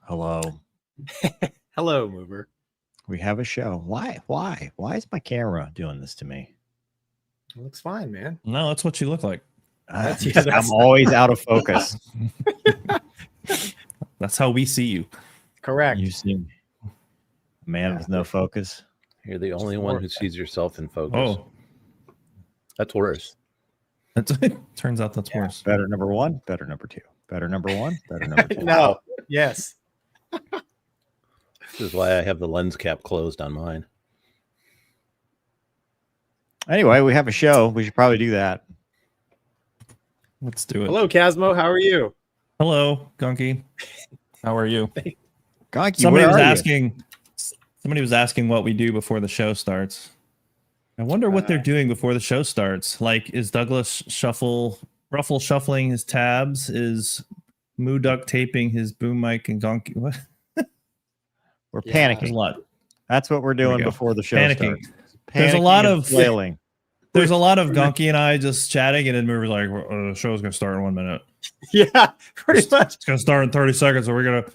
Hello. Hello, mover. We have a show. Why? Why is my camera doing this to me? It looks fine, man. No, that's what you look like. I'm always out of focus. That's how we see you. Correct. You seem a man with no focus. You're the only one who sees yourself in focus. Oh, That's worse. Turns out that's worse. Better number one, better number two. Better number one, better number two. No. Yes. This is why I have the lens cap closed on mine. Anyway, we have a show. We should probably do that. Let's do it. Hello, Casmo. How are you? Hello, Gonky. How are you? Gonky, Somebody where was are you? asking. Somebody was asking what we do before the show starts. I wonder what they're doing before the show starts. Like, is Douglas Ruffle shuffling his tabs? Is Moo duct taping his boom mic and Gonky? What? We're There's panicking. a lot. That's what we're doing There we go. before the show Panicking. starts. There's a Panicking lot and of flailing. There's a lot of Gonky and I just chatting, and then we were like, "The show's gonna start in 1 minute. Yeah, pretty much. It's gonna start in 30 seconds. So we're gonna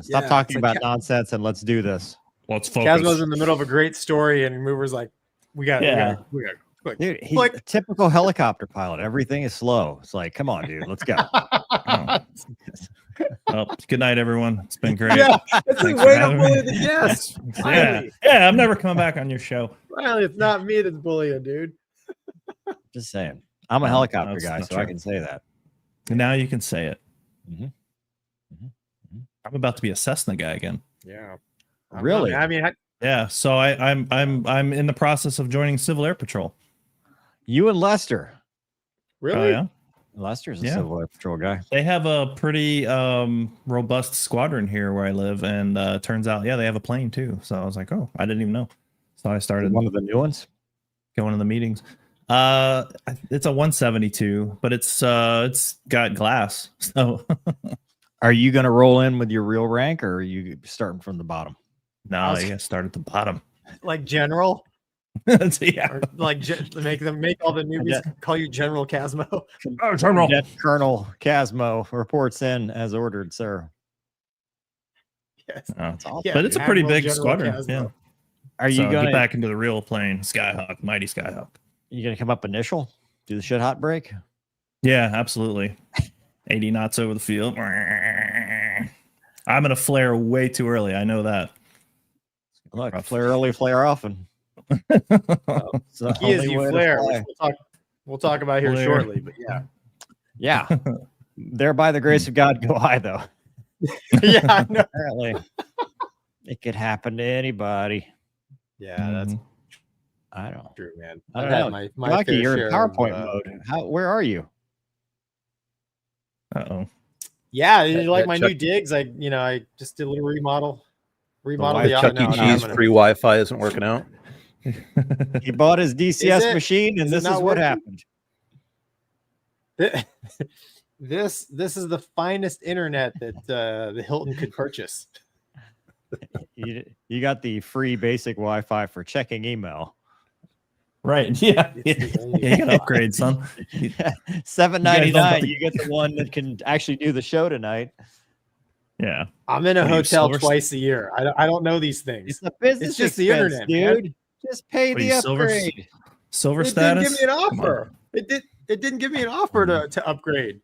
Stop Yeah, talking it's like about nonsense and let's do this. let's focus." Casmo's in the middle of a great story, and Mover's like, "We got, we got." Dude, he's Click. a typical helicopter pilot. Everything is slow. It's like, come on, dude, let's go. Well, good night, everyone. It's been great. Yeah, it's Thanks a for way to having bully me. the guest. Yeah, Finally. yeah. I'm never coming back on your show. Finally, it's not me that's bullying, dude. Just saying. I'm a No, helicopter that's guy, not so I true. can say that. Now you can say it. Mhm. I'm about to be a Cessna guy again. Yeah. Really? I mean, Yeah, so I'm in the process of joining Civil Air Patrol. You and Lester. really? Oh yeah, Lester's a Yeah. Civil Air Patrol guy. they have a pretty robust squadron here where I live, and turns out, yeah, they have a plane too. So I was like, oh, I didn't even know. So I started One of the new ones. going to the meetings. It's a 172, but it's got glass. So Are you going to roll in with your real rank, or are you starting from the bottom? no, you gotta start at the bottom. Like general, Yeah. or like make all the newbies call you General Casmo. Oh, General. Cadet Colonel Casmo reports in as ordered, sir. Yes. Oh, Yeah, but it's a pretty Admiral big General squadron. Casmo. Yeah. Are you So going get to back into the real plane, Skyhawk, mighty Skyhawk? come up initial? Do the shit hot break? Yeah, absolutely. 80 knots over the field. I'm gonna flare way too early. I know that. Look, Rough. flare early, flare often. So He is only you way to flare, fly. which we'll talk about here Flare. shortly. But yeah, Yeah. There by the grace of God go I, though. yeah, I know. Apparently, it could happen to anybody. Yeah, that's Mhm. I don't. true, man. I I've don't had know. my Lucky fair you're in share PowerPoint of, mode. Where are you? Uh-oh. Yeah, you like that my Chuck- new digs? I just did a little remodel wife the Chuck E. no, Cheese I'm free Wi-Fi isn't working out. He bought his DCS it? machine, and Is it this is not what working? happened. gonna- This is the finest internet that the Hilton could purchase. You got the free basic Wi-Fi for checking email. Right. Yeah. It's the only Yeah, you gotta upgrade, son. $7.99. don't- You get the one that can actually do the show tonight. Yeah. I'm in a What are you, hotel Silver- twice a year. I don't know these It's things. a business just the expense, internet, man. dude. Just pay What are the you, Silver- upgrade. Silver It didn't status. give me an Come on. offer. It didn't give me an offer to upgrade.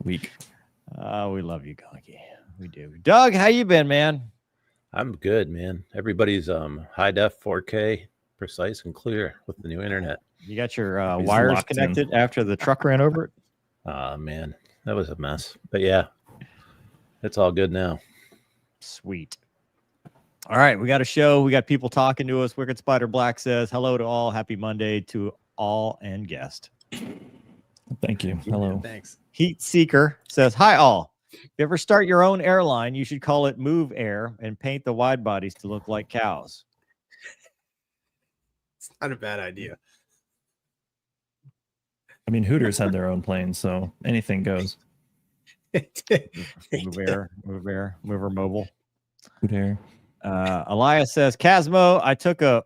Weak. We love you, Gonky. We do. Doug, how you been, man? I'm good, man. Everybody's high def 4K, precise and clear with the new internet. You got your He's wires locked in. connected after the truck ran over it? Man, that was a mess. But yeah, it's all good now. Sweet. All right, we got a show. We got people talking to us. Wicked Spider Black says, hello to all. Happy Monday to all and guest. Thank you. Hello. Thanks. Heat Seeker says, hi all. If you ever start your own airline, you should call it Move Air and paint the wide bodies to look like cows. It's not a bad idea. I mean, Hooters had their own plane, so anything goes. Move Air, Mover Mobile. Hooter. Elias says, Casmo, I took a...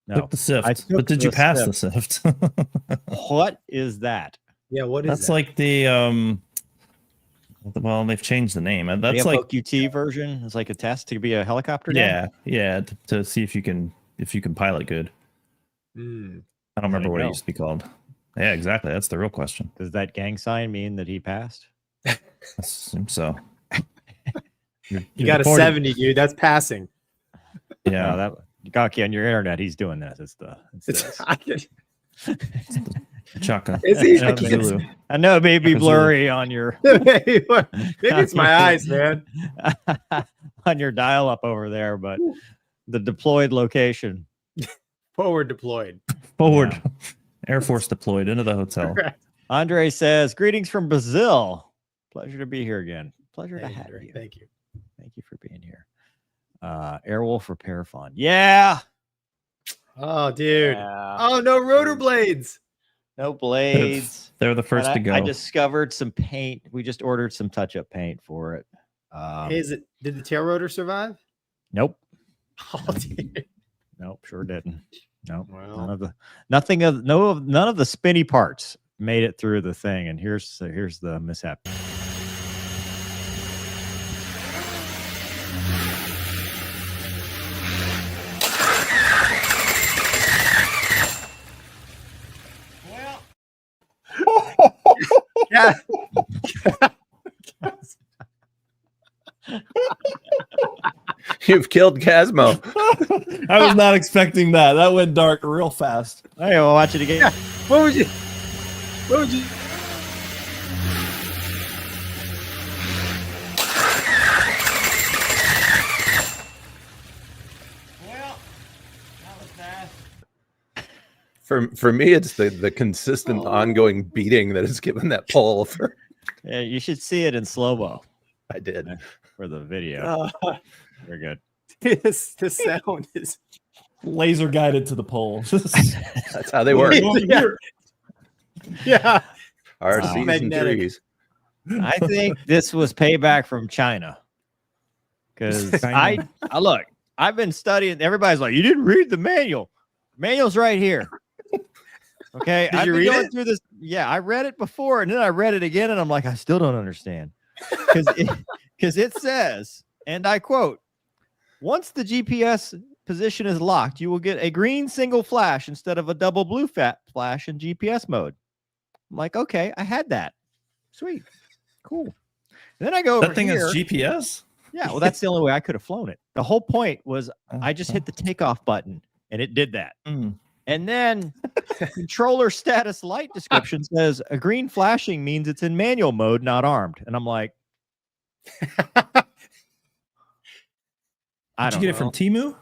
No. Took the sift. I took But did you the pass sift. the sift? What is that? Yeah, what is That's that? like the Well, they've changed the name. The That's like QT version. It's like a test to be a helicopter gun? yeah, to see if you can pilot good. Hmm. I don't remember what it go. used to be called. Yeah, exactly. That's the real question. Does that gang sign mean that he passed? I assume so. You got a deported. 70, dude. That's passing. Yeah. No, that Gonky on your internet, he's doing this. It's this. I can- Chaka. Is he? Chaka I can't- Zulu. I know it may be Chaka blurry on your Maybe it's my eyes, man. on your dial-up over there, but the deployed location. Forward deployed. Forward. Air Force deployed into the hotel. Andre says, "Greetings from Brazil. Pleasure to be here again. Pleasure to have you. Thank you. Thank you for being here." Airwolf Repair Fund. Yeah. Oh, dude. Yeah. Oh, no rotor blades. No blades. They're the first And to go. I discovered some paint. We just ordered some touch-up paint for it. Hey, did the tail rotor survive? Nope. Oh, dude. Nope. Sure didn't. Nope. Well. None of the spinny parts made it through the thing. And here's the mishap. Yeah. You've killed Casmo. I was not expecting that. That went dark real fast. All right, we'll watch it again. Yeah. What would you? Well, that was fast. For me, it's the consistent ongoing beating that has given that pole for. Yeah, you should see it in slow-mo I did. for the video. Uh, Very good. this sound is. Laser guided to the pole. That's how they work. Yeah. Our Wow. season Magnetic. threes. I think this was payback from China. Because I look, I've been studying. Everybody's like, you didn't read the manual. Manual's right here. Okay. Did I've you been read going it? through this. Yeah, I read it before and then I read it again and I'm like, I still don't understand. Because it says, and I quote, once the GPS position is locked, you will get a green single flash instead of a double blue flash in GPS mode. I'm like, okay, I had that. Sweet. Cool. And then I go over That thing here. is GPS? Yeah, well, that's the only way I could have flown it. The whole point was I just hit the takeoff button and it did that. Mm. And then controller status light description says a green flashing means it's in manual mode, not armed. And I'm like, I Did don't you get know. it from Temu?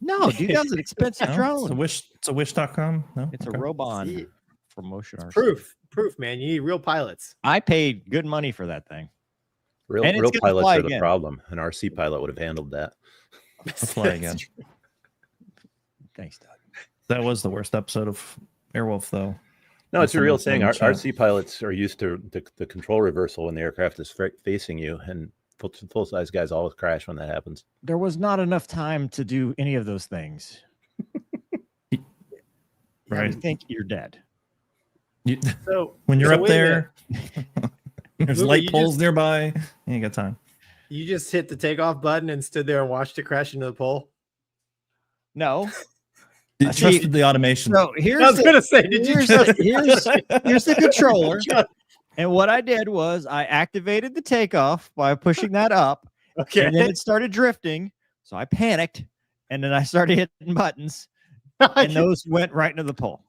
No, dude, that's an expensive No? drone. It's a wish.com. No, It's Okay. a Robon See, from Motion RC. Proof, man. You need real pilots. I paid good money for that thing. Real And it's real gonna pilots fly are the again. problem. An RC pilot would have handled that. Let's fly again. Thanks, Doug. That was the worst episode of Airwolf, though. No, it's a real thing. Someone said in the RC pilots are used to the control reversal when the aircraft is facing you, and full size guys always crash when that happens. There was not enough time to do any of those things. I Right. think you're dead. So When you're so up wait a minute. there, there's Luca, light you poles just- nearby. You ain't got time. You just hit the takeoff button and stood there and watched it crash into the pole. No. You See, trusted the automation. So here's I was the, gonna say, did you here's, trust? the, here's the controller. And what I did was I activated the takeoff by pushing that up. Okay. And then it started drifting. So I panicked. And then I started hitting buttons. And those went right into the pole.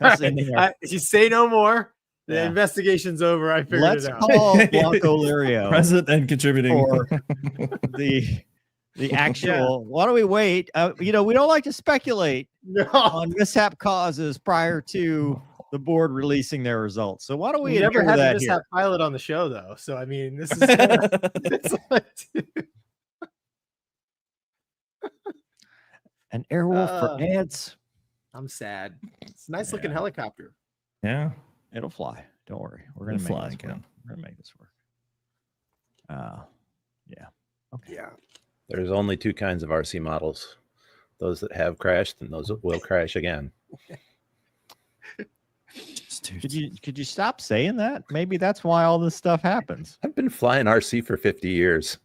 That's in there. You say no more. The Yeah. investigation's over. I figured Let's it out. call Blanco Lirio Present and contributing. for the actual. Why don't we wait? We don't like to speculate No. on mishap causes prior to the board releasing their results. So why don't we We never adhere had that a here? mishap pilot on the show, though. So I mean, this is it's like, An Airwolf Uh, for ants. I'm sad. It's a nice looking Yeah. helicopter. Yeah. It'll fly. Don't worry. We're gonna It'll make fly this again. work. We're gonna make this work. Yeah. Okay. Yeah. There's only two kinds of RC models: those that have crashed and those that will crash again. It's Could you stop saying that? Maybe that's why all this stuff happens. I've been flying RC for 50 years.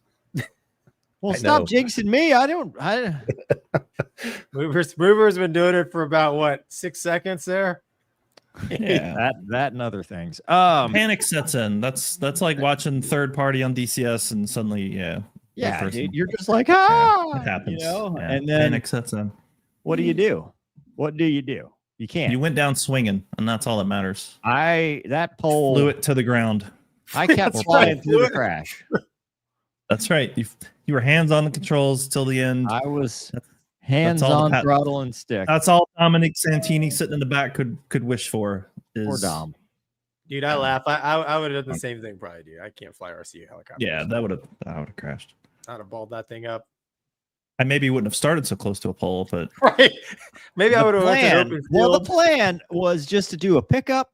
Well, I stop know. jinxing me. Mover's been doing it for about what 6 seconds there. Yeah. That and other things. Panic sets in. That's like watching third party on DCS and suddenly, yeah, dude, you're just like, it ah, happens. you know. Yeah. And then Panic sets in. what do you do? What do? You can't. You went down swinging, and that's all that matters. That pole Flew it to the ground. I kept flying through the crash. That's right. You were hands on the controls till the end. I was That's all hands on throttle and stick. That's all Dominic Santini sitting in the back could wish for. Poor Dom. Dude, I laugh. I would have done the same thing, probably, dude. I can't fly RC helicopter. Yeah, that would have crashed. I'd have balled that thing up. I maybe wouldn't have started so close to a pole, but Right. Maybe I would have went to an open field. Well, the plan was just to do a pickup.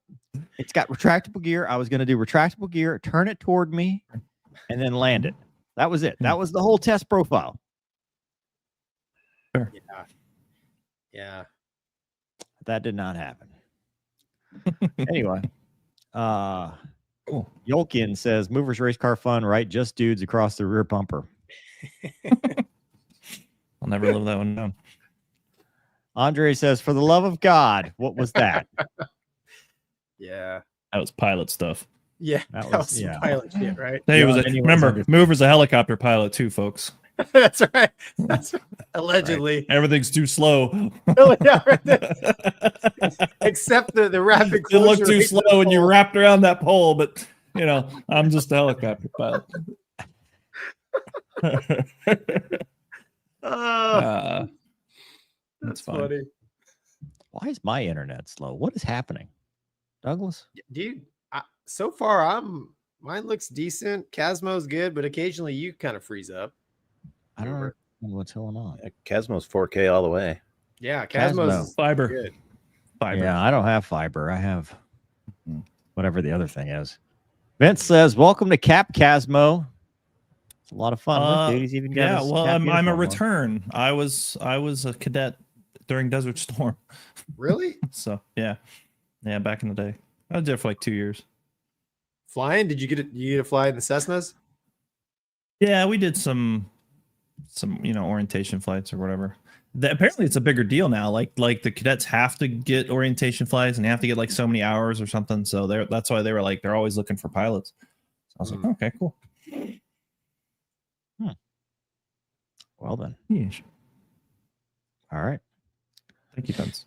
It's got retractable gear. I was going to do retractable gear, turn it toward me, and then land it. That was it. That was the whole test profile. Sure. Yeah. That did not happen. Anyway, Cool. Yolkin says, "Movers race car fun, right? Just dudes across the rear bumper." I'll never live that one down. Andre says, "For the love of God, what was that?" Yeah. That was pilot stuff. Yeah. That That was- was some yeah. pilot shit, right? Hey, Yeah, anyways, remember, I'm just- Mover's a helicopter pilot too, folks. That's right. That's allegedly. Everything's too slow. Oh, yeah, right there. Except the rapid It looked closure too rate of slow the when you pole. wrapped around that pole, but I'm just a helicopter pilot. Oh, That's fine. funny. Why is my internet slow? What is happening, Douglas? Dude, so far mine looks decent. Casmo's good, but occasionally you kind of freeze up. I don't know what's going on. Casmo's 4K all the way. Yeah, Casmo. Casmo's Fiber. good. Fiber. Yeah, I don't have fiber. I have whatever the other thing is. Vince says, "Welcome to Cap Casmo." It's a lot of fun. Look, dude, he's even got Yeah, his well, Cap I'm a uniform on. return. I was a cadet during Desert Storm. Really? So yeah, back in the day. I was there for like 2 years. Flying? Did you get to fly in the Cessnas? Yeah, we did some orientation flights or whatever. Apparently it's a bigger deal now. Like the cadets have to get orientation flights and they have to get like so many hours or something. So that's why they were like they're always looking for pilots. So I was like, okay, cool. Well then, Yeesh. all right. Thank you, Vince.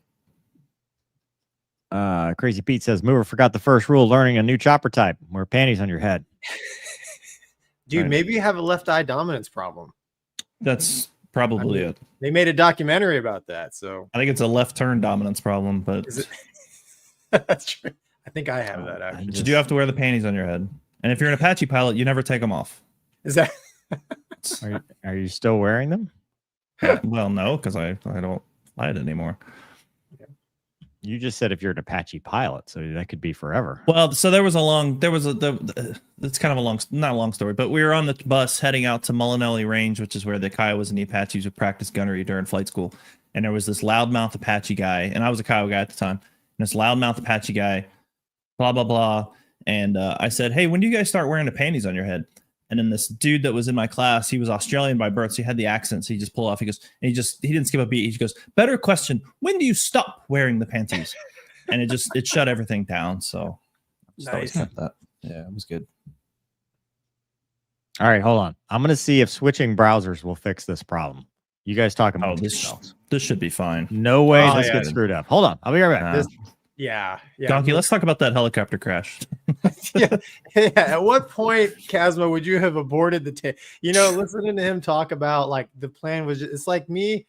Crazy Pete says, "Mover forgot the first rule: learning a new chopper type. Wear panties on your head." Dude, Right. maybe you have a left eye dominance problem. That's probably it. They made a documentary about that. So I think it's a left turn dominance problem, but is it? That's true. I think I have that actually. you do have to wear the panties on your head. And if you're an Apache pilot, you never take them off. Is that Are you still wearing them? Well, no, because I don't fly it anymore. You just said if you're an Apache pilot, so that could be forever. Well, so it's kind of not a long story, but we were on the bus heading out to Molinelli Range, which is where the Kiowas and the Apaches would practice gunnery during flight school. And there was this loudmouth Apache guy, and I was a Kiowa guy at the time. And this loudmouth Apache guy, blah, blah, blah. And I said, "Hey, when do you guys start wearing the panties on your head?" And then this dude that was in my class, he was Australian by birth, so he had the accent. So he just pulled off. He goes, and he didn't skip a beat. He goes, "Better question, when do you stop wearing the panties?" And it shut everything down. So just always Nice. kept that. Yeah, it was good. All right, hold on. I'm gonna see if switching browsers will fix this problem. You guys talk about yourselves. This should be fine. No way Oh, this yeah. gets screwed up. Hold on, I'll be right back. yeah. Gonky, let's talk about that helicopter crash. Yeah. At what point, Casmo, would you have aborted the tape? Listening to him talk about like the plan was it's like me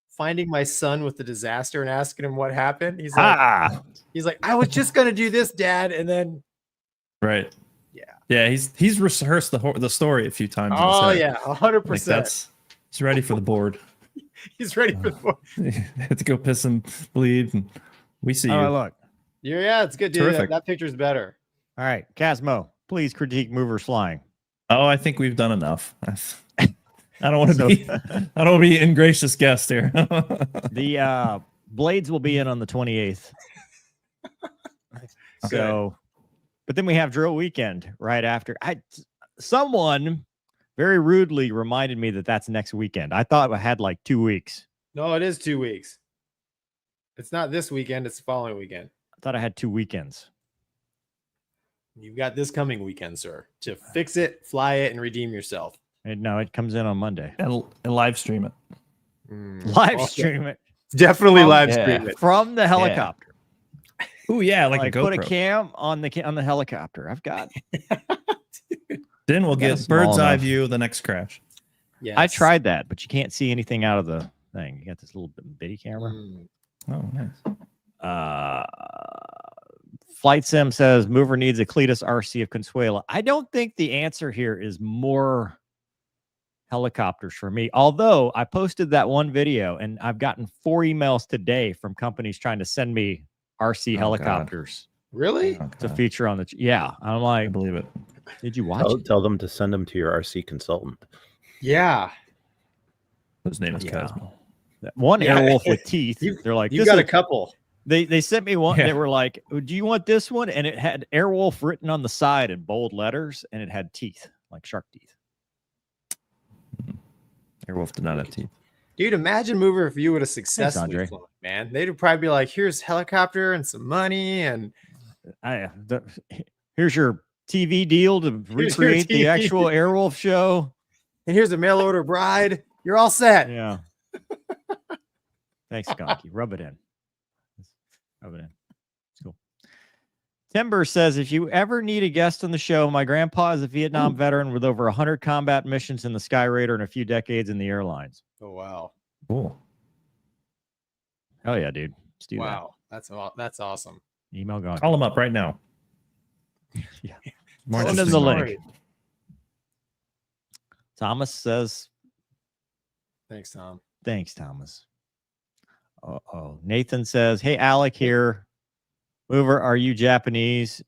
finding my son with the disaster and asking him what happened. He's like, "I was just gonna do this, Dad," and then Right. Yeah. He's rehearsed the story a few times. in his oh head. yeah, Like 100%. he's ready for the board. He's ready for the Had to go piss and bleed. And we see you. Oh, look. Yeah, it's good, dude. Terrific. That picture's better. All right, Casmo, please critique movers flying. Oh, I think we've done enough. I don't want to be ingracious guest here. The blades will be in on the 28th. So, but then we have drill weekend right after. Someone very rudely reminded me that that's next weekend. I thought I had like 2 weeks. No, it is 2 weeks. It's not this weekend. It's the following weekend. I thought I had 2 weekends. You've got this coming weekend, sir, to fix it, fly it, and redeem yourself. And no, it comes in on Monday. And live stream it. Live stream it. Definitely live Yeah. stream it. From the helicopter. Oh yeah, like a GoPro. Put a cam on the helicopter. I've got. Then we'll got a get small bird's eye enough. view of the next crash. Yes. I tried that, but you can't see anything out of the thing. You got this little bitty camera. Oh, nice. Flight Sim says mover needs a Cletus RC of Consuela. I don't think the answer here is more helicopters for me. Although I posted that one video and I've gotten 4 emails today from companies trying to send me RC helicopters Really? to feature on the. Yeah, I'm I like, believe it. did you watch it? Tell them to send them to your RC consultant. Yeah. His name is Yeah. Casmo. That one Yeah. Airwolf with teeth. They're like, You this got is- a couple. They sent me one. Yeah. They were like, do you want this one? And it had Airwolf written on the side in bold letters, and it had teeth, like shark teeth. Airwolf did not have teeth. Dude, imagine mover if you would have successfully Andre. flown, man. They'd probably be like, here's helicopter and some money and Here's your TV deal to Here's your recreate the TV. actual Airwolf show. here's a mail order bride. You're all set. Yeah. Thanks, Gonky. Rub it in. Rub it in. It's cool. Timber says, if you ever need a guest on the show, my grandpa is a Vietnam veteran with over 100 combat missions in the Skyraider and a few decades in the airlines. Oh wow. Cool. Hell yeah, dude. Let's do Wow. That's awesome. that. Email Gonky. Call him up right now. Yeah. More Send him interesting. the link. Thomas says, Thanks, Tom. thanks, Thomas. Oh, Nathan says, hey, Alec here. Mover, are you Japanese?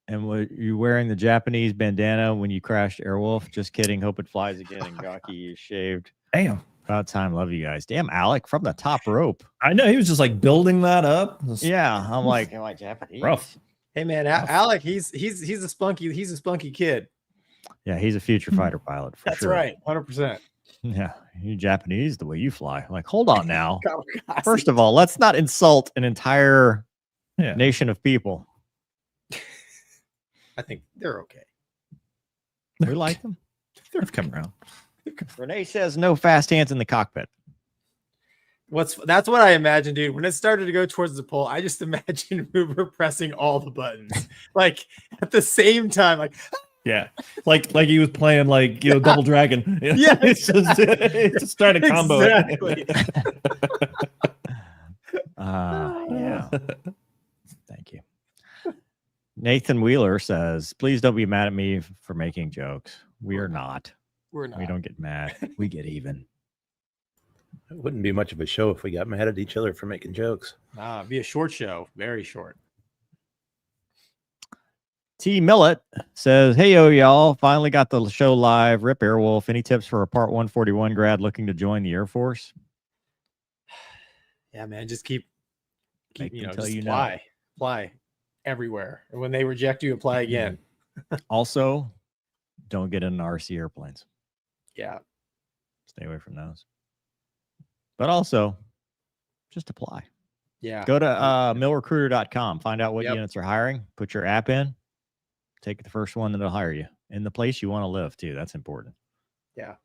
And were you wearing the Japanese bandana when you crashed Airwolf? Just kidding. Hope it flies again. And Gonky is shaved. Damn. About time. Love you guys. Damn, Alec, from the top rope. I know he was just like building that up. It was Yeah. I'm like, am I Japanese? rough. Hey man, Alec, he's a spunky kid. Yeah, he's a future fighter pilot. For That's sure. right. 100%. Yeah. You Japanese the way you fly. Like, hold on now. First of all, let's not insult an entire Yeah. nation of people. I think they're okay. We like them. They've come around. Renee says no fast hands in the cockpit. That's what I imagine, dude. When it started to go towards the pole, I just imagine Uber pressing all the buttons, like at the same time, like Yeah. Like he was playing like, Double Dragon. Yeah. It's just trying to combo exactly. it. Yeah. Thank you. Nathan Wheeler says, please don't be mad at me for making jokes. We are not. We're not. We don't get mad. We get even. It wouldn't be much of a show if we got mad at each other for making jokes. It'd be a short show, very short. T Millet says, hey, yo, y'all. Finally got the show live. Rip Airwolf. Any tips for a Part 141 grad looking to join the Air Force? Yeah, man, just keep Make them tell just you no. apply everywhere. And when they reject you, apply again. Also, don't get in RC airplanes. Yeah. Stay away from those. But also, just apply. Yeah. Go to millrecruiter.com. Find out what Yep. units are hiring. Put your app in. Take the first one that'll hire you in the place you want to live, too. That's important. Yeah.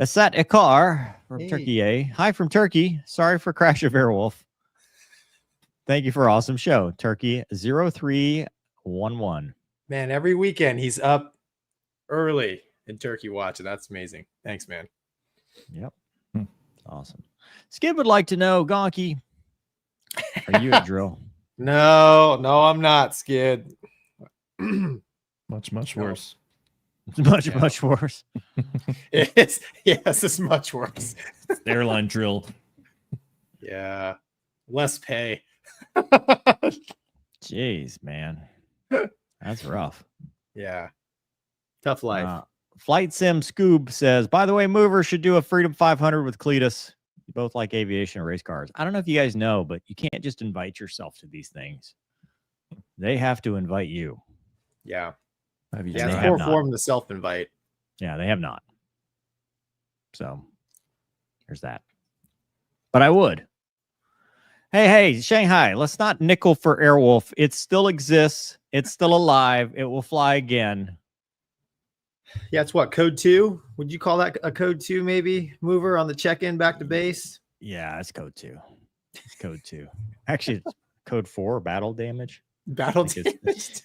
Asat Ikar from Hey. Turkey A. Hi from Turkey. Sorry for crash of Airwolf. Thank you for awesome show. Turkey 0311. Man, every weekend he's up early in Turkey watching. That's amazing. Thanks, man. Yep. Hmm. Awesome. Skid would like to know, Gonky, are you at drill? No, I'm not, Skid. Much No. worse. Much, Yeah. much worse. Yes, it's much worse. Airline drill. Yeah. Less pay. Jeez, man. That's rough. Yeah. Tough life. Flight Sim Scoob says, by the way, Mover should do a Freedom 500 with Cletus. You both like aviation and race cars. I don't know if you guys know, but you can't just invite yourself to these things. they have to invite you. Yeah. Have you Yeah, They it's have poor not. form to self-invite. Yeah, they have not. So there's that. But I would. Hey, Shanghai, let's not nickel for Airwolf. It still exists. It's still alive. It will fly again. Yeah, it's what, code 2? Would you call that a code 2 maybe? Mover on the check-in back to base? Yeah, it's code 2. It's code 2. Actually, it's code 4, battle damage. Battle Like it's- damage.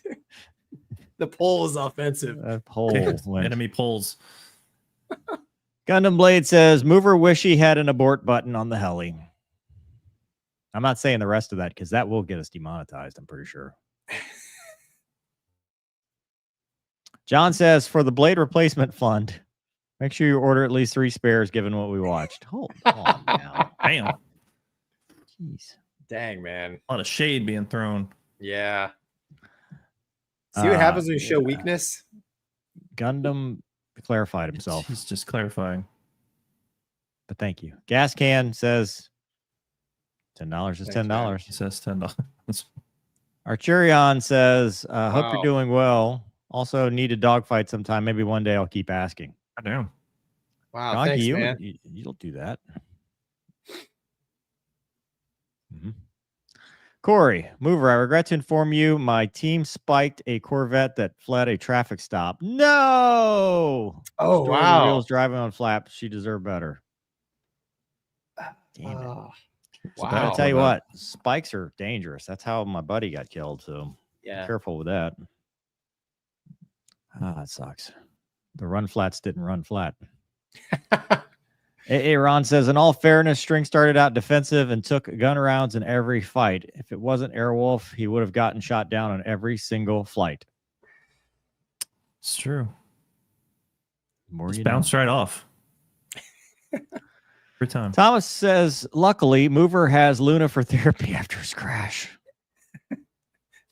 The pole is offensive. Pole went. Enemy pulls. Gundam Blade says, Mover wish he had an abort button on the heli. I'm not saying the rest of that because that will get us demonetized, I'm pretty sure. John says, for the Blade replacement fund, make sure you order at least 3 spares given what we watched. Hold on now. Bam. Jeez. Dang, man. A lot of shade being thrown. Yeah. See what happens when you show weakness? Gundam clarified himself, He's just clarifying. but thank you. Gas Can says $10 is Thanks, $10. He says $10. Archurion says, hope Wow. you're doing well. Also need a dogfight sometime. Maybe one day I'll keep asking. Damn. Wow, Gonky, thanks, man. you'll do that. Mhm. Corey, Mover, I regret to inform you my team spiked a Corvette that fled a traffic stop. No! Oh, Story wow. Wheels driving on flaps. She deserved better. Damn it. Oh, So I gotta wow. tell you what, spikes are dangerous. That's how my buddy got killed. So be Yeah. careful with that. That sucks. The run flats didn't run flat. Ron says, in all fairness, String started out defensive and took gun rounds in every fight. If it wasn't Airwolf, he would have gotten shot down on every single flight. It's true. More Just you know. bounced right off. Every time. Thomas says, luckily, Mover has Luna for therapy after his crash.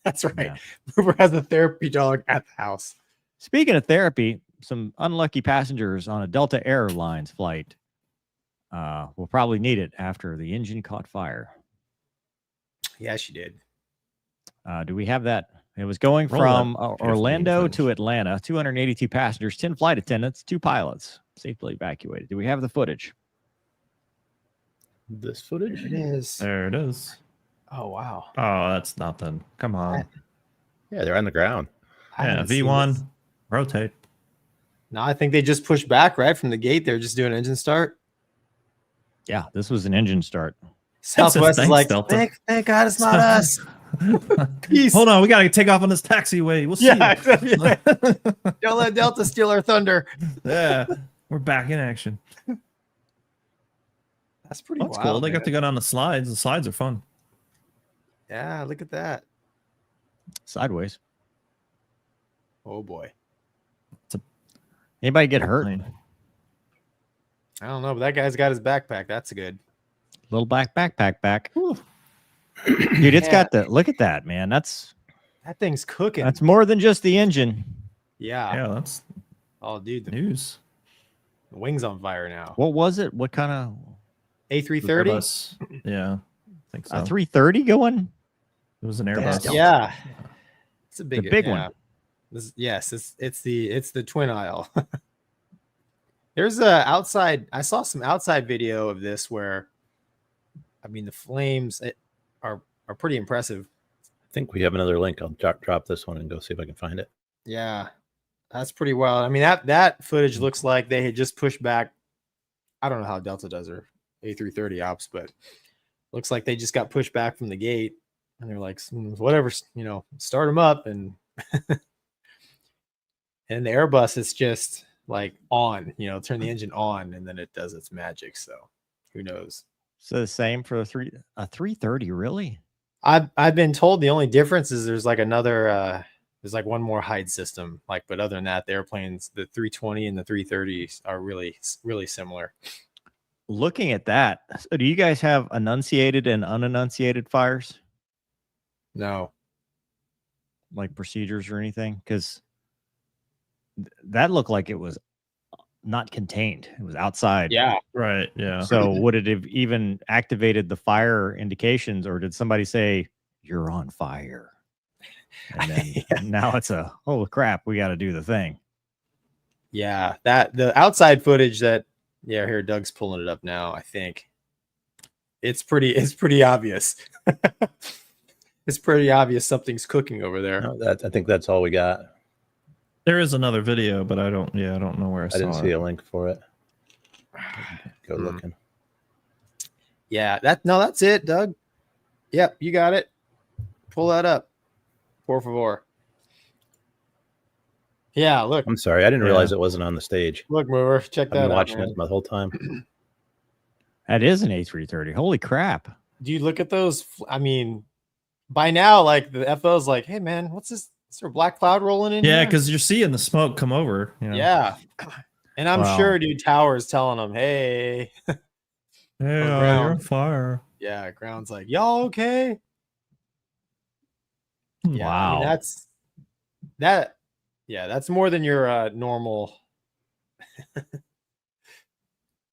That's right. Yeah. Mover has a therapy dog at the house. Speaking of therapy, some unlucky passengers on a Delta Airlines flight will probably need it after the engine caught fire. Yeah, she did. Do we have that? It was going Roll from that. Orlando Finish. to Atlanta, 282 passengers, 10 flight attendants, 2 pilots safely evacuated. Do we have the footage? This footage? It is. There it is. Oh, wow. Oh, that's nothing. Come on. Yeah, they're on the ground. I Yeah, haven't seen V1. this. Rotate. No, I think they just pushed back right from the gate. They're just doing engine start. Yeah, this was an engine start. Southwest is thanks, like, Delta. thank God it's not us. Peace. Hold on, we gotta take off on this taxiway. We'll see. Yeah, yeah. Don't let Delta steal our thunder. Yeah, we're back in action. That's pretty That's wild. cool. They got to man. go down the slides. The slides are fun. Yeah, look at that. Sideways. Oh boy. Anybody get hurt? Plane. I don't know, but that guy's got his backpack. That's good. Little backpack back. Dude, it's got the look at that, man. That's That thing's cooking. more than just the engine. yeah. Yeah, that's Oh, dude, the news. wing's on fire now. What was it? What kind of A330? Airbus. Yeah, I think so. 330 going? It was an Yeah, Airbus. yeah. It's a big, big yeah. one. Yes, it's the twin aisle. There's a outside. I saw some outside video of this where, I mean, the flames are pretty impressive. I think we have another link. I'll drop this one and go see if I can find it. Yeah, that's pretty wild. I mean, that footage looks like they had just pushed back. I don't know how Delta does their A330 ops, but looks like they just got pushed back from the gate, and they're like, whatever, start them up, and and the Airbus is just like on, turn the engine on, and then it does its magic. So who knows? So the same for a 330, really? I've been told the only difference is there's like another there's like one more hide system, but other than that, the airplanes, the 320 and the 330 are really similar. Looking at that, so do you guys have enunciated and unenunciated fires, No. like procedures or anything? Because that looked like it was not contained. It was outside. Yeah. Right. Yeah. So would it have even activated the fire indications, or did somebody say you're on fire? And then now it's a, oh crap, we got to do the thing. Yeah, that the outside footage that here Doug's pulling it up now. I think it's pretty obvious. It's pretty obvious something's cooking over there. No, I think that's all we got. There is another video, but I don't know where I saw I didn't see it. a link for it. Go looking. Yeah, that's it, Doug. Yep, you got it. Pull that up. Por favor. Yeah, look. I'm sorry, I didn't realize it wasn't on the stage. Look, Mover, check I've that been out. watching Man. it the whole time. That is an A330. Holy crap. Do you look at those? I mean, by now, like the FO's like, hey man, what's this? Is there a black cloud rolling in? Yeah, here? because you're seeing the smoke come over. You know? Yeah. And I'm Wow. sure dude Tower's telling them, hey. Yeah, ground. you're on fire. Yeah, ground's like, y'all okay? Yeah, Wow. I mean, that's more than your normal.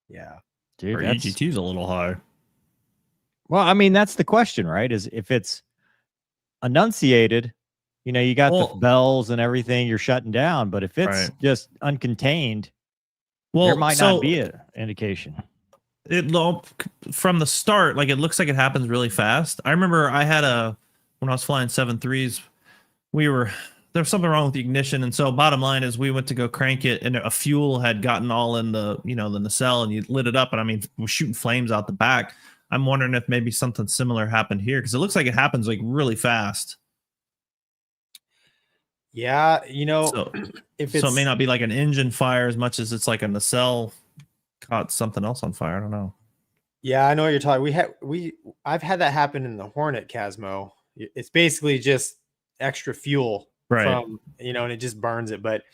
Yeah. Dude, Our that's, EGT's a little high. well, I mean, that's the question, right? Is if it's enunciated, you know, you got the bells and everything, you're shutting down. But if it's just uncontained, there might not be an indication. From the start, like it looks like it happens really fast. I remember when I was flying 7.3s, there was something wrong with the ignition, and so bottom line is we went to go crank it, and a fuel had gotten all in the nacelle, and you lit it up, and I mean we're shooting flames out the back. I'm wondering if maybe something similar happened here because it looks like it happens like really fast. Yeah, So it may not be like an engine fire as much as it's like a nacelle caught something else on fire. I don't know. Yeah, I know what you're talking. I've had that happen in the Hornet Casmo. It's basically just extra fuel from, and it just burns it. But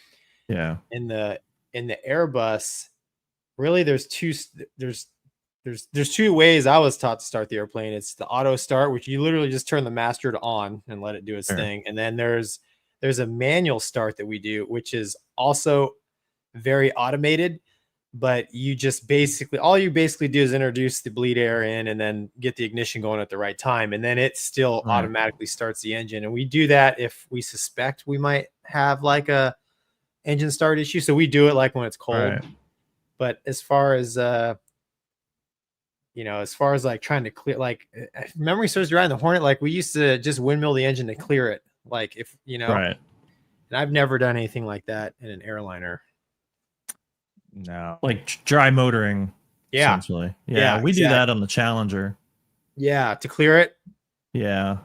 yeah, in the Airbus, really there's two ways I was taught to start the airplane. It's the auto start, which you literally just turn the master to on and let it do its thing. And then there's a manual start that we do, which is also very automated. But you just all you basically do is introduce the bleed air in and then get the ignition going at the right time. And then it still automatically starts the engine. And we do that if we suspect we might have like a engine start issue. So we do it like when it's cold. Right. But as far as, like trying to clear, like if memory serves right in the Hornet, like we used to just windmill the engine to clear it. Like if, and I've never done anything like that in an airliner. No, like dry motoring. Yeah. Essentially. Yeah. We do that on the Challenger. Yeah. To clear it. Yeah.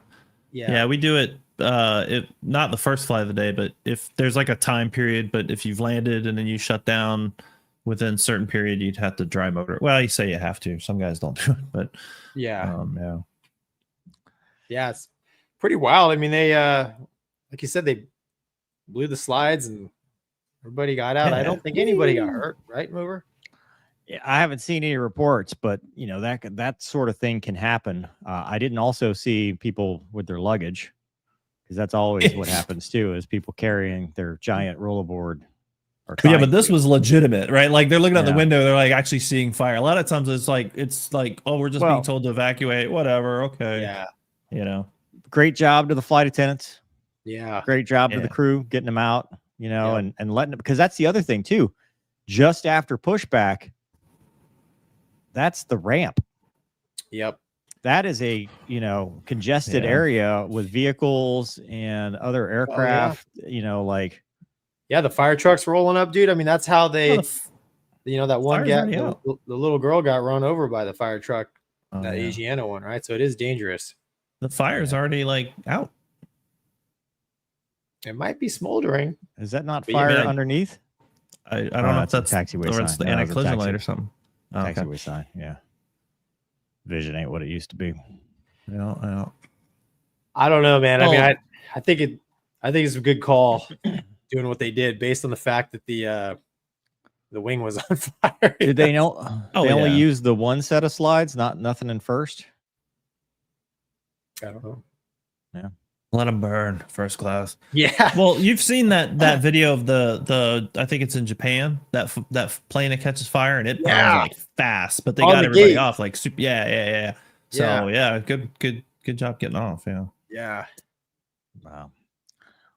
We do it. Not the first flight of the day, but if there's like a time period, but if you've landed and then you shut down within a certain period, you'd have to dry motor. Well, you say you have to. Some guys don't do it, but yeah. It's pretty wild. I mean, they like you said, they blew the slides and everybody got out. I don't think anybody got hurt, right, Mover? Yeah, I haven't seen any reports, but that sort of thing can happen. I didn't also see people with their luggage, because that's always what happens too, is people carrying their giant rollerboard. Yeah, but this was legitimate, right? Like they're looking out the window, they're like actually seeing fire. A lot of times it's like, oh, we're just being told to evacuate. Whatever, okay. Yeah. Great job to the flight attendants. Yeah. Great job to the crew getting them out. And letting it, because that's the other thing too. Just after pushback, that's the ramp. Yep. That is a, congested area with vehicles and other aircraft, the fire trucks rolling up, dude. I mean, that's how they, that one guy, the little girl got run over by the fire truck, that Asiana one, right? So it is dangerous. The fire's already out. It might be smoldering. Is that not fire underneath? I don't know if that's a taxiway sign. It's the anti-collision light or something. Taxiway sign, yeah. Vision ain't what it used to be. Yeah. I don't know, man. I mean, I think it's a good call doing what they did based on the fact that the wing was on fire. Did they know? They only used the one set of slides, nothing in first. I don't know. Yeah. Let them burn, first class. Yeah. Well, you've seen that video of the I think it's in Japan, that plane that catches fire and it burns like fast, but they got everybody off like super. Yeah. So good job getting off. Yeah. Yeah. Wow.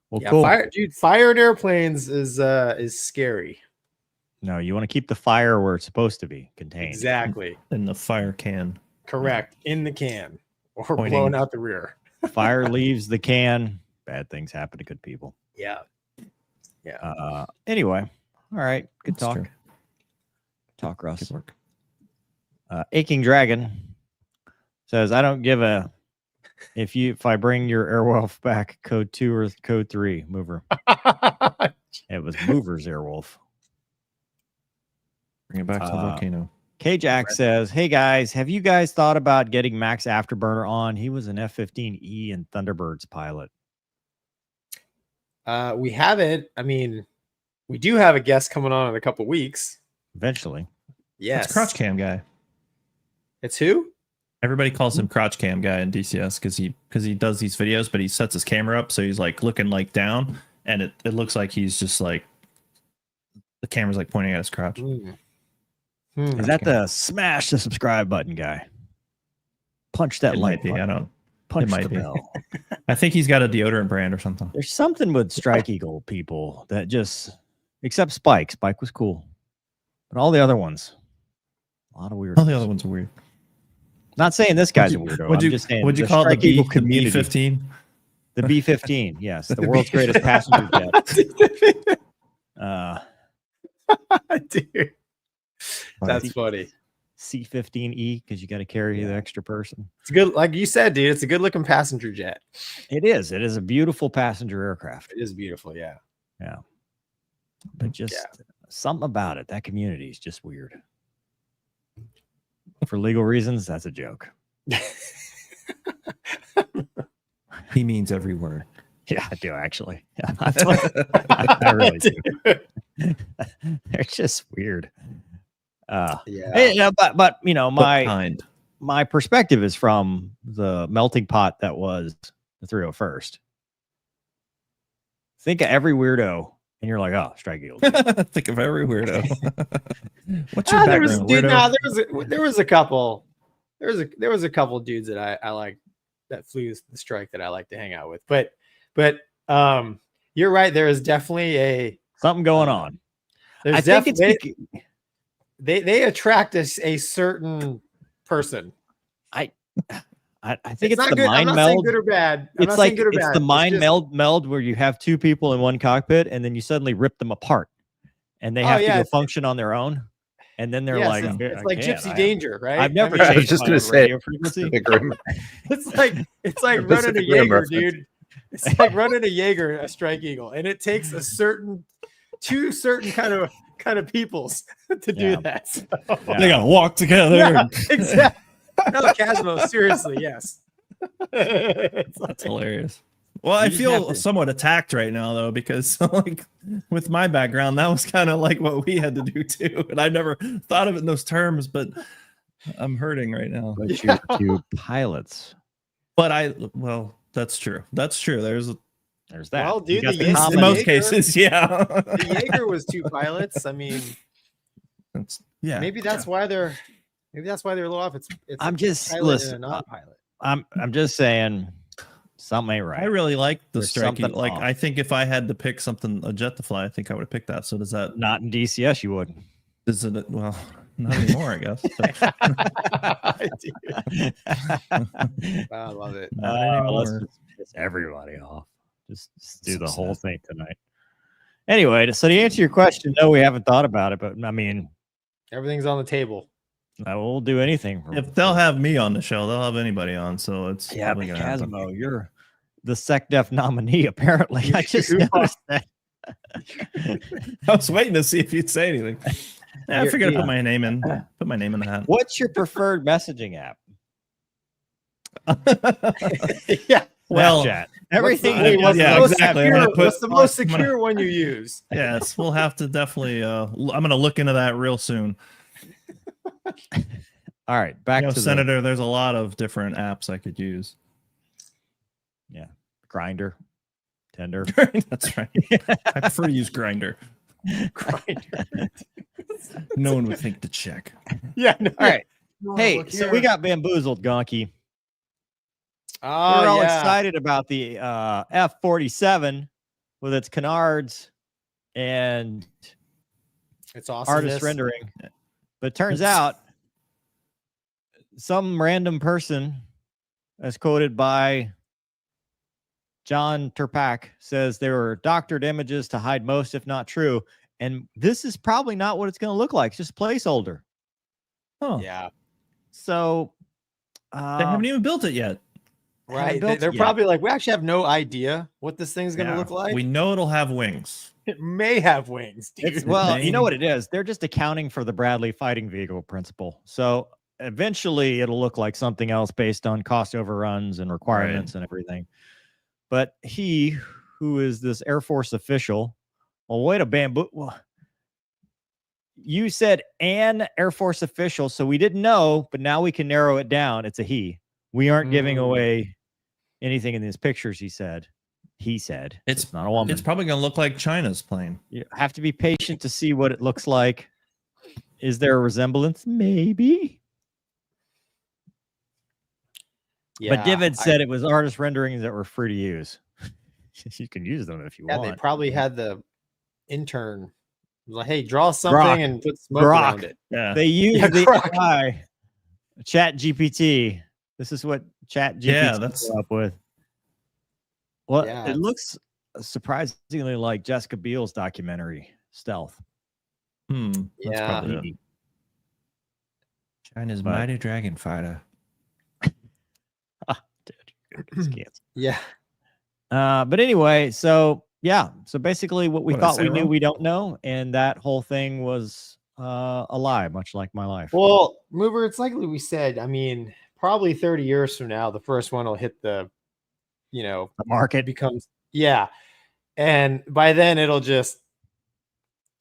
Well, Yeah, cool. fire at airplanes is scary. No, you want to keep the fire where it's supposed to be contained. Exactly. In the fire can. Correct. In the can or Pointing. blown out the rear. Fire leaves the can. Bad things happen to good people. Yeah. Yeah. Anyway, all right. Good That's talk. true. Talk, Russ. Good work. Aching Dragon says, I don't give a if I bring your Airwolf back, code 2 or code 3, mover. It was mover's Airwolf. Bring it back to the volcano. K-Jack says, hey guys, have you guys thought about getting Max Afterburner on? He was an F-15E and Thunderbirds pilot. We haven't. I mean, we do have a guest coming on in a couple weeks. Eventually. Yes. It's crotch cam guy. It's who? Everybody calls him crotch cam guy in DCS because he does these videos, but he sets his camera up so he's like looking like down, and it looks like he's just like the camera's like pointing at his crotch. Is that the smash the subscribe button guy? Punch that It light might be. button. I don't. Punch it might the be. bell. I think he's got a deodorant brand or something. There's something with Strike Eagle people that just, except Spike. Spike was cool, but all the other ones, a lot of weird. All the other ones are weird. Not saying this guy's a weirdo. I'm just saying. Would you the call it Strike the Eagle B 15? The B-15, yes, the The world's greatest passenger jet. Dude, that's funny. C-15E because you got to carry the extra person. It's good, like you said, dude. It's a good looking passenger jet. It is. It is a beautiful passenger aircraft. It is beautiful, yeah. Yeah, but just something about it. That community is just weird. For legal reasons, that's a joke. He means every word. Yeah, I do actually. Yeah, I really do. They're just weird. But you know, my perspective is from the melting pot that was the 301st. Think of every weirdo, and you're like, oh, Strike Eagle. Think of every weirdo. What's your background, weirdo? There was a couple. There was a couple dudes that I like that flew the strike that I like to hang out with. But you're right. There is definitely something going on. There's I think they attract a certain person. I think it's not the good. mind I'm not meld. saying good or bad. It's like it's the mind meld where you have two people in one cockpit and then you suddenly rip them apart and they have to go function on their own. And then they're like, it's like Gypsy Danger, right? I've never I was changed just my gonna say radio frequency. It's like running a Jaeger, dude. It's like running a Jaeger, a Strike Eagle, and it takes two certain kind of peoples to do that. So. Yeah. They gotta walk together. Yeah, exactly. No, Casmo, seriously, yes. That's hilarious. Well, I feel somewhat attacked right now though, because like with my background, that was kind of like what we had to do too. And I never thought of it in those terms, but I'm hurting right now. But you're two pilots. But that's true. That's true. There's that. Well, dude, in most cases, yeah. The Jaeger was two pilots. I mean, maybe that's why they're a little off. It's I'm just listen. Non-pilot. I'm just saying something ain't right. I really like the Strike. Like off. I think if I had to pick a jet to fly, I think I would have picked that. So does that not in DCS? You would. Is it? Well, not anymore, I guess. I love it. Let's just piss everybody off. Just do the whole thing tonight. Anyway, so to answer your question, no, we haven't thought about it, but I mean, everything's on the table. I will do anything. If they'll have me on the show, they'll have anybody on. So it's probably gonna happen. Casmo, you're the SecDef nominee. Apparently, I just noticed that. I was waiting to see if you'd say anything. I figured I'd put my name in. Put my name in the hat. What's your preferred messaging app? Yeah. Well, chat. Everything. Exactly. What's the most secure one you use? Yes, we'll have to definitely. I'm going to look into that real soon. All right, back to Senator. There's a lot of different apps I could use. Yeah, Grinder, Tinder. That's right. I prefer to use Grinder. Grinder. No one would think to check. Yeah. No, all right. Hey, so we got bamboozled, Gonky. Oh, we're all excited about the F-47 with its canards and It's awesome. artist rendering. But it turns out some random person, as quoted by John Turpak, says there were doctored images to hide most, if not true. And this is probably not what it's going to look like. It's just placeholder. Oh, Yeah. So they haven't even built it yet. Right. built They're it yet. probably like, we actually have no idea what this thing's going to Yeah. look like. We know it'll have wings. It may have wings, dude. It's, well, you know what it is? They're just accounting for the Bradley fighting vehicle principle. So eventually it'll look like something else based on cost overruns and requirements and everything. But he, who is this Air Force official, well, wait a bamboo. Well, you said an Air Force official, so we didn't know, but now we can narrow it down. It's a he. We aren't giving away anything in these pictures, he said. He said. It's not a woman. It's probably going to look like China's plane. You have to be patient to see what it looks like. Is there a resemblance? Maybe. Yeah, But Divid said it was artist renderings that were free to use. You can use them if you want. they probably had the intern like, hey, draw something Grok. and put smoke Grok. around it. Yeah. They use the Grok. AI, Chat GPT. This is what Chat GPT that's came up with. Well, Yeah, it it's- looks surprisingly like Jessica Biel's documentary, Stealth. That's Yeah. probably it. China's But- mighty dragon fighter. Yeah. But anyway, so yeah, so basically what we What'd I thought say we knew, wrong? we don't know, and that whole thing was a lie, much like my life. Well, Mover, it's like we said. I mean, probably 30 years from now, the first one will hit the, The market. it becomes, yeah. And by then it'll just,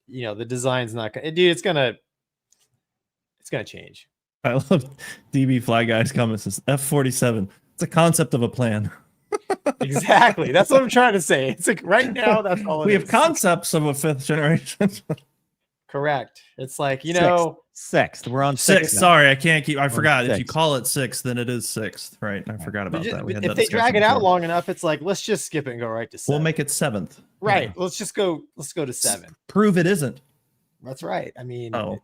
the design's not going to, dude, it's going to change. I love DB Fly Guy's comments. Says F-47. It's a concept of a plan. Exactly. That's what I'm trying to say. It's like right now, that's all it We is. have concepts of a fifth generation. Correct. It's like, Sixth. We're on Sixth. now. Sorry, I can't keep. I forgot. If you sixth. call it sixth, then it is sixth. Right. I forgot about that. We had if that they drag discussion it out before. long enough, it's like, let's just skip it and go right to 7. We'll make it seventh. right. Yeah. Let's go to 7. Prove it isn't. That's right. I mean, Oh.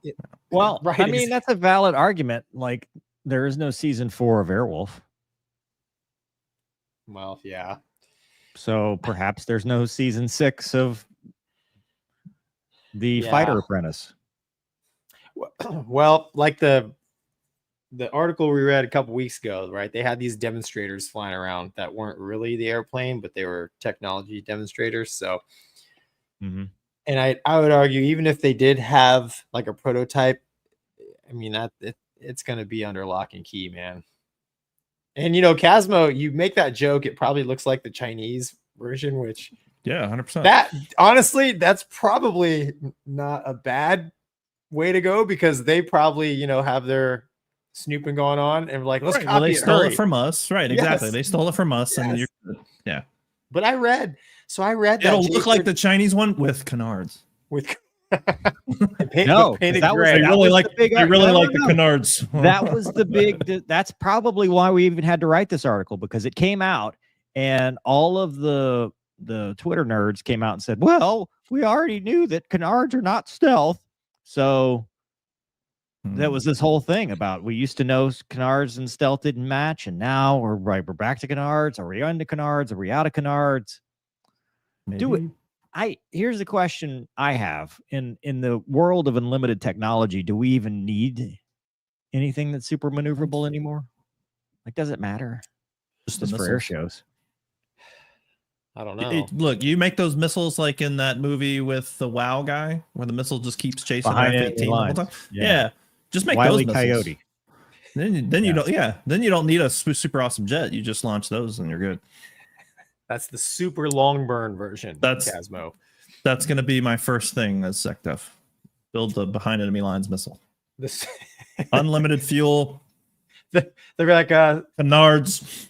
Well, right. I mean, that's a valid argument. Like, there is no season 4 of Airwolf. well, yeah. So perhaps there's no season 6 of the Yeah. Fighter Apprentice. Well, like the article we read a couple weeks ago, right? They had these demonstrators flying around that weren't really the airplane, but they were technology demonstrators. So, Mm-hmm. and I would argue, even if they did have like a prototype, I mean, it's going to be under lock and key, man. And Casmo, you make that joke, it probably looks like the Chinese version, which Yeah, 100%. that honestly, that's probably not a bad way to go, because they probably, have their snooping going on and like, let's Right, copy well, they it. stole hurry. it from us. Right. Exactly. Yes. They stole it from us, and Yes. yeah, But I read that it'll look like Jason the Chinese one with canards. with No, painted that was- gray. They that really was like. the big- They really no, like no, the no. canards. That was the big. That's probably why we even had to write this article, because it came out and all of the Twitter nerds came out and said, "Well, we already knew that canards are not stealth." So that was this whole thing about, we used to know canards and stealth didn't match, and now we're back to canards. Are we into canards? Are we out of canards? Do it. Here's the question I have. In the world of unlimited technology, do we even need anything that's super maneuverable anymore? Like, does it matter? Just the Just for air missiles. shows. I don't know. Look, you make those missiles like in that movie with the WoW guy, where the missile just keeps chasing Behind F-18 enemy the whole lines. time. Yeah. Yeah, just make Wile E. those missiles. Coyote. Then you don't. Yeah, then you don't need a super awesome jet. You just launch those and you're good. That's the super long burn version. That's- Casmo. That's gonna be my first thing as SecDef. Build the behind enemy lines missile. This Unlimited fuel. they're like Canards.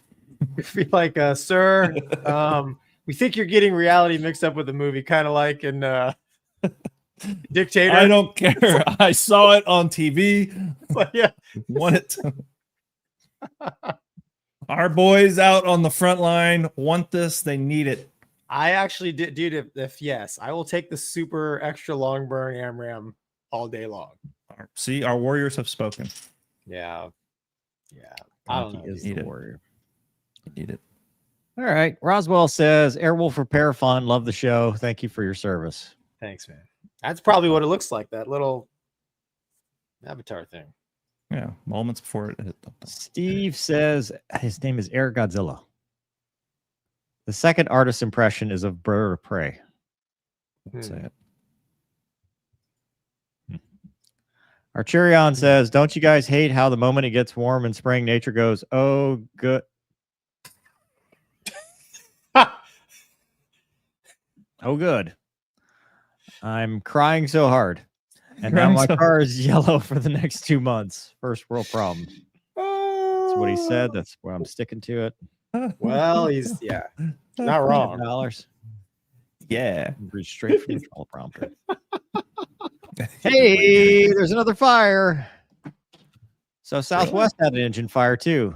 be like, sir, we think you're getting reality mixed up with the movie, kind of like in Dictator. I don't care. I saw it on TV. Yeah. Want it. Our boys out on the front line want this. They need it. I actually did, dude. If yes, I will take the super extra long burn AMRAAM all day long. See, our warriors have spoken. Yeah. I don't Gonky know. is Need the it. warrior. Need it. All right. Roswell says, Airwolf repair fun. Love the show. Thank you for your service. Thanks, man. That's probably what it looks like. That little avatar thing. Yeah, moments before it hit. Steve says his name is Air Godzilla. The second artist impression is of Bird of Prey. Say it. Archerion says, don't you guys hate how the moment it gets warm in spring, nature goes, oh, good. Oh, good. I'm crying so hard. And now my car is yellow for the next 2 months. First world problem. That's what he said. That's where I'm sticking to it. Well, he's not wrong. $10. Yeah. Read straight from the teleprompter. Hey, there's another fire. So Southwest had an engine fire too.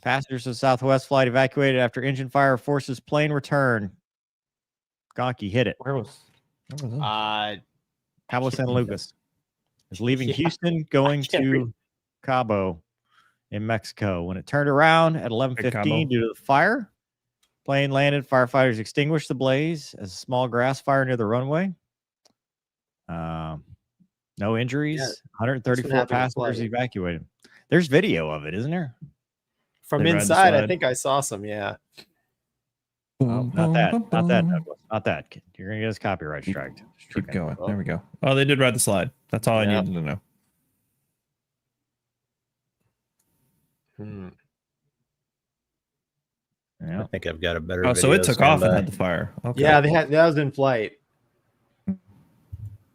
Passengers of Southwest flight evacuated after engine fire forces plane return. Gonky hit it. Where was that? Cabo San Lucas is leaving Houston, going to Cabo in Mexico. When it turned around at 11:15 due to the fire, plane landed. Firefighters extinguished the blaze as a small grass fire near the runway. No injuries. 134 passengers evacuated. There's video of it, isn't there? From inside, I think I saw some. Yeah. Oh, not that, Douglas. Not that. You're gonna get us copyright striked. Keep going. There we go. Oh, they did ride the slide. That's all I needed to know. Yeah. I think I've got a better. Oh, so it took off and had the fire. Okay. Yeah, that was in flight.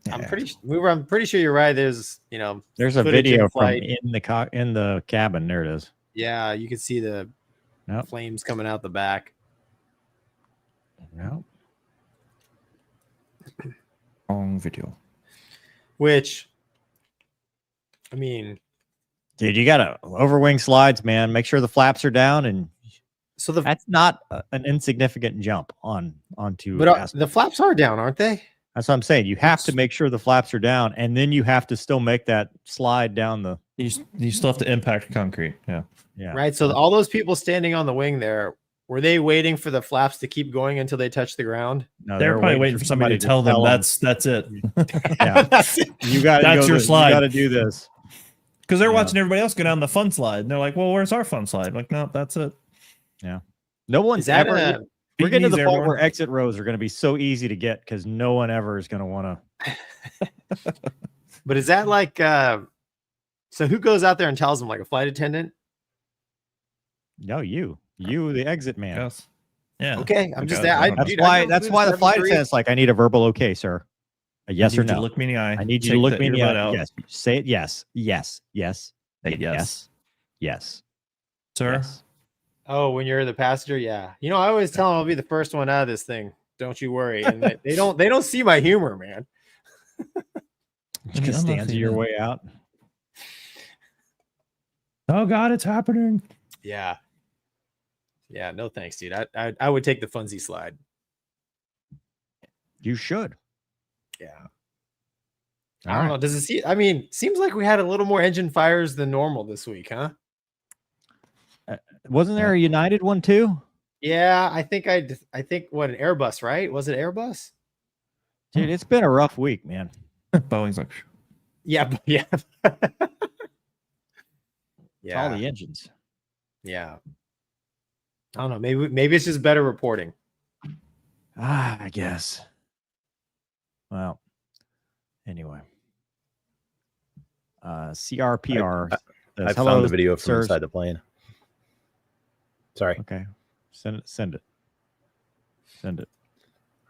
Yeah. I'm pretty sure you're right. There's there's a video from in the cabin. There it is. Yeah, you can see the flames coming out the back. No. Wrong video. Which, I mean, dude, you gotta overwing slides, man. Make sure the flaps are down, and so that's not an insignificant jump onto. But the flaps are down, aren't they? That's what I'm saying. You have to make sure the flaps are down, and then you have to still make that slide down the. You still have to impact concrete. Yeah. Right. So all those people standing on the wing there, were they waiting for the flaps to keep going until they touch the ground? No, they're probably waiting for somebody to tell them that's it. Yeah. You got to that's your slide. You got to do this because they're watching everybody else go down the fun slide. And they're like, "Well, where's our fun slide?" I'm like, no, that's it. Yeah. No one's ever. We're getting to the point where exit rows are going to be so easy to get because no one ever is going to want to. But is that like? So who goes out there and tells them, like a flight attendant? No, you, the exit man. Yes. Yeah. Okay. I'm just that's why the flight attendant's like, I need a verbal okay, sir. A yes or no. Look me in the eye. I need you to look me in the eye. Yes. Say it. Yes. Yes. Yes. Say yes. Yes. Sir. Yes. Oh, when you're the passenger, yeah. I always tell them I'll be the first one out of this thing. Don't you worry. And they don't see my humor, man. Just stanza your way out. Oh God, it's happening. Yeah. Yeah, no thanks, dude. I would take the funsy slide. You should. Yeah. I don't know. Does it seems like we had a little more engine fires than normal this week, huh? Wasn't there a United one too? Yeah, I think what, an Airbus, right? Was it Airbus? Dude, it's been a rough week, man. Boeing's like, yeah. It's all the engines. Yeah. I don't know. Maybe it's just better reporting. I guess. Well, anyway. CRPR. I found the video from inside the plane. Sorry. Okay. Send it.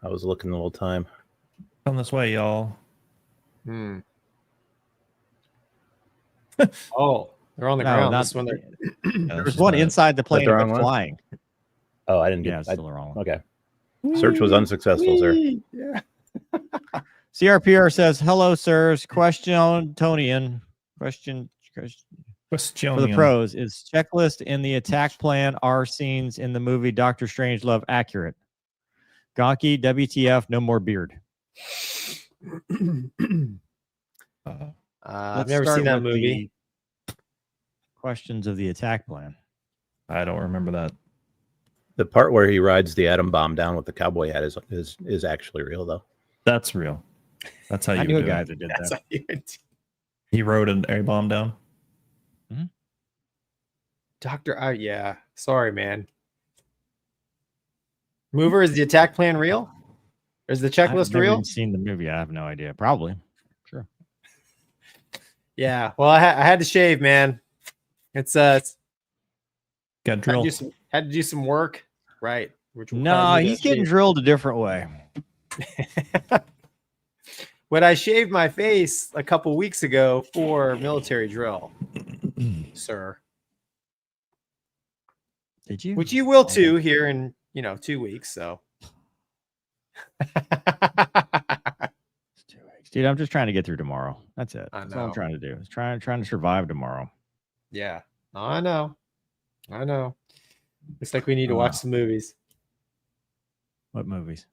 I was looking the whole time. Come this way, y'all. Oh, they're on the ground. This one there's one inside the plane but flying. Oh, I didn't get it's still the wrong one. Okay. Search was unsuccessful, sir. Yeah. CRPR says, hello, sirs. Question on Tonian. Question. For the pros, is checklist in the attack plan are scenes in the movie Doctor Strangelove accurate? Gonky, WTF, no more beard. I've never seen that movie. Questions of the attack plan. I don't remember that. The part where he rides the atom bomb down with the cowboy hat is actually real, though. That's real. That's how you I knew a do guy it. that did That's that. how you would do- He rode an air bomb down. yeah. Sorry, man. Mover, is the attack plan real? Or is the checklist I've never real? even seen the movie. I have no idea. Probably. Sure. Yeah. Well, I had to shave, man. It's Got had to, drilled. had to do some work. Right. Which No, required me to he's getting shave. drilled a different way. When I shaved my face a couple weeks ago for military drill, sir. Did you? Which you will too here in 2 weeks. So It's 2 weeks. Dude, I'm just trying to get through tomorrow. That's it. I That's all I'm know. trying to do. Is trying to survive tomorrow. yeah. I know. It's like we need to watch some movies. What movies?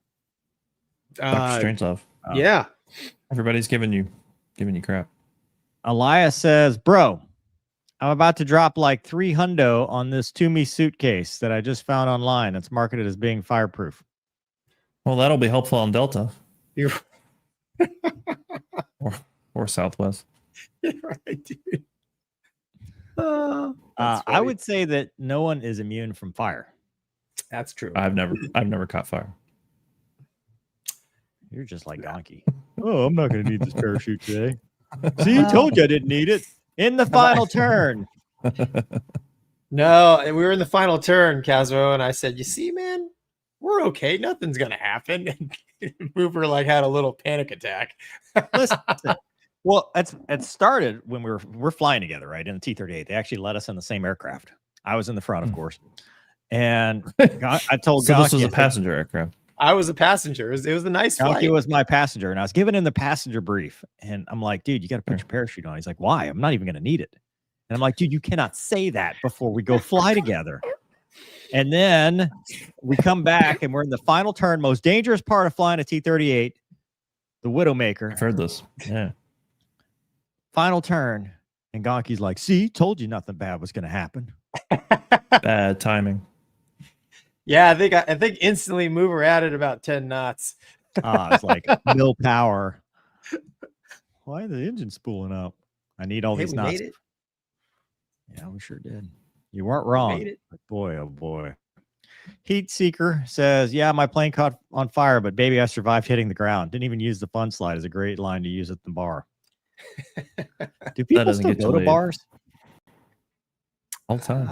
Dr. Strangelove. Oh. Yeah. Everybody's giving you crap. Elias says, bro, I'm about to drop like $300 on this Toomey suitcase that I just found online that's marketed as being fireproof. Well, that'll be helpful on Delta You're or Southwest. right, dude. I would say that no one is immune from fire. That's true. I've never caught fire. You're just like Gonky. Oh, I'm not going to need this parachute today. See, I told you I didn't need it. In the final turn. No, and we were in the final turn, Casmo, and I said, "You see, man, we're okay. Nothing's gonna happen." And Mover had a little panic attack. Listen, well, it started when we're flying together, right? In the T-38. They actually let us in the same aircraft. I was in the front, of course. And I told So Gonky, this was I a said, passenger aircraft. I was a passenger. It was a nice flight. Gonky was my passenger, and I was giving him the passenger brief. And I'm like, dude, you got to put your parachute on. He's like, why? I'm not even going to need it. And I'm like, dude, you cannot say that before we go fly together. And then we come back, and we're in the final turn, most dangerous part of flying a T-38, the Widowmaker. I've heard this. Yeah. Final turn, and Gonky's like, see, told you nothing bad was going to happen. Bad timing. Yeah, I think instantly Mover added about 10 knots. It's like mill power. Why the engine spooling up? I need all these we knots. made it. Yeah, we sure did. You weren't wrong. made it. But boy, oh boy. Heat Seeker says, yeah, my plane caught on fire, but baby, I survived hitting the ground. Didn't even use the fun slide as a great line to use at the bar. Do people doesn't still get go you to laid. bars? All the time.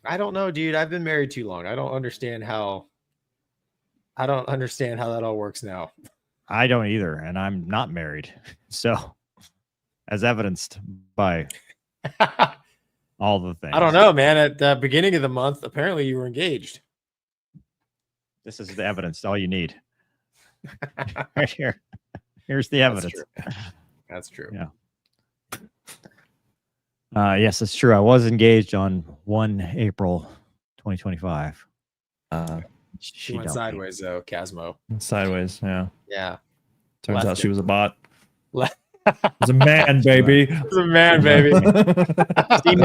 I don't know, dude. I've been married too long. I don't understand how that all works now. I don't either, and I'm not married. So, as evidenced by all the things. I don't know, man. At the beginning of the month, apparently you were engaged. This is the evidence. All you need. Right here. Here's the evidence. That's true. Yeah. Yes, it's true. I was engaged on 1 April 2025. She went sideways, though, Casmo. Sideways, yeah. Yeah. Turns Left out she it. was a bot. Left- It's a man, baby. It's a man, baby.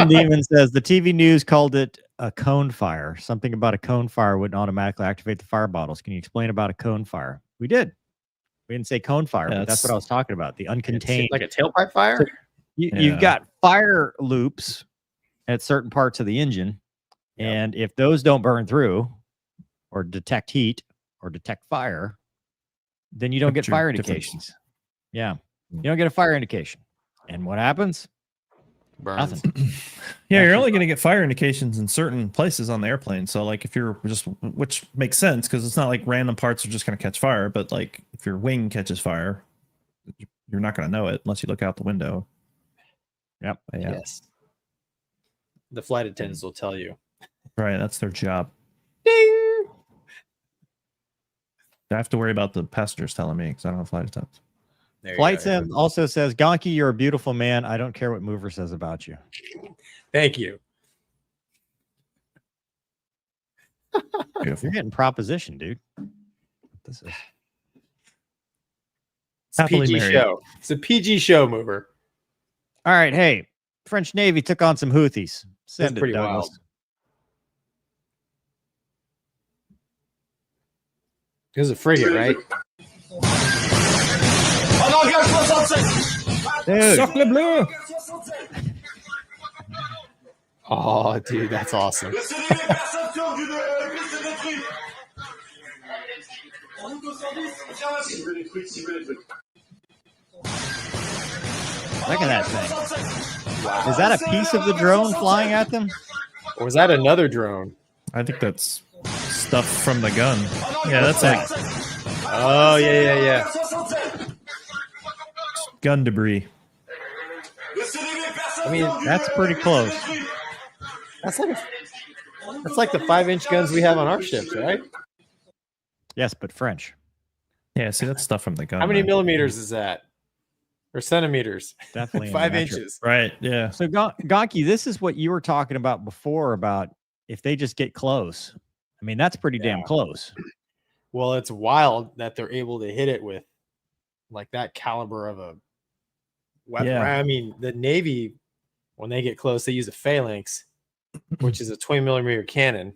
Demon says the TV news called it a cone fire. Something about a cone fire wouldn't automatically activate the fire bottles. Can you explain about a cone fire? We did. We didn't say cone fire, but that's what I was talking about. The uncontained. Like a tailpipe fire? You've got fire loops at certain parts of the engine. Yep. And if those don't burn through or detect heat or detect fire, then you don't get fire indications. Yeah. You don't get a fire indication. And what happens? Burns. Nothing. Yeah, you're only going to get fire indications in certain places on the airplane. So, like, if you're just, which makes sense because it's not like random parts are just going to catch fire. But, like, if your wing catches fire, you're not going to know it unless you look out the window. Yep. But yeah. Yes. The flight attendants will tell you. Right. That's their job. Ding! I have to worry about the passengers telling me because I don't have flight attendants. There you Flight go. Sim also says, Gonky, you're a beautiful man. I don't care what Mover says about you. Thank you. Beautiful. You're getting proposition, dude. This is It's a Happily PG married. show. It's a PG show mover. all right. Hey, French Navy took on some Houthis. Send That's it, pretty Douglas. wild. This is a frigate, right? Dude, Sacre bleu. Oh, dude, that's awesome. look at that thing. Is that a piece of the drone flying at them? Or was that another drone? I think that's stuff from the gun. Yeah, that's like Oh, yeah. gun debris. I mean, That's pretty close. that's like the 5-inch guns we have on our ships, right? Yes, but French. Yeah, see, that's stuff from the gun. How many man. millimeters is that? Or centimeters? Definitely in 5 metric. inches. Right, yeah. So, Gonky, this is what you were talking about before about if they just get close. I mean, that's pretty damn close. Well, it's wild that they're able to hit it with like that caliber of a weapon. Yeah. Right? I mean, the Navy, when they get close, they use a phalanx, which is a 20-millimeter cannon.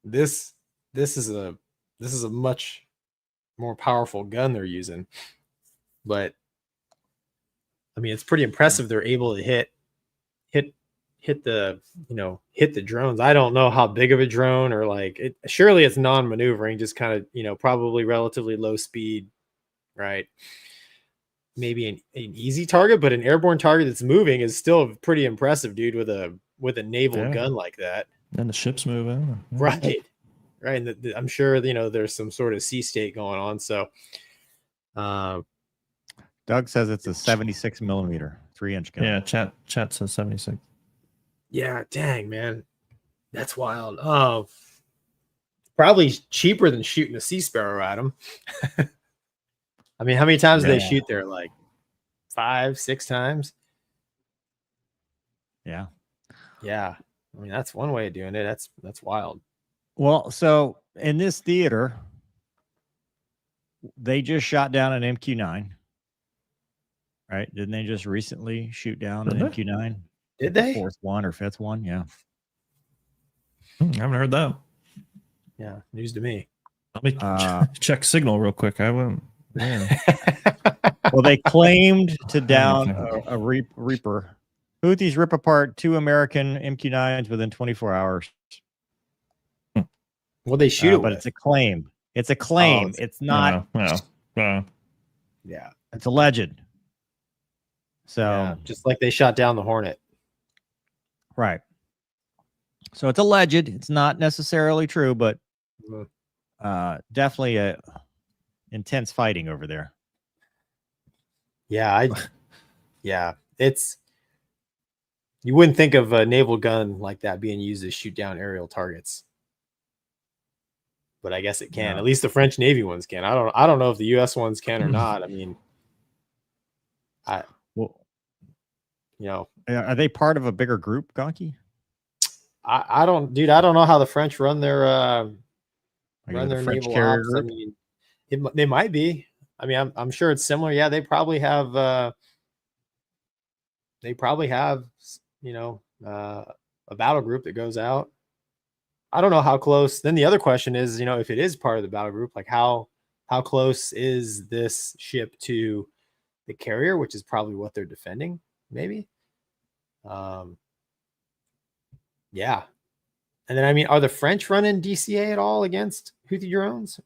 This is a much more powerful gun they're using, but I mean, it's pretty impressive. They're able to hit the drones. I don't know how big of a drone or like it. Surely it's non-maneuvering, just kind of, probably relatively low speed, right? Maybe an easy target, but an airborne target that's moving is still pretty impressive, dude, with a naval gun like that. Then the ship's moving. Yeah. Right. And I'm sure, there's some sort of sea state going on. So, Doug says it's a 76 millimeter, 3-inch gun. Yeah, chat says 76. yeah, dang, man. That's wild. Oh, probably cheaper than shooting a Sea Sparrow at them. I mean, how many times do they shoot there? Like 5-6 times? Yeah. Yeah. I mean, that's one way of doing it. That's wild. Well, so in this theater, they just shot down an MQ-9. Right? Didn't they just recently shoot down an Did MQ-9? Did they? Fourth one or fifth one? Yeah. I haven't heard that. Yeah, news to me. Let me check signal real quick. I won't. Yeah. Well, they claimed to down a Reaper. Houthis rip apart 2 American MQ-9s within 24 hours. Well, they shoot it but with. it's a claim. It's a claim. It's not. Yeah. It's alleged. So Yeah, just like they shot down the Hornet. right. So it's alleged. It's not necessarily true, but definitely a intense fighting over there. Yeah, it's you wouldn't think of a naval gun like that being used to shoot down aerial targets. But I guess it can. No. At least the French Navy ones can. I don't know if the US ones can or not. I mean, Are they part of a bigger group, Gonky? I don't know how the French run their French naval carrier ops. I group? mean, they might be. I mean, I'm sure it's similar. Yeah, they probably have a battle group that goes out. I don't know how close. Then the other question is, if it is part of the battle group, like how close is this ship to the carrier, which is probably what they're defending, maybe. Yeah. And then, I mean, are the French running DCA at all against Houthi drones?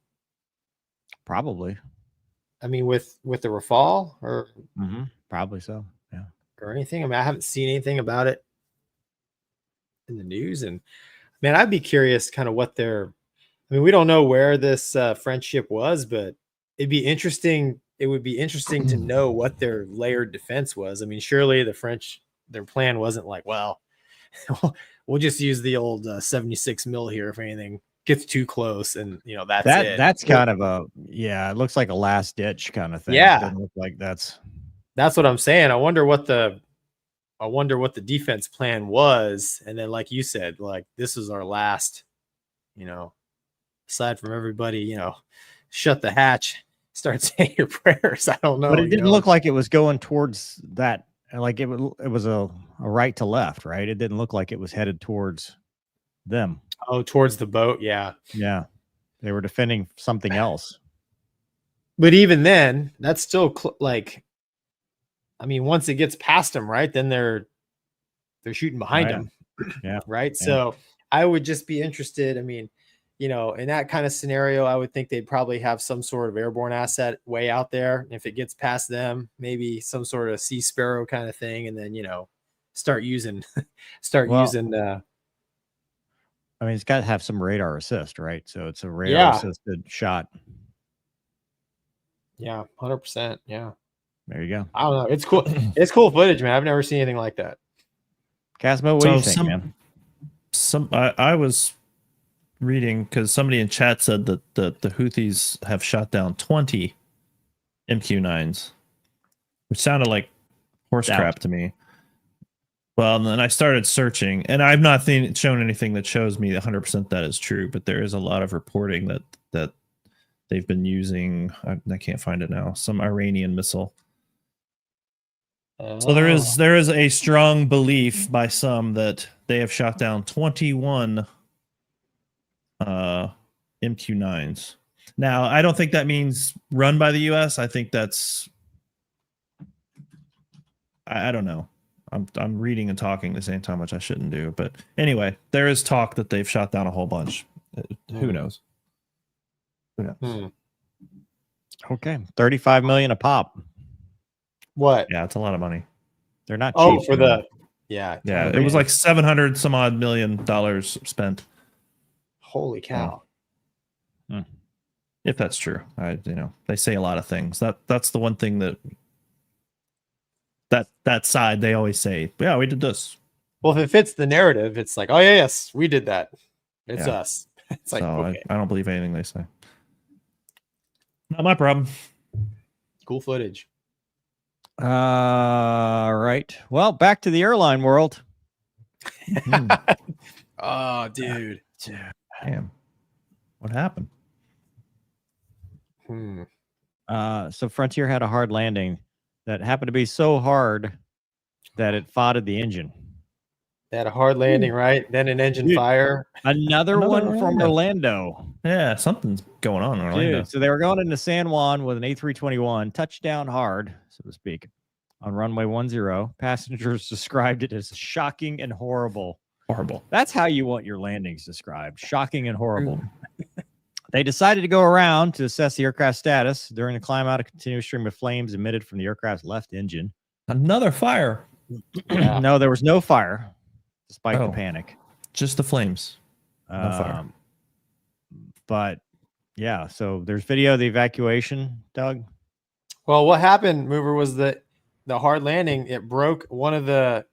Probably. I mean, with the Rafale or Probably so. Yeah. or anything. I mean, I haven't seen anything about it in the news. And man, I'd be curious kind of what their, I mean, we don't know where this French ship was, but it'd be interesting. It would be interesting to know what their layered defense was. I mean, surely the French, their plan wasn't like, well, we'll just use the old 76 mil here if anything gets too close, and that's it. That's kind of a it looks like a last ditch kind of thing. Yeah. It doesn't look like that's what I'm saying. I wonder what the I wonder what the defense plan was. And then, like you said, like this is our last, aside from everybody, shut the hatch, start saying your prayers. I don't know. But it didn't look like it was going towards that. Like it was a right to left, right? It didn't look like it was headed towards them. Oh, towards the boat. Yeah. Yeah. They were defending something else. But even then, that's still once it gets past them, right? Then they're shooting behind them. Yeah. Right. Yeah. So I would just be interested. I mean, in that kind of scenario, I would think they'd probably have some sort of airborne asset way out there. If it gets past them, maybe some sort of Sea Sparrow kind of thing, and then start using. I mean, it's got to have some radar assist, right? So it's a radar assisted shot. Yeah, 100%. Yeah. There you go. I don't know. It's cool. It's cool footage, man. I've never seen anything like that. Casmo, what do you think, man? I was reading because somebody in chat said that the Houthis have shot down 20 MQ-9s, which sounded like horse crap to me. Well, and then I started searching, and I've not shown anything that shows me 100% that is true, but there is a lot of reporting that they've been using. I can't find it now. Some Iranian missile. So there is a strong belief by some that they have shot down 21 MQ-9s. Now, I don't think that means run by the U.S. I think that's I don't know. I'm reading and talking at the same time, which I shouldn't do. But anyway, there is talk that they've shot down a whole bunch. Who knows? Who knows? Okay, 35 million a pop. What? Yeah, it's a lot of money. They're not cheap. Oh, for the yeah. It was like $700 some odd million spent. Holy cow! If that's true, they say a lot of things. That's the one thing that side they always say, yeah, we did this. Well, if it fits the narrative, it's like, oh yeah, yes, we did that. It's us. It's like, okay. I don't believe anything they say. Not my problem. Cool footage. Right. Well, back to the airline world. Oh, dude. Damn. What happened? So Frontier had a hard landing that happened to be so hard that it foddered the engine. They had a hard landing, right? Then an engine fire. Another one from Orlando. Yeah, something's going on in Orlando. Dude, so they were going into San Juan with an A321, touchdown hard, so to speak, on runway 10. Passengers described it as shocking and horrible. Horrible. That's how you want your landings described. Shocking and horrible. They decided to go around to assess the aircraft status. During the climb out, a continuous stream of flames emitted from the aircraft's left engine. Another fire. No, there was no fire, despite the panic. Just the flames. No fire. But yeah, so there's video of the evacuation, Doug. Well, what happened, Mover, was that the hard landing, it broke one of the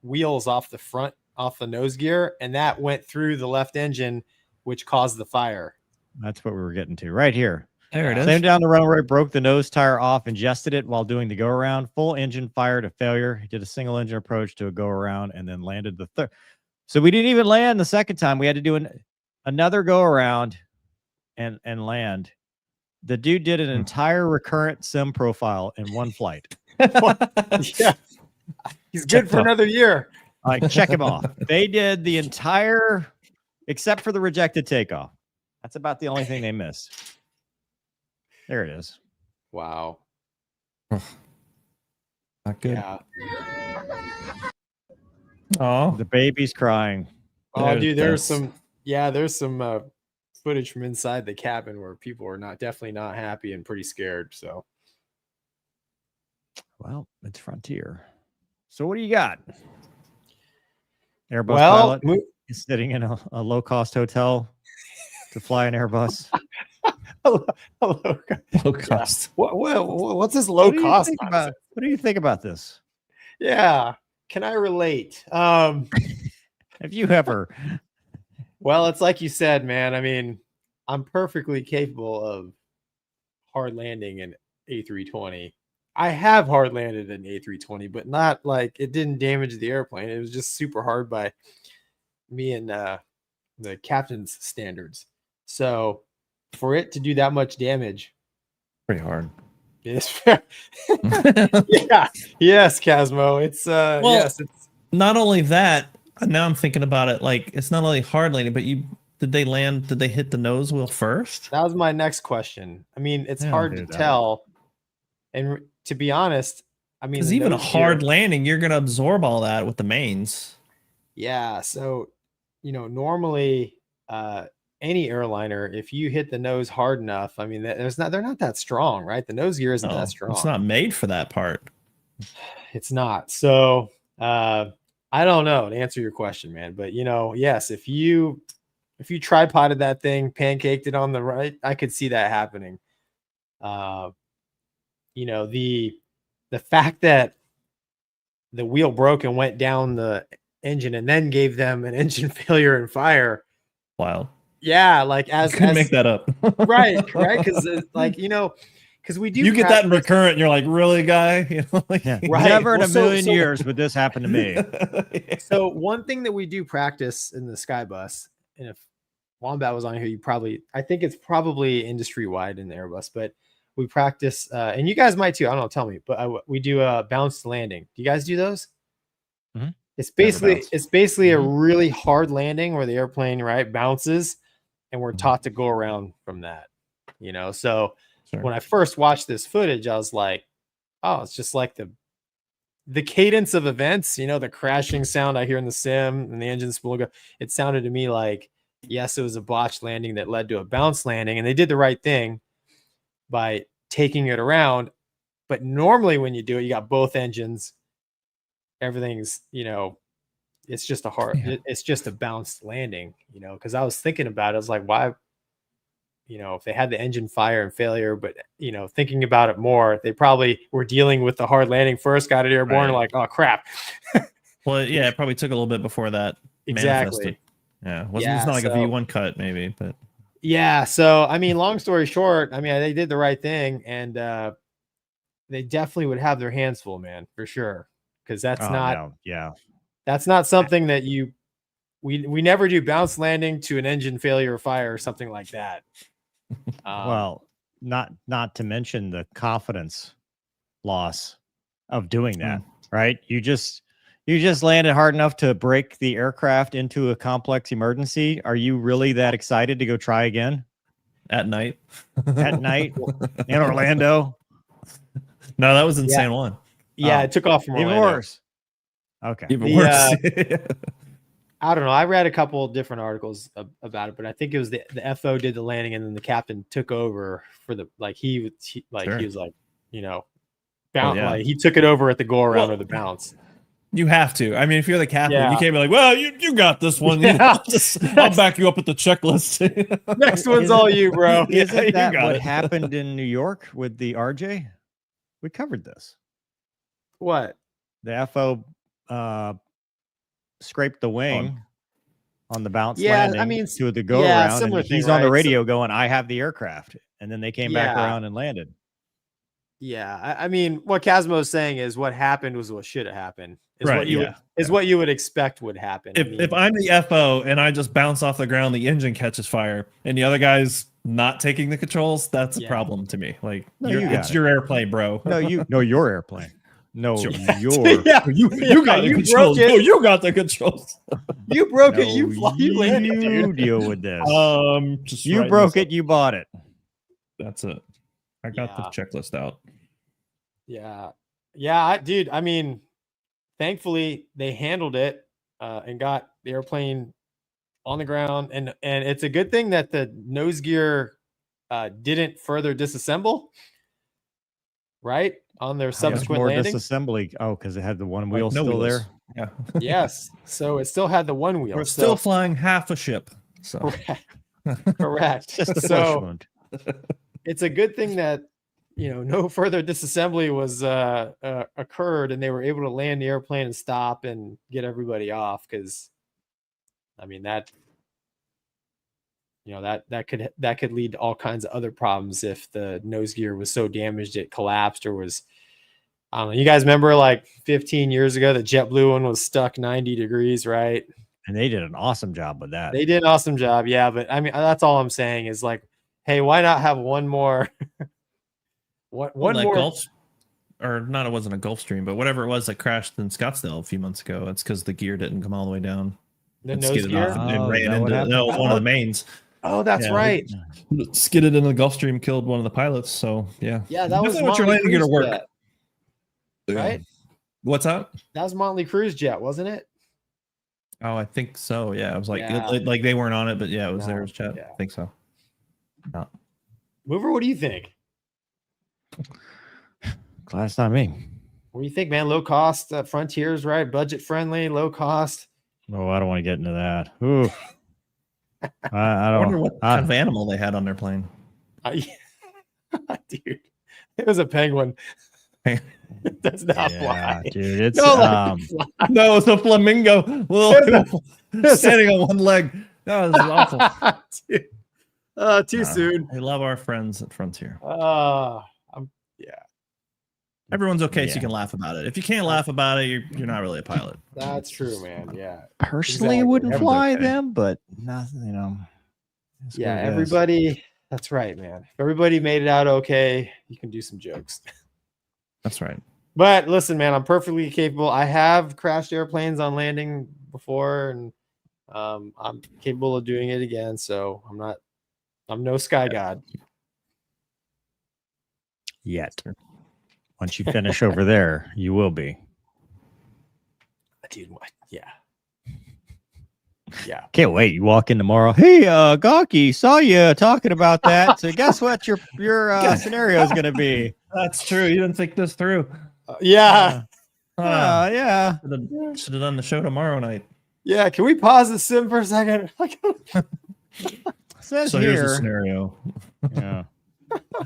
wheels off the nose gear, and that went through the left engine, which caused the fire. That's what we were getting to right here. There it is. Same down the runway, broke the nose tire off, ingested it while doing the go around. Full engine fire to failure. He did a single engine approach to a go around and then landed the third. So we didn't even land the second time. We had to do another go around and land. The dude did an entire recurrent sim profile in one flight. Yeah, he's good for another year. Like, check him off. They did the entire, except for the rejected takeoff. That's about the only thing they missed. There it is. Wow. Not good. Yeah. Oh, the baby's crying. Oh, dude, there's some footage from inside the cabin where people are definitely not happy and pretty scared. So, well, it's Frontier. So what do you got? Airbus pilot is sitting in a low-cost hotel to fly an Airbus. Low cost. What's this low cost? What do you think about this? Yeah, can I relate? Have you ever? Well, it's like you said, man. I mean, I'm perfectly capable of hard landing an A320. I have hard landed an A320, but not like it didn't damage the airplane. It was just super hard by me and the captain's standards. So for it to do that much damage, Pretty hard. it's fair. Yeah. Yes, Casmo. It's Well, yes, it's not only that, now I'm thinking about it, like it's not only hard landing, but did they hit the nose wheel first? that was my next question. I mean, it's Yeah, hard to dude, tell. And to be honest, I mean, Because the even a nose hard gear- landing, you're gonna absorb all that with the mains. Yeah. So, normally any airliner, if you hit the nose hard enough, I mean, they're not that strong, right? The nose gear isn't No, that strong. it's not made for that part. It's not. So I don't know to answer your question, man. But yes, if you tripoded that thing, pancaked it on the right, I could see that happening. The fact that the wheel broke and went down the engine and then gave them an engine failure and fire. Wild. Yeah, like as Couldn't make that up. right, because because we do You get that in practice- recurrent, you're like, really, guy? Like, Yeah. Right. Never in Well, a million so- years would this happen to me. So one thing that we do practice in the Sky Bus, and if Wombat was on here, I think it's probably industry wide in the Airbus, but we practice, and you guys might too. I don't know, tell me, but we do a bounced landing. Do you guys do those? Mhm. It's Never basically bounced. a really hard landing where the airplane bounces, and we're Mhm. taught to go around from that. So Sure. when I first watched this footage, I was like, oh, it's just like the cadence of events, the crashing sound I hear in the sim and the engine spool go. It sounded to me like, yes, it was a botched landing that led to a bounce landing, and they did the right thing by taking it around. But normally when you do it, you got both engines. Everything's, it's just it's just a bounced landing, because I was thinking about it. I was like, why, if they had the engine fire and failure, but, thinking about it more, they probably were dealing with the hard landing first, got it airborne, Right. like, oh, crap. Well, yeah, it probably took a little bit before that manifested. Exactly. Yeah. Yeah, It's not like a so- V1 cut, maybe, but Yeah. So, I mean, long story short, I mean, they did the right thing, and they definitely would have their hands full, man, for sure. Because that's Oh, not no. Yeah. that's not something that we never do bounce landing to an engine failure or fire or something like that. Well, not to mention the confidence loss of doing that, right? You just landed hard enough to break the aircraft into a complex emergency. Are you really that excited to go try again at night. at night in Orlando? No, that was in San Juan. yeah, Oh, it took off from Even Orlando. worse. Okay. Even The, worse. I don't know. I read a couple of different articles about it, but I think it was the FO did the landing, and then the captain took over for the he was like, bounce, yeah. like he took it over at the go around Well, or the bounce. You have to. I mean, if you're the captain, Yeah. you can't be like, well, you got this one. Yeah. I'll back you up at the checklist. Next one's all you, bro. Isn't you that got what it. happened in New York with the RJ? We covered this. What? The FO scraped the wing on the bounce Yeah, I landing mean, to the go yeah, around, similar and thing, he's on the right? radio going, "I have the aircraft," and then they came back Yeah. around and landed. Yeah, I mean, what Casmo is saying is what happened was what should have happened. Is Right, what you yeah. is what you would expect would happen. If I'm the FO and I just bounce off the ground, the engine catches fire, and the other guy's not taking the controls, that's a Yeah. problem to me. Like, No, you got it's it. your airplane, bro. No, your airplane. No, Sure. your. yeah, you got the you controls. broke it. No, you got the controls. You broke it. No, You landed, you dude. deal with this. Just You writing broke this it. You bought it. up. That's it. I got the checklist out. Yeah, dude. I mean, thankfully they handled it and got the airplane on the ground, and it's a good thing that the nose gear didn't further disassemble. Right on their How much subsequent more landing. disassembly? Oh, because it had the one wheel No still wheels. there. Yeah. Yes, so it still had the one wheel. We're still flying half a ship. So correct. Just a flesh So wound. it's a good thing that no further disassembly was occurred, and they were able to land the airplane and stop and get everybody off. Because I mean that could lead to all kinds of other problems if the nose gear was so damaged it collapsed or was I don't know. You guys remember like 15 years ago, the JetBlue one was stuck 90 degrees, right? And they did an awesome job with that. They did an awesome job. Yeah. But I mean, that's all I'm saying is like, hey, why not have one more? one more. Gulf, or not, it wasn't a Gulfstream, but whatever it was that crashed in Scottsdale a few months ago. It's because the gear didn't come all the way down. The It nose skidded gear? off and Oh, is ran that what into. No, it was one of the mains. Oh, that's Yeah. right. It skidded into the Gulfstream, killed one of the pilots. So yeah, Yeah, that was definitely want your Motley landing gear to Crue's work. jet, right? What's that? That was Motley Crue's jet, wasn't it? Oh, I think so. Yeah, it was like Yeah. like they weren't on it, but yeah, it was No, theirs. Chat. yeah. I think so. Mover, what do you think? Glad it's not me. What do you think, man? Low cost Frontiers, right? Budget friendly, low cost. Oh, I don't want to get into that. Ooh. I I don't. wonder what kind of animal they had on their plane. Dude, it was a penguin. That's not Yeah, why. dude. It's No, like, No, it's a flamingo. Well, standing on one leg. That was awful. Dude. Too soon. We love our friends at Frontier. Yeah, Everyone's okay, so Yeah. you can laugh about it. If you can't laugh about it, you're not really a pilot. that's true, man. Yeah. personally Exactly. wouldn't Everyone's fly okay. them, but nothing, you know. it's Yeah, what it is. everybody. That's right, man. If everybody made it out okay, you can do some jokes. That's right. But listen, man, I'm perfectly capable. I have crashed airplanes on landing before, and I'm capable of doing it again. So I'm no sky god. Yet. Once you finish over there, you will be. Dude, what? Yeah. Yeah. Can't wait. You walk in tomorrow. Hey, Gonky, saw you talking about that. So guess what your scenario is going to be? That's true. You didn't think this through. Yeah. Yeah. Should have done the show tomorrow night. Yeah. Can we pause the sim for a second? Says So here's the here. scenario. Yeah.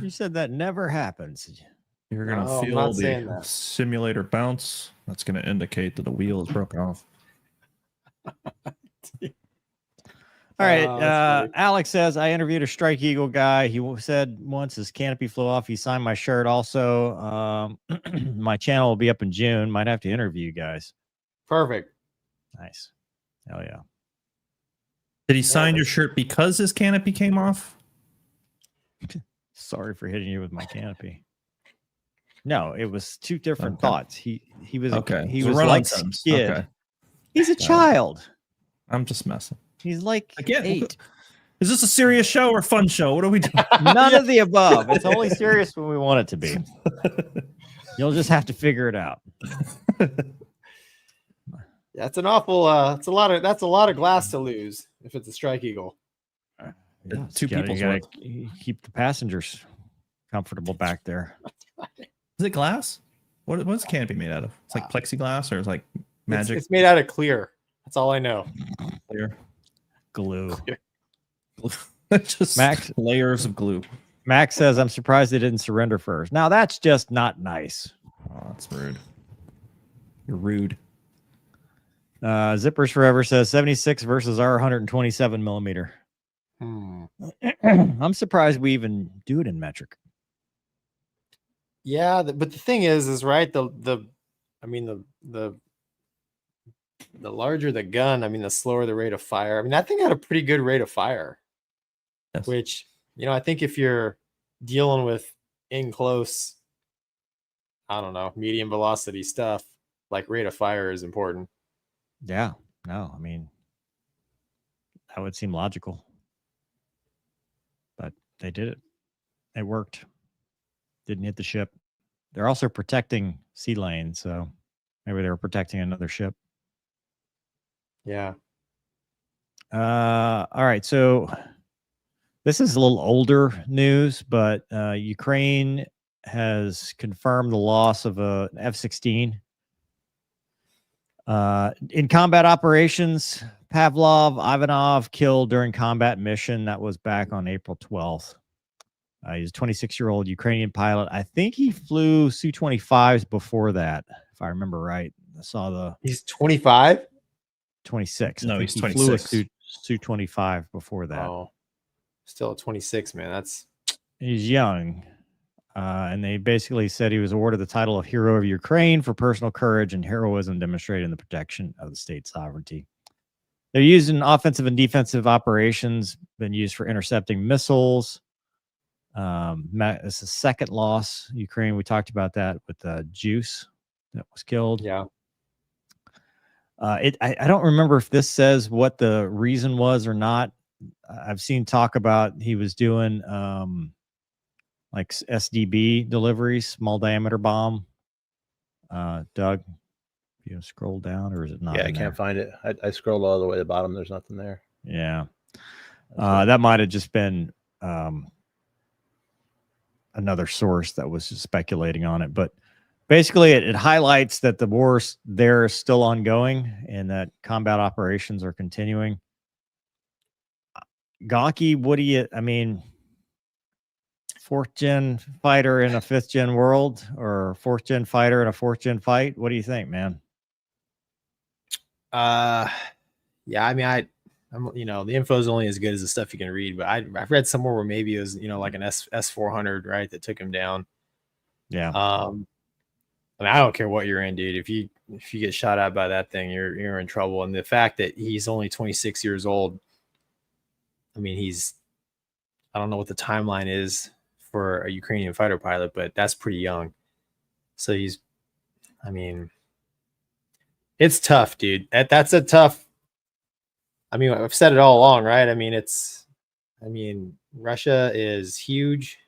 You said that never happens. You're gonna No, I'm feel not saying the that. simulator bounce. That's gonna indicate that the wheel is broken off. All right. Oh, that's funny. Alex says, I interviewed a Strike Eagle guy. He said once his canopy flew off, he signed my shirt. Also, my channel will be up in June. Might have to interview you guys. Perfect. Nice. Hell yeah. Did he sign your shirt because his canopy came off? Sorry for hitting you with my canopy. No, it was two different Okay. thoughts. He was Okay. he So was run-on like sentence. Skid. Okay. He's a child. I'm just messing. He's like Again, 8. Is this a serious show or a fun show? What are we doing? None of the above. It's only serious when we want it to be. You'll just have to figure it out. That's an awful. That's a lot of glass to lose if it's a Strike Eagle. Yeah, Two people's you gotta keep the passengers comfortable back there. Is it glass? What's the canopy made out of? It's like plexiglass or it's like magic It's made out of clear. That's all I know. clear. Glue. Just Max- layers of glue. Max says, I'm surprised they didn't surrender first. Now that's just not nice. Oh, that's rude. You're rude. Zippers Forever says 76 versus our 127 millimeter. I'm surprised we even do it in metric. Yeah, but the thing is right. The larger the gun, I mean, the slower the rate of fire. I mean, that thing had a pretty good rate of fire. Yes. Which, I think if you're dealing with in close, I don't know, medium velocity stuff, like rate of fire is important. Yeah. No, I mean, that would seem logical. But they did it. It worked. Didn't hit the ship. They're also protecting sea lane, so maybe they were protecting another ship. Yeah. All right. So this is a little older news, but Ukraine has confirmed the loss of a F-16. In combat operations, Pavlov Ivanov killed during combat mission. That was back on April 12th. He's a 26-year-old Ukrainian pilot. I think he flew Su-25s before that, if I remember right. I saw He's 25. 26. No, I think he's he flew a 26. Su-25 before that. Oh, still at 26, man. He's young. And they basically said he was awarded the title of Hero of Ukraine for personal courage and heroism demonstrated in the protection of the state sovereignty. They're used in offensive and defensive operations, been used for intercepting missiles. It's the second loss. Ukraine, we talked about that with the Juice that was killed. Yeah. I don't remember if this says what the reason was or not. I've seen talk about he was doing like SDB deliveries, small diameter bomb. Doug, you scroll down, or is it not? Yeah, I can't find it. I scrolled all the way to the bottom. There's nothing there. Yeah. That might have just been another source that was just speculating on it. But basically, it highlights that the war there is still ongoing and that combat operations are continuing. Gonky, what do you, I mean, 4th gen fighter in a 5th gen world, or 4th gen fighter in a 4th gen fight? What do you think, man? Yeah, I mean, I'm, you know, the info is only as good as the stuff you can read, but I've read somewhere where maybe it was, you know, like an S400, right, that took him down. Yeah. I mean, I don't care what you're in, dude. If you get shot at by that thing, you're in trouble. And the fact that he's only 26 years old, I mean, I don't know what the timeline is for a Ukrainian fighter pilot, but that's pretty young. So I mean, it's tough, dude. That's a tough. I mean, I've said it all along, right? I mean, Russia is huge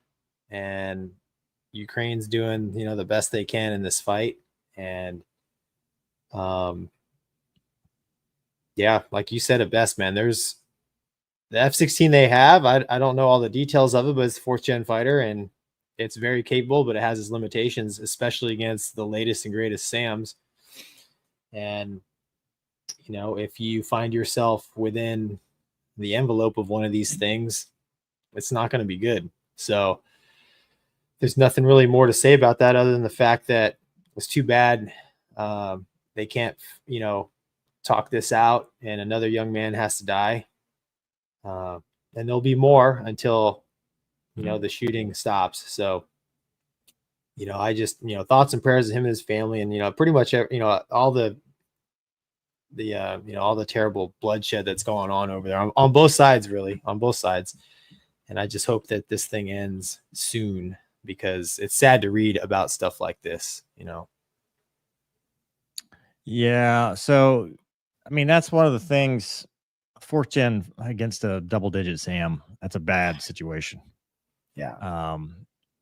and Ukraine's doing, you know, the best they can in this fight. And, yeah, like you said it best, man, there's the F-16 they have. I don't know all the details of it, but it's a 4th gen fighter and it's very capable, but it has its limitations, especially against the latest and greatest SAMs. And, you know, if you find yourself within the envelope of one of these things, it's not going to be good. So there's nothing really more to say about that other than the fact that it's too bad they can't, you know, talk this out and another young man has to die. And there'll be more until, you know, the shooting stops. So, you know, I just, you know, thoughts and prayers of him and his family and, you know, pretty much, you know, all the you know, all the terrible bloodshed that's going on over there on both sides, really, on both sides. And I just hope that this thing ends soon because it's sad to read about stuff like this, you know? Yeah. So, I mean, that's one of the things, 4th gen against a double-digit SAM, that's a bad situation. Yeah.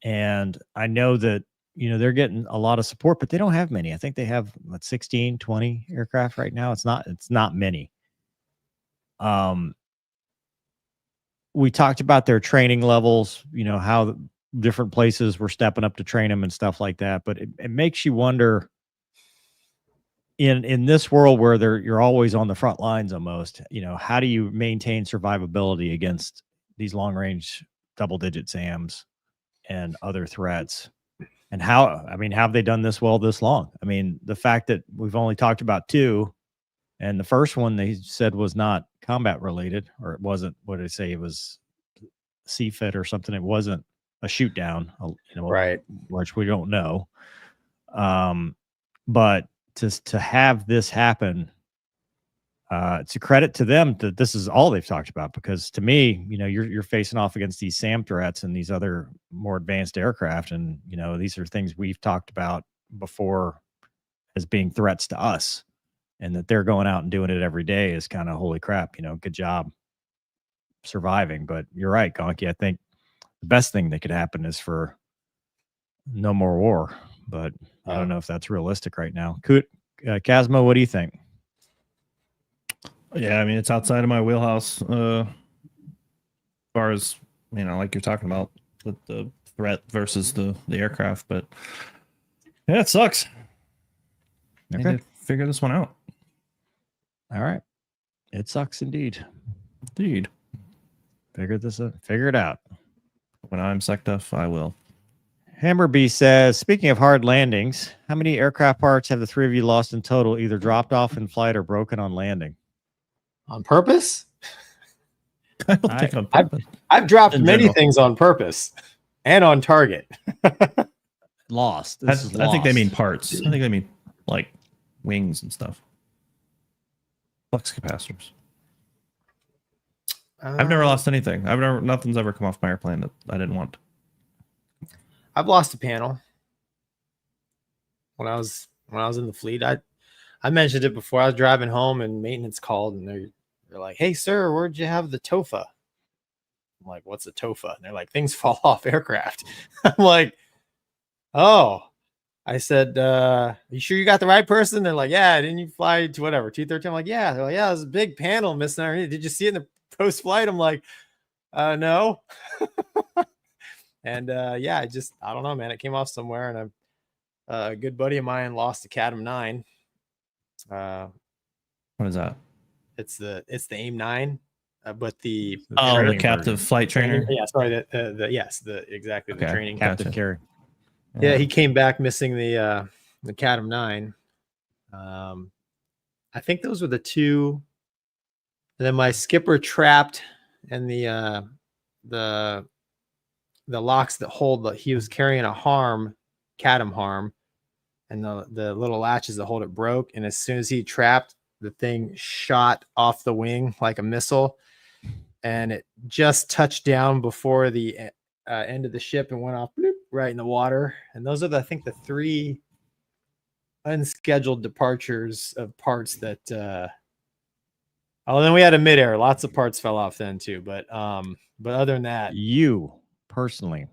And I know that, you know, they're getting a lot of support, but they don't have many. I think they have 16, 20 aircraft right now. It's not many. We talked about their training levels, you know, how different places were stepping up to train them and stuff like that. But it makes you wonder, in this world where you're always on the front lines almost, you know, how do you maintain survivability against these long range double-digit SAMs and other threats? And how have they done this well this long? I mean, the fact that we've only talked about 2, and the first one they said was not combat related, or it wasn't, what did I say? It was CFIT or something. It wasn't a shoot down, you know, Right. which we don't know. But to have this happen, it's a credit to them that this is all they've talked about, because to me, you know, you're facing off against these SAM threats and these other more advanced aircraft. And, you know, these are things we've talked about before as being threats to us, and that they're going out and doing it every day is kind of, holy crap, you know, good job surviving. But you're right, Gonky. I think the best thing that could happen is for no more war, but I don't know if that's realistic right now. Casmo, what do you think? Yeah, I mean, it's outside of my wheelhouse as far as, you know, like you're talking about with the threat versus the aircraft. But yeah, it sucks. Okay. Need to figure this one out. All right. It sucks indeed. Indeed. Figure it out. When I'm SecDef, I will. Hammerby says, speaking of hard landings, how many aircraft parts have the 3 of you lost in total, either dropped off in flight or broken on landing? On purpose? I don't think on purpose. I've dropped In many general. things on purpose. and on target. Lost. I This is think they lost. mean parts. I think they mean like wings and stuff. Flux capacitors. I've never lost anything. Nothing's ever come off my airplane that I didn't want. I've lost a panel when I was in the fleet. I mentioned it before. I was driving home and maintenance called and they're like, "Hey sir, where'd you have the TOFA?" I'm like, "What's a TOFA?" And they're like, "Things fall off aircraft." I'm like, "Oh." I said, "You sure you got the right person?" They're like, "Yeah, didn't you fly to whatever 213?" I'm like, "Yeah." They're like, "Yeah, there's a big panel missing underneath. Did you see it in the post flight?" I'm like, "No." And yeah, I don't know, man. It came off somewhere, and a good buddy of mine lost a Cadam 9. What is that? It's the AIM 9, but the the captive flight trainer. Yeah, sorry. The training captive Gotcha. carry. Yeah, he came back missing the Cadam 9. I think those were the two. And then my skipper trapped, and the locks that hold he was carrying a Cadam harm, and the little latches that hold it broke. And as soon as he trapped, the thing shot off the wing like a missile, and it just touched down before the end of the ship and went off bloop, right in the water. And those are I think the 3 unscheduled departures of parts that then we had a midair. Lots of parts fell off then too, but other than that, You personally,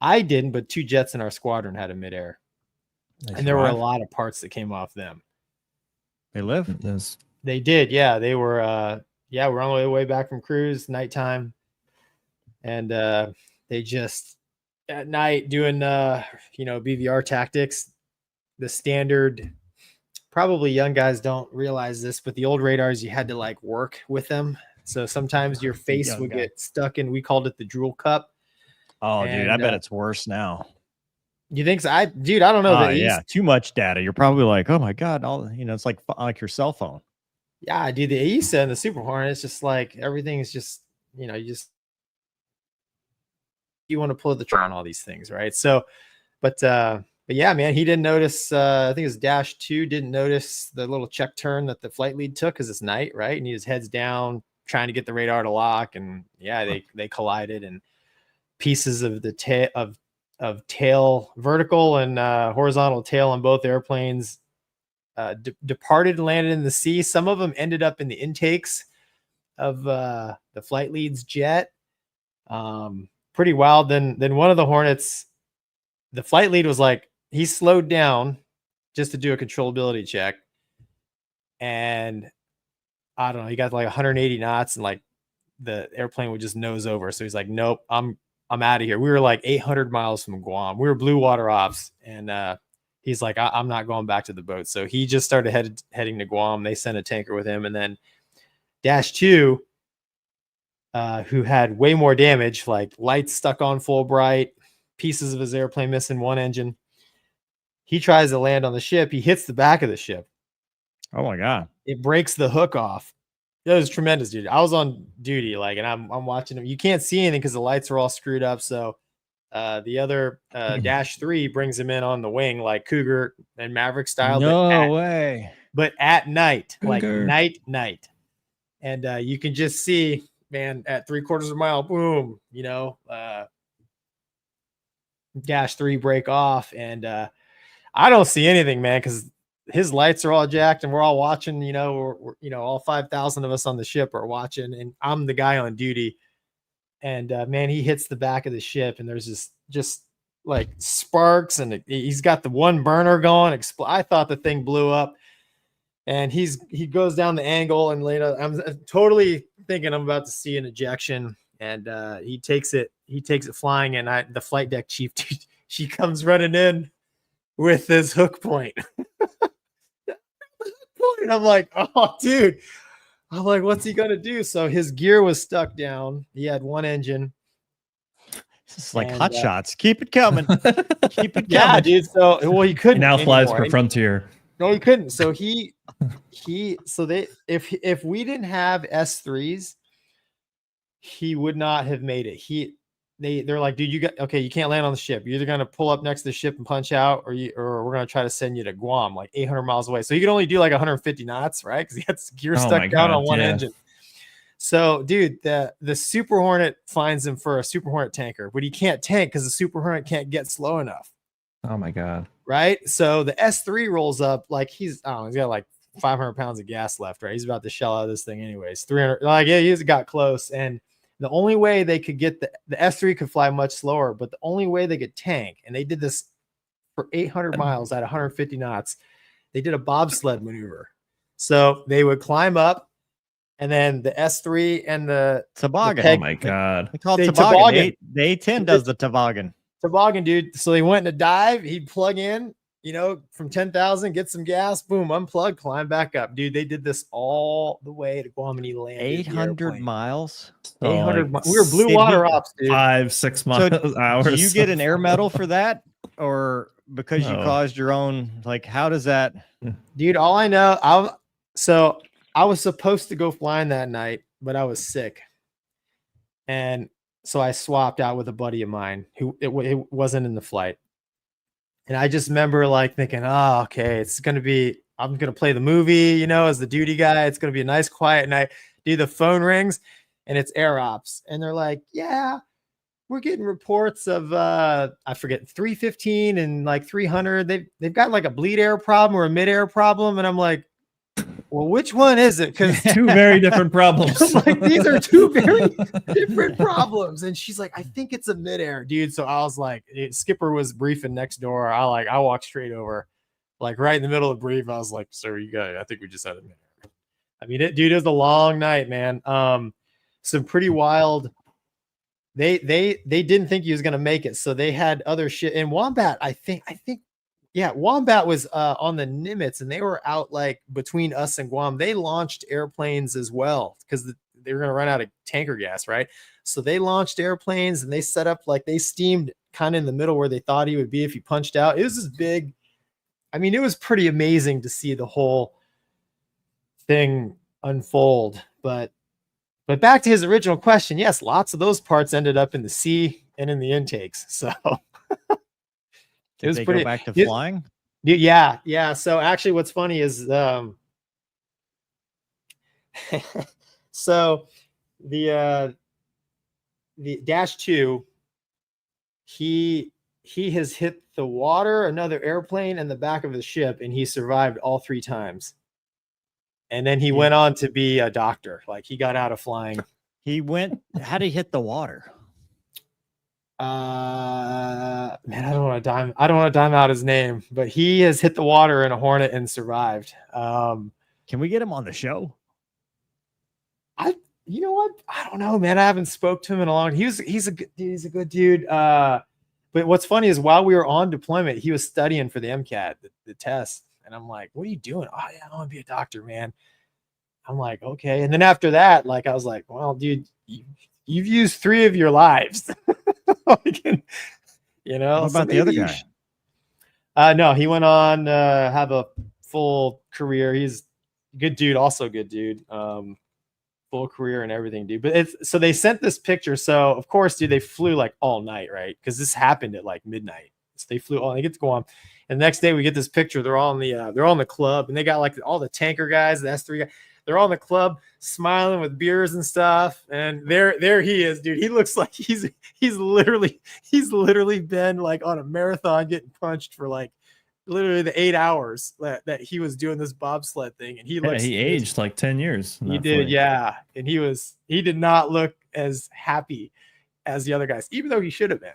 I didn't, but 2 jets in our squadron had a midair, and there were a lot of parts that came off them. They live. Yes. They did, yeah. They were we're on the way back from cruise, nighttime, and they just at night doing BVR tactics, the standard. Probably young guys don't realize this, but the old radars, you had to like work with them. So sometimes your face would get stuck in, we called it the drool cup. Oh, dude, I bet it's worse now. You think so? I don't know. Yeah, too much data. You're probably like, oh my God, it's like your cell phone. Yeah, dude, the AESA and the Super Hornet, it's just like everything's just, you want to pull the trigger on all these things, right? So, but yeah, man, he didn't notice. I think it was Dash 2 didn't notice the little check turn that the flight lead took because it's night, right? And his head's down trying to get the radar to lock, and yeah, they collided, and pieces of the tail, vertical and horizontal tail on both airplanes departed and landed in the sea. Some of them ended up in the intakes of the flight lead's jet. Pretty wild. Then one of the Hornets, the flight lead was like, he slowed down just to do a controllability check, and I don't know, he got like 180 knots, and like the airplane would just nose over. So he's like, nope, I'm out of here. We were like 800 miles from Guam. We were blue water ops, and he's like, I'm not going back to the boat. So he just started heading to Guam. They sent a tanker with him, and then Dash 2, who had way more damage, like lights stuck on full bright, pieces of his airplane missing one engine. He tries to land on the ship. He hits the back of the ship. Oh my God. It breaks the hook off. It was tremendous, dude. I was on duty, like, and I'm watching him. You can't see anything because the lights are all screwed up. So the other Dash 3 brings him in on the wing, like Cougar and Maverick style. No way. But at night, Cougar. like night. And you can just see, man, at 3/4 of a mile, boom, Dash 3 break off. And I don't see anything, man, because his lights are all jacked and we're all watching, we're all 5,000 of us on the ship are watching, and I'm the guy on duty. And man, he hits the back of the ship, and there's just like sparks, and he's got the one burner going. I thought the thing blew up, and he goes down the angle, and later I'm totally thinking I'm about to see an ejection, and he takes it flying, and the flight deck chief, she comes running in with this hook point. And I'm like, oh, dude. I'm like, what's he gonna do? So his gear was stuck down. He had one engine. It's like hot shots. Keep it coming. Keep it coming. Yeah, dude. So he couldn't. He now flies anymore. for Frontier. No, he couldn't. So if we didn't have S3s, he would not have made it. they're like, dude, you can't land on the ship. You're either gonna pull up next to the ship and punch out, or we're gonna try to send you to Guam, like 800 miles away. So you can only do like 150 knots, right? Because he had gear stuck down on one engine. So, dude, the Super Hornet finds him for a Super Hornet tanker, but he can't tank because the Super Hornet can't get slow enough. Oh my god! Right? So the S3 rolls up like he's got like 500 pounds of gas left, right? He's about to shell out of this thing anyways. 300, like yeah, he's got close, and the only way they could get the S3 could fly much slower, but the only way they could tank, and they did this for 800 miles at 150 knots, they did a bobsled maneuver. So they would climb up, and then the S3 and the toboggan. Oh my god! They call it toboggan. The A10 does the toboggan. Toboggan, dude. So they went in a dive. He'd plug in, from 10,000, get some gas, boom, unplug, climb back up. Dude, they did this all the way to Guam, and he landed 800 miles. 800 miles. We were blue water ops, dude. 5-6 miles hours. Do you get an air medal for that, or because you caused your own? Like, how does that? Dude, all I know, I was supposed to go flying that night, but I was sick, and so I swapped out with a buddy of mine who it wasn't in the flight. And I just remember like thinking, oh, okay, I'm going to play the movie, as the duty guy. It's going to be a nice quiet night. Dude, the phone rings and it's Air Ops. And they're like, yeah, we're getting reports of, I forget, 315 and like 300. They've got like a bleed air problem or a mid-air problem. And I'm like, well, which one is it? Because two very different problems. Like, these are two very different problems. And she's like, I think it's a midair, dude. So I was like, Skipper was briefing next door. I walked straight over, like right in the middle of the brief. I was like, sir, I think we just had a midair. I mean, it was a long night, man. Some pretty wild. They didn't think he was gonna make it, so they had other shit. And Wombat, I think. Yeah, Wombat was on the Nimitz, and they were out like between us and Guam. They launched airplanes as well because they were going to run out of tanker gas, right? So they launched airplanes, and they set up like they steamed kind of in the middle where they thought he would be if he punched out. It was this big. I mean, it was pretty amazing to see the whole thing unfold. But back to his original question, yes, lots of those parts ended up in the sea and in the intakes. So. It was pretty. Go back to flying. Yeah. So actually, what's funny is, so the -2, he has hit the water, another airplane, and the back of the ship, and he survived all 3 times. And then he went on to be a doctor. Like he got out of flying. How did he hit the water? Man, I don't want to dime out his name, but he has hit the water in a Hornet and survived. Can we get him on the show? You know what? I don't know, man. I haven't spoke to him in a long. He's a good dude. But what's funny is while we were on deployment, he was studying for the MCAT, the test, and I'm like, "What are you doing?" "Oh yeah, I want to be a doctor, man." I'm like, "Okay." And then after that, like I was like, "Well, dude, you've used 3 of your lives." What about the other guy? No, he went on have a full career. He's a good dude, also good dude. Full career and everything, dude. But so they sent this picture. So of course, dude, they flew like all night, right? Because this happened at like midnight. So they flew all. They get to go on, and the next day we get this picture. They're all in the club, and they got like all the tanker guys, the S3 guys. They're all in the club smiling with beers and stuff. And there he is, dude. He looks like he's literally been like on a marathon getting punched for like literally the 8 hours that he was doing this bobsled thing. And he aged like 10 years. He did. Yeah. And he did not look as happy as the other guys, even though he should have been.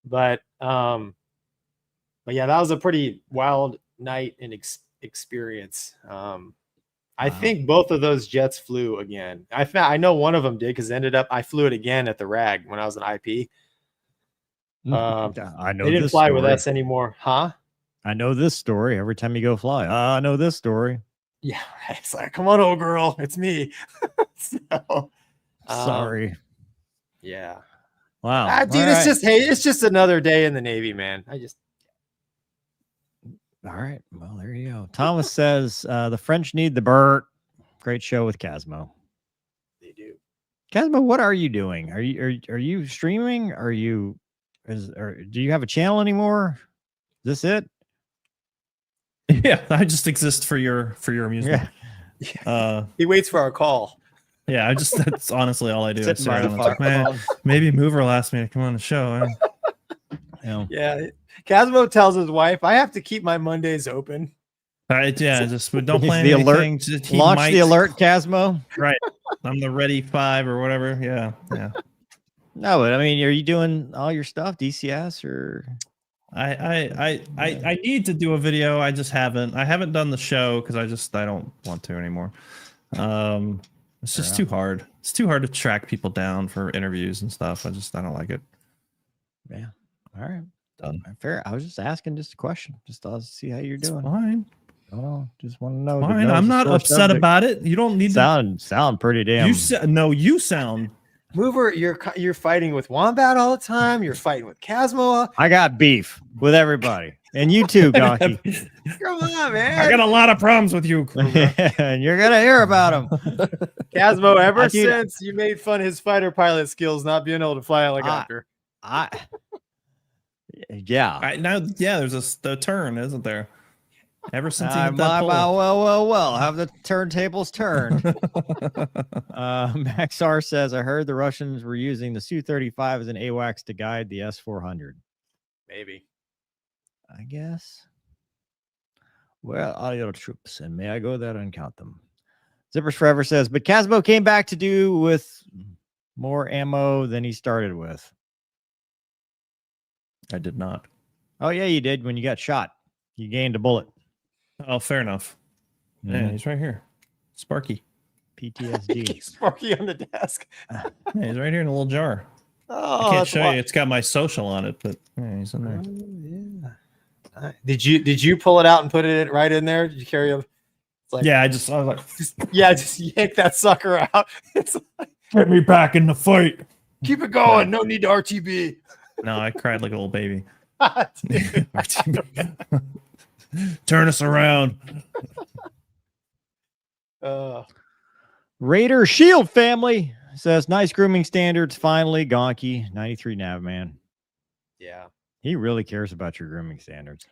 But yeah, that was a pretty wild night and experience. I think both of those jets flew again. I know one of them did because I flew it again at the RAG when I was an IP. I know they didn't fly with us anymore, huh? I know this story. Every time you go fly, I know this story. Yeah, it's like, come on, old girl, it's me. So, sorry. Yeah. Wow, dude, it's just another day in the Navy, man. All right. Well, there you go. Thomas says the French need the Burt. Great show with Casmo. They do. Casmo, what are you doing? Are you streaming? Or do you have a channel anymore? Is this it? Yeah, I just exist for your amusement. He waits for our call. Yeah, that's honestly all I do. I Sitting sit by around the and talk, man, phone. maybe Mover will ask me to come on the show. Yeah. Yeah. Casmo tells his wife, I have to keep my Mondays open. Just don't He's plan the alert. anything. He Launch might, the alert, Casmo. Right. I'm the Ready 5 or whatever. Yeah. No, but I mean, are you doing all your stuff, DCS or? I need to do a video. I just haven't. I haven't done the show because I don't want to anymore. It's just too hard. It's too hard to track people down for interviews and stuff. I don't like it. Yeah. All right. Done. Fair. I was just asking just a question. Just to see how you're doing. Fine. Oh, just want to know. Fine. I'm not upset about it. You don't need to sound pretty damn. You sound. Mover, you're fighting with Wombat all the time. You're fighting with Casmo. I got beef with everybody, and you too, Gonky. Come on, man. I got a lot of problems with you, and you're gonna hear about them. Casmo, ever since you made fun of his fighter pilot skills, not being able to fly a helicopter. Yeah. There's a turn, isn't there? Ever since he hit well, have the turntables turned. Max R says, I heard the Russians were using the Su-35 as an AWACS to guide the S-400. Maybe. I guess. Well, audio troops, and may I go there and count them. Zippers Forever says, but Casmo came back to do with more ammo than he started with. I did not. Oh, yeah, you did when you got shot. You gained a bullet. Oh, fair enough. Yeah, he's right here. Sparky. PTSD. Sparky on the desk. Yeah, he's right here in a little jar. Oh, I can't show you. It's got my social on it, but yeah, he's in there. Yeah. Did you pull it out and put it right in there? Did you carry him? Like, I was like, just yank that sucker out. It's like, get me back in the fight. Keep it going. No need to RTB. No, I cried like a little baby. RTB. Turn us around. Raider Shield family says, nice grooming standards. Finally, Gonky, 93 Nav man. Yeah. He really cares about your grooming standards.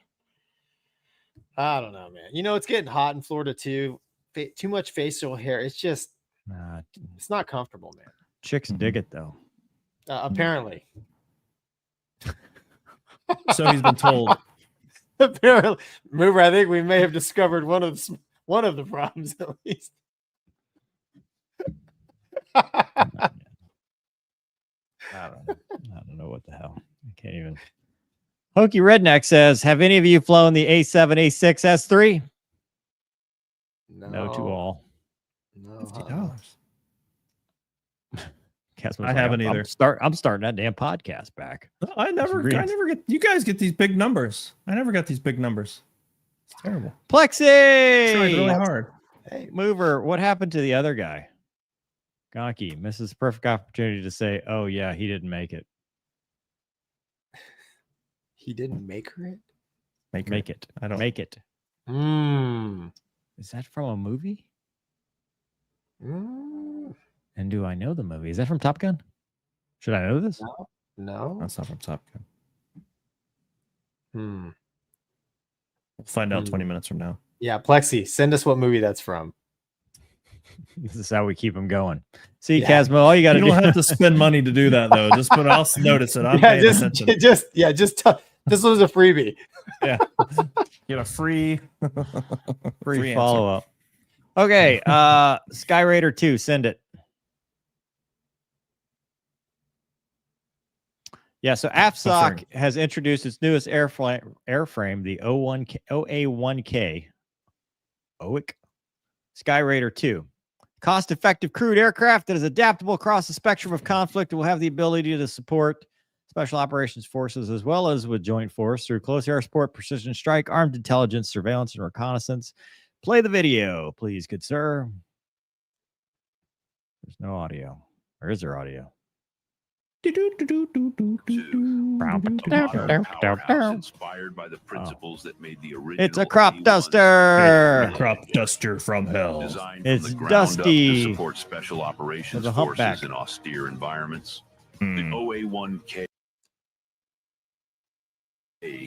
I don't know, man. It's getting hot in Florida too. Too much facial hair. It's just, it's not comfortable, man. Chicks dig it though. Apparently. So he's been told. Apparently, Mover, I think we may have discovered one of the problems at least. I don't know what the hell. I can't even. Hokey Redneck says, have any of you flown the A7, A6, S3? No to all. No. $50. I haven't either. I'm starting that damn podcast back. No, I never get. You guys get these big numbers. I never got these big numbers. It's terrible. Plexi. Tried really hard. Hey, Mover, what happened to the other guy? Gonky misses the perfect opportunity to say, "Oh yeah, he didn't make it." He didn't make it. Make it. I don't make it. Is that from a movie? And do I know the movie? Is that from Top Gun? Should I know this? No. That's not from Top Gun. We'll find out 20 minutes from now. Yeah, Plexi, send us what movie that's from. This is how we keep them going. See, Casmo, all you got to do. You don't have to spend money to do that, though. Just I'll notice it. I'm paying attention. Just tell. This was a freebie. Yeah. Get a free follow up. Okay, Skyraider 2, send it. Yeah, so AFSOC has introduced its newest airframe, the OA1K OIC Skyraider 2. Cost-effective crewed aircraft that is adaptable across the spectrum of conflict and will have the ability to support special operations forces as well as with joint force through close air support, precision strike, armed intelligence, surveillance, and reconnaissance. Play the video, please, good sir. There's no audio. Or is there audio? Powerhouse inspired by the principles that made the original. It's a crop A1 duster. A crop duster from hell. Designed It's from the ground dusty. up to support special operations With a forces humpback. in austere environments. Hmm. The OA1K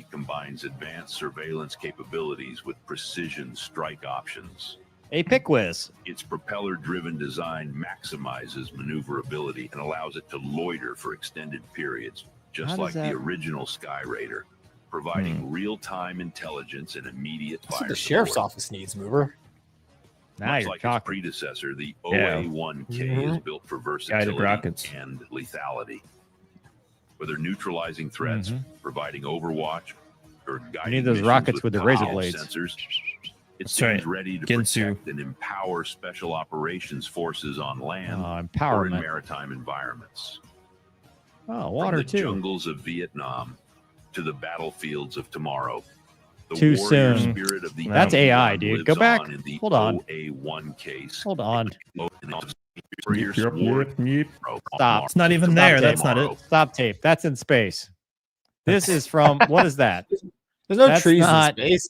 combines advanced surveillance capabilities with precision strike options. A pick whiz. Its propeller-driven design maximizes maneuverability and allows it to loiter for extended periods, just How does like the that- original Skyraider, providing real-time intelligence and immediate That's fire what the sheriff's support. office needs, Mover. Now Much you're like its talking. predecessor, the Yeah. OA1K is built for versatility rockets. and lethality. Whether neutralizing threats, Mhm. providing overwatch, or guiding need those missions rockets with the razor cutting-edge blades. sensors, it That's stands right. ready to Ginsu. protect and empower special operations forces on land or in Empowerment. maritime environments. Oh, From water the too. jungles of Vietnam to the battlefields of tomorrow. The Too warrior soon. spirit of the That's AI, A1 dude. lives Go back. on in the Hold on. OA1K. Hold on. Stop. It's not even Stop there. tape. That's not it. Stop tape. That's in space. This is from what is that? There's no That's trees not- in space.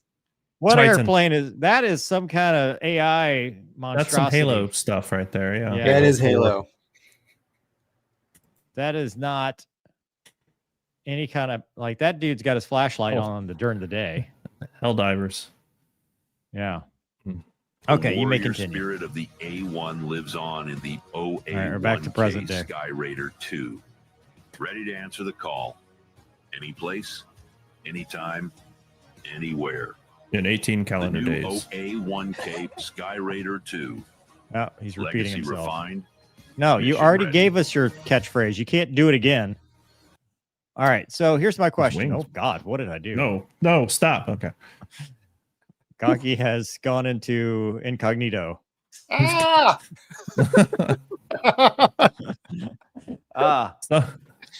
What Titan. airplane is that? Is some kind of AI That's monstrosity. some Halo stuff right there. Yeah. Yeah. Yeah, it is Halo. That is not any kind of like that dude's got his flashlight Oh. on during the day. Helldivers. Yeah. Hmm. Okay, The you may warrior continue. spirit of the A1 lives on in the OA1K All right, we're back to present day. Skyraider II. Ready to answer the call. Any place, anytime, anywhere. In 18 The calendar new days. OA1K Skyraider II. Oh, he's repeating Legacy himself. refined. No, you Mission already ready. gave us your catchphrase. You can't do it again. All right, so here's my question. wings. Oh God, what did I do? No, stop. Okay. Gonky has gone into incognito. Ah! Ah, So-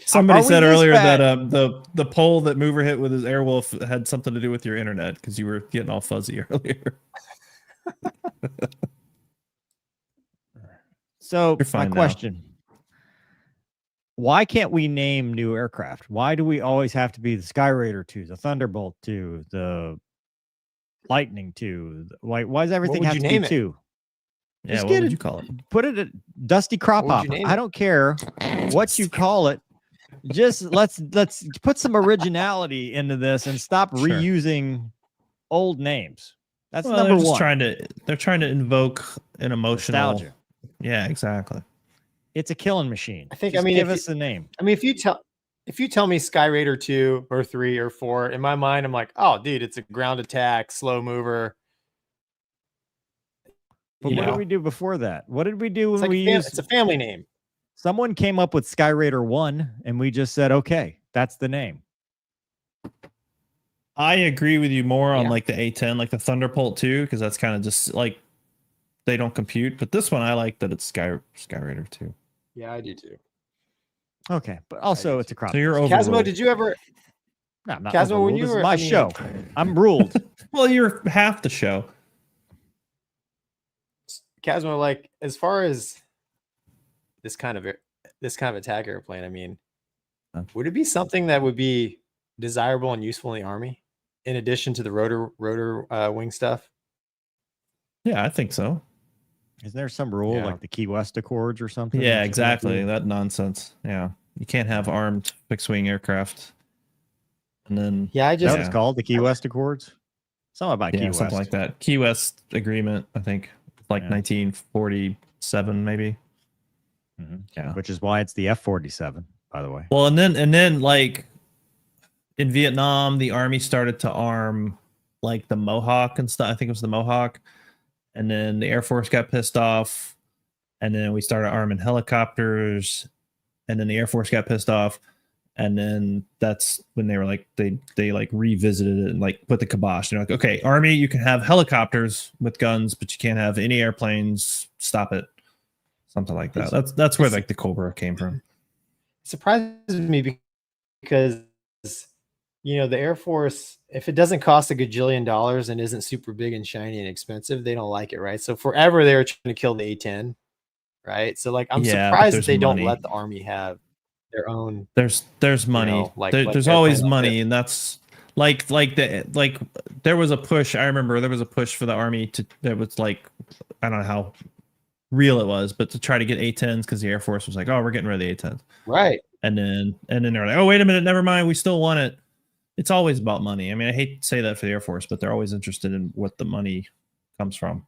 somebody Are we said this earlier bad? that the pole that Mover hit with his Airwolf had something to do with your internet because you were getting all fuzzy earlier. so You're my fine now. question: why can't we name new aircraft? Why do we always have to be the Skyraider 2, the Thunderbolt 2, the Lightning 2? Why does everything would have you to name be it? 2? Yeah, Just what get would it. you call it? Put it at Dusty Crop What would you Hopper. name I it? don't care what you call it. Just let's put some originality into this and stop Sure. reusing old names. That's Well, number they're just one. they're trying to invoke an emotional. Nostalgia. Yeah, exactly. It's a killing machine. I think- Just I mean, give if us a name. I mean, if you tell me Skyraider 2 or 3 or 4, in my mind, I'm like, oh, dude, it's a ground attack, slow mover. But You what know, did we do before that? What did we do it's when like we used? it's a family name. Someone came up with Skyraider 1, and we just said, okay, that's the name. I agree with you more on Yeah. like the A10, like the Thunderbolt 2, because that's kind of just like they don't compute. But this one, I like that it's Skyraider 2. Yeah, I do too. Okay, but also it's a crop. So you're duster. over. Casmo, did you ever? No, I'm not Casmo, when overruled. you This is were- my I mean- show. I'm ruled. Well, you're half the show. Casmo, like as far as this kind of attack airplane, I mean, would it be something that would be desirable and useful in the Army, in addition to the rotor wing stuff? Yeah, I think so. Isn't there some rule Yeah. like the Key West Accords or something? Yeah, that you can't exactly. do? That nonsense. Yeah, you can't have armed fixed-wing aircraft. And then Yeah, I Is that just what it's called? The Key West Accords? Something about Key yeah, West. something like that. Key West agreement, I think, like Yeah. 1947, maybe. Mhm. Yeah. Which is why it's the F-47, by the way. Well, and then like in Vietnam, the army started to arm like the Mohawk and stuff. I think it was the Mohawk, and then the Air Force got pissed off, and then we started arming helicopters, and then the Air Force got pissed off, and then that's when they were like they like revisited it and like put the kibosh. They're like, okay, Army, you can have helicopters with guns, but you can't have any airplanes. Stop it. Something like that. That's where like the Cobra came from. it surprises me because the Air Force, if it doesn't cost a gajillion dollars and isn't super big and shiny and expensive, they don't like it, right? So forever they were trying to kill the A-10, right? So like I'm Yeah, but surprised that there's they don't money. let the Army have their own. There's money. like There's airplane always like money, this. and that's like there was a push. I remember there was a push for the Army that was like, I don't know how real it was, but to try to get A-10s because the Air Force was like, oh, we're getting rid of the A-10s. Right. And then they're like, oh, wait a minute, never mind, we still want it. It's always about money. I mean, I hate to say that for the Air Force, but they're always interested in what the money comes from.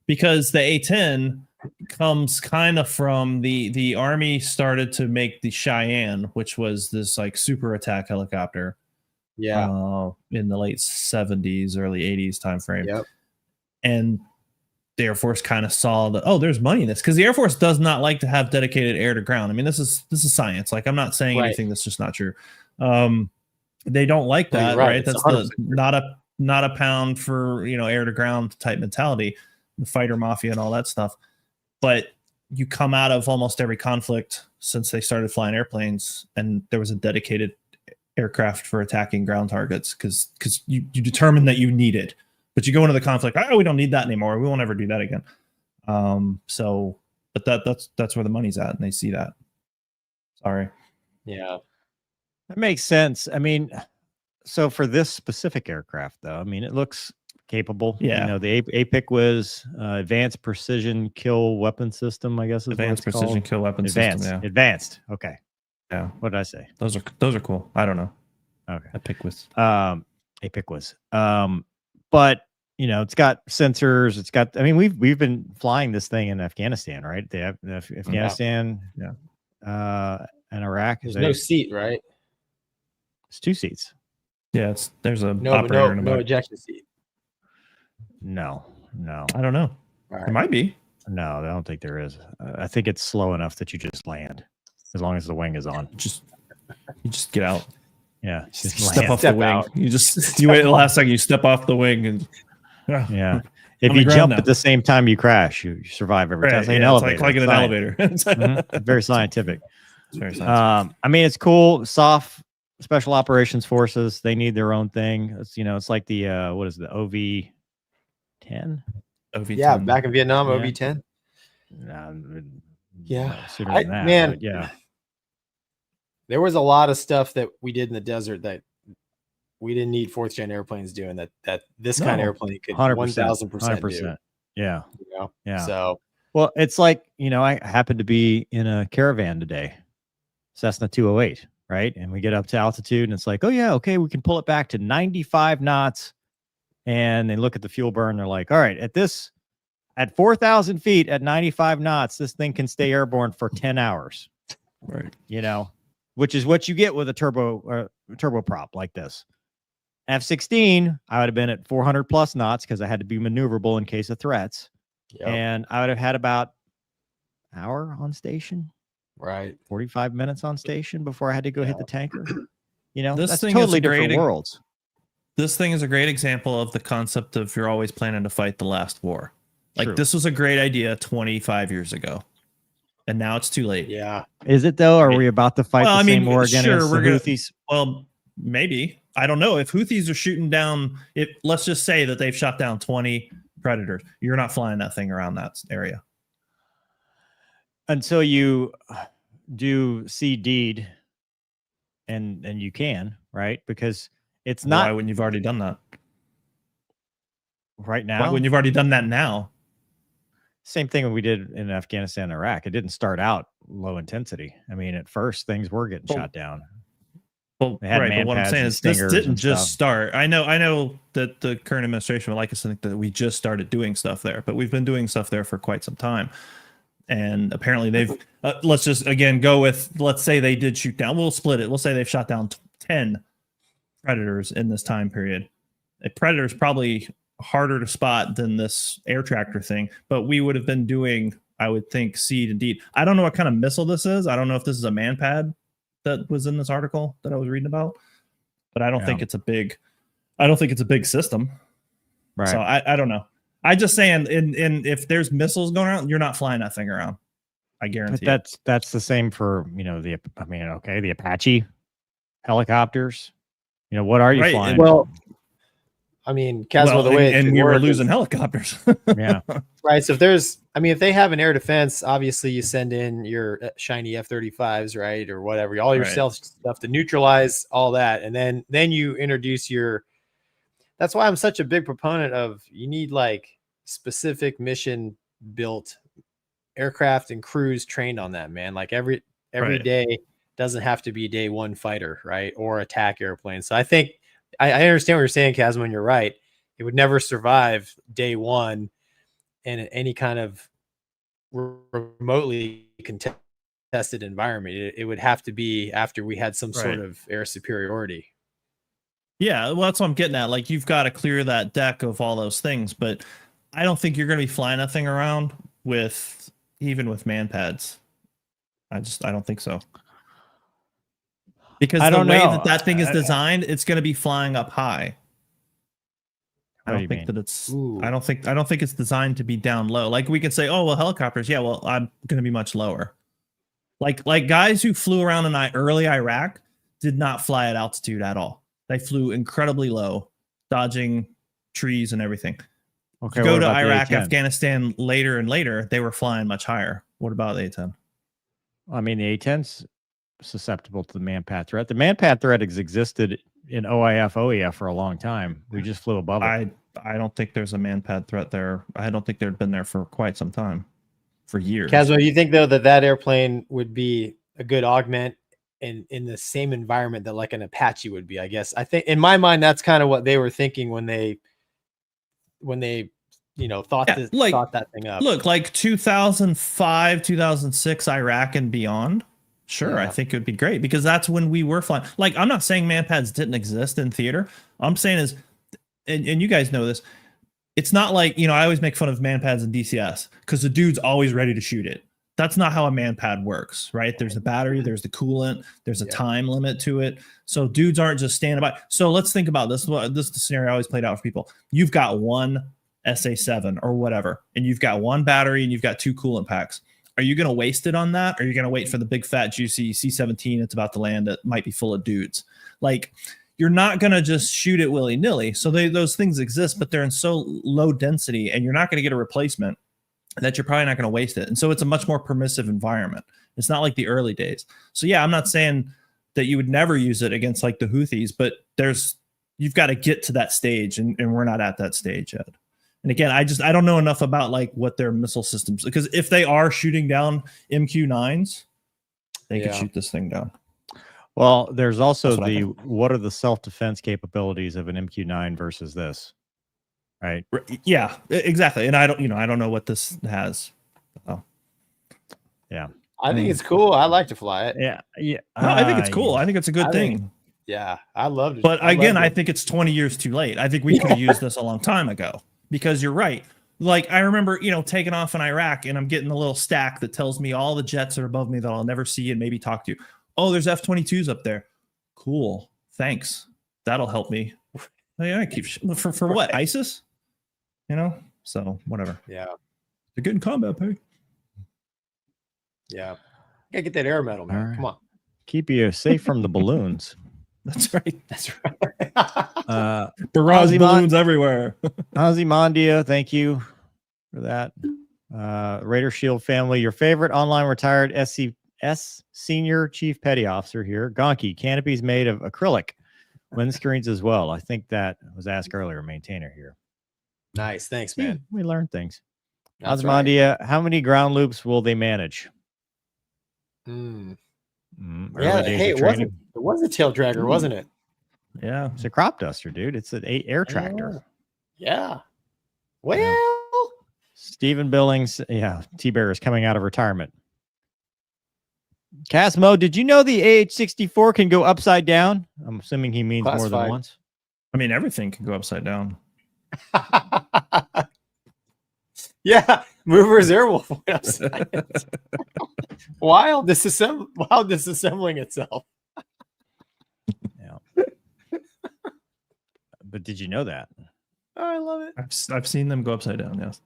Because the A-10 comes kind of from the Army started to make the Cheyenne, which was this like super attack helicopter. Yeah. In the late 70s, early 80s time frame. Yep. And the Air Force kind of saw that, oh, there's money in this, because the Air Force does not like to have dedicated air to ground. I mean, this is science. Like, I'm not saying anything that's just not true. They don't like that, right? That's not a pound for air to ground type mentality, the fighter mafia and all that stuff. But you come out of almost every conflict since they started flying airplanes, and there was a dedicated aircraft for attacking ground targets because you determine that you need it. But you go into the conflict, oh, we don't need that anymore. We won't ever do that again. But that's where the money's at, and they see that. Sorry. Yeah. That makes sense. I mean, so for this specific aircraft, though, I mean, it looks capable. Yeah. The APIC was Advanced Precision Kill Weapon System, I guess is Advanced what it's Precision called. Kill Weapon System. Yeah. Advanced. Okay. Yeah. What did I say? Those are cool. I don't know. Okay. APIC was. APIC was. But it's got sensors. It's got. I mean, we've been flying this thing in Afghanistan, right? They have Afghanistan. Yeah. And Iraq. There's no seat, right? It's 2 seats. Yeah. There's a No ejection seat. No. I don't know. Right. There might be. No, I don't think there is. I think it's slow enough that you just land as long as the wing is on. You just get out. Yeah, Just step off the wing. out. You wait the last second. You step off the wing, and yeah. If On the you ground jump now. at the same time you crash, you survive every time. It's like an elevator. It's like in an elevator. Mhm. Very scientific. It's very scientific. I mean, it's cool. SOF, Special Operations Forces, they need their own thing. It's like the what is it, the OV-10? OV-10. Yeah, back in Vietnam, Yeah. OV-10. Yeah. Sooner than that, man, but yeah. There was a lot of stuff that we did in the desert that we didn't need 4th gen airplanes doing that this kind of No, airplane could 100%, 1000% do. Yeah. Yeah. So Well, it's like, I happened to be in a caravan today, Cessna 208, right? And we get up to altitude and it's like, oh yeah, okay, we can pull it back to 95 knots. And they look at the fuel burn. They're like, all right, at 4,000 feet at 95 knots, this thing can stay airborne for 10 hours, Right. which is what you get with a turboprop like this. F-16, I would have been at 400 plus knots because I had to be maneuverable in case of threats. yep, And I would have had about an hour on station, right. 45 minutes on station before I had to go hit the tanker. This That's thing is totally a great different worlds. This thing is a great example of the concept of you're always planning to fight the last war. Like, True. this was a great idea 25 years ago, and now it's too late. Yeah. Is it though? Are we about to fight the same war again against the Houthis? Well, maybe. I don't know. If Houthis are shooting down, let's just say that they've shot down 20 Predators. You're not flying that thing around that area Until you do see deed, and you can, right? Because it's Why not wouldn't you've already done that? right Why now. wouldn't you've already done that now? Same thing we did in Afghanistan and Iraq. It didn't start out low intensity. I mean, at first things were getting shot down. Well, They had right. But what I'm man saying pads is and this stingers didn't and just stuff. start. I know that the current administration would like us to think that we just started doing stuff there, but we've been doing stuff there for quite some time. And apparently they've, let's just again go with, let's say they did shoot down. We'll split it. We'll say they've shot down 10 Predators in this time period. A Predator is probably harder to spot than this air tractor thing, but we would have been doing, I would think, seed and deed. I don't know what kind of missile this is. I don't know if this is a manpad that was in this article that I was reading about, but I don't think it's a big system. Right. So I don't know. I just saying in if there's missiles going around, you're not flying that thing around. I guarantee. But that's the same for, the Apache helicopters. What are you Right, flying? and- Well, I mean, Casmo, the way and we were losing helicopters. Yeah. right. So if they have an air defense, obviously you send in your shiny F-35s, right, or whatever, all your Right. stealth stuff to neutralize all that, and then you introduce your. That's why I'm such a big proponent of you need like specific mission built aircraft and crews trained on that, man. Like every Right. day doesn't have to be day one fighter, right, or attack airplane. So I think I understand what you're saying, Casmo, and you're right. It would never survive day one in any kind of remotely contested environment. It would have to be after we had some sort of air superiority. Yeah, well, that's what I'm getting at. Like, you've got to clear that deck of all those things, but I don't think you're going to be flying that thing around even with man pads. I don't think so. Because the way that thing is designed, it's going to be flying up high. I don't think that it's. I don't think it's designed to be down low. Like, we can say, oh well, helicopters. Yeah, well, I'm going to be much lower. Like guys who flew around in early Iraq did not fly at altitude at all. They flew incredibly low, dodging trees and everything. Okay. Go to Iraq, Afghanistan later and later, they were flying much higher. What about the A-10? I mean, the A-10's susceptible to the man-pad threat. The man-pad threat has existed in OIF, OEF for a long time. We just flew above it. I don't think there's a man-pad threat there. I don't think they've been there for quite some time, for years. Casmo, you think though that airplane would be a good augment in the same environment that like an Apache would be? I guess I think in my mind that's kind of what they were thinking when they thought that thing up. Look, like 2005, 2006 Iraq and beyond. Sure, yeah. I think it would be great because that's when we were flying. Like, I'm not saying man pads didn't exist in theater. I'm saying is, and you guys know this, it's not like, I always make fun of man pads in DCS because the dude's always ready to shoot it. That's not how a man pad works, right? There's the battery, there's the coolant, there's a time limit to it. So dudes aren't just standing by. So let's think about this. This is the scenario I always played out for people. You've got one SA7 or whatever, and you've got one battery and you've got 2 coolant packs. Are you going to waste it on that? Or are you going to wait for the big fat juicy C-17 that's about to land that might be full of dudes? Like, you're not going to just shoot it willy-nilly. So those things exist, but they're in so low density and you're not going to get a replacement that you're probably not going to waste it. And so it's a much more permissive environment. It's not like the early days. So yeah, I'm not saying that you would never use it against like the Houthis, but you've got to get to that stage and we're not at that stage yet. And again, I don't know enough about like what their missile systems, because if they are shooting down MQ-9s, they could shoot this thing down. Well, there's also what are the self-defense capabilities of an MQ-9 versus this? Right. Yeah, exactly. And I don't know what this has. Oh. Yeah. I think it's cool. I like to fly it. Yeah. Yeah. No, I think it's cool. I think it's a good thing. I loved it. But again, I think it's 20 years too late. I think we could have used this a long time ago, because you're right. Like, I remember, taking off in Iraq and I'm getting a little stack that tells me all the jets are above me that I'll never see and maybe talk to. Oh, there's F-22s up there. Cool. Thanks. That'll help me. I keep for what? ISIS? So whatever. Yeah. They're getting combat pay. Yeah. Gotta get that air medal, man. Right. Come on. Keep you safe from the balloons. That's right. That's right. Barrage balloons everywhere. Ozymandia, thank you for that. Raider Shield family, your favorite online retired SCS senior chief petty officer here. Gonky, canopies made of acrylic. Windscreens as well. I think that was asked earlier. Maintainer here. Nice. Thanks, man. We learned things. That's Ozymandia, how many ground loops will they manage? Yeah. Hey, it was a tail dragger, wasn't it? Yeah. It's a crop duster, dude. It's an air tractor. Yeah. Well, Stephen Billings. Yeah. T-Bear is coming out of retirement. Casmo, did you know the AH-64 can go upside down? I'm assuming he means more than once. I mean, everything can go upside down. Yeah, Mover's Airwolf went upside. While disassembling itself. Yeah. But did you know that? Oh, I love it. I've seen them go upside down. Yes,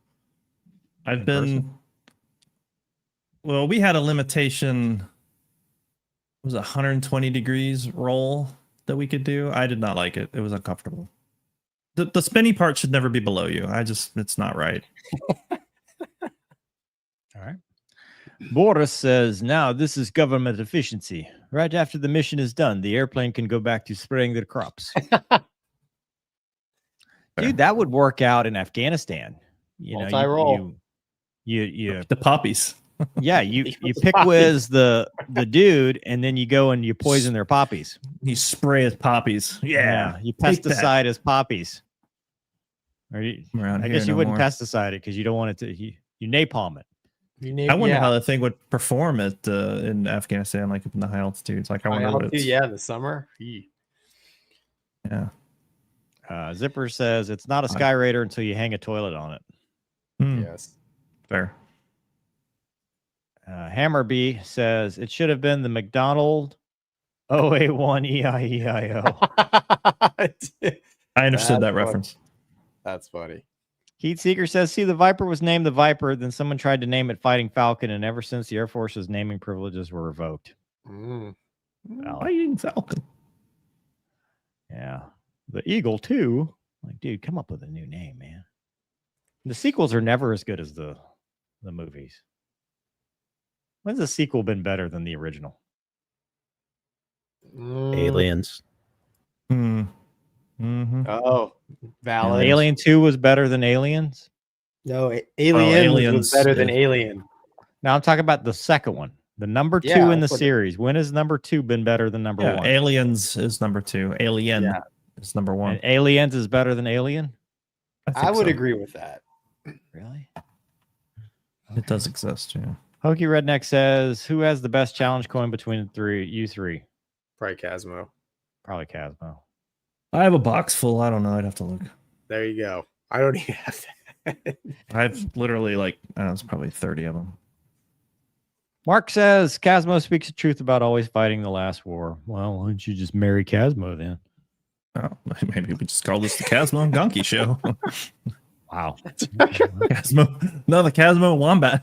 Well, we had a limitation. It was 120 degrees roll that we could do. I did not like it. It was uncomfortable. The spinny part should never be below you. It's not right. All right. Boris says, now this is government efficiency. Right after the mission is done, the airplane can go back to spraying their crops. Dude, that would work out in Afghanistan. You know, Multi-role. you The poppies. yeah, you pick whiz the dude, and then you go and you poison their poppies. You spray his poppies. Yeah. You Take that. pesticide his poppies. Or you, Around I here guess you no wouldn't more. pesticide it because you don't want it to. You napalm it. I wonder how the thing would perform at in Afghanistan, like up in the high altitudes. Like I wonder what it's. Yeah, in the summer. Yeah. Zipper says it's not a Skyraider until you hang a toilet on it. Yes. Fair. Hammerby says it should have been the McDonald OA1 EIEIO. I understood that That's reference. That's funny. Heat Seeker says, see, the Viper was named the Viper. Then someone tried to name it Fighting Falcon. And ever since the Air Force's naming privileges were revoked. Fighting Falcon. Yeah. The Eagle, too. Like, dude, come up with a new name, man. The sequels are never as good as the movies. When's the sequel been better than the original? Aliens. Mm-hmm. Oh, valid. Alien 2 was better than Aliens? No, Alien was better than Alien. Now I'm talking about the second one. The number 2 in the series. When has number 2 been better than number 1? Aliens is number 2. Alien is number 1. And Aliens is better than Alien? I would agree with that. Really? It does exist, yeah. Hokey Redneck says, who has the best challenge coin between the three? You three. Probably Casmo. Probably Casmo. I have a box full. I don't know. I'd have to look. There you go. I don't even have that. I've literally I don't know, it's probably 30 of them. Mark says, Casmo speaks the truth about always fighting the last war. Well, why don't you just marry Casmo then? Oh, maybe we just call this the Casmo and Gonky show. Wow. Casmo. No, the Casmo Wombat.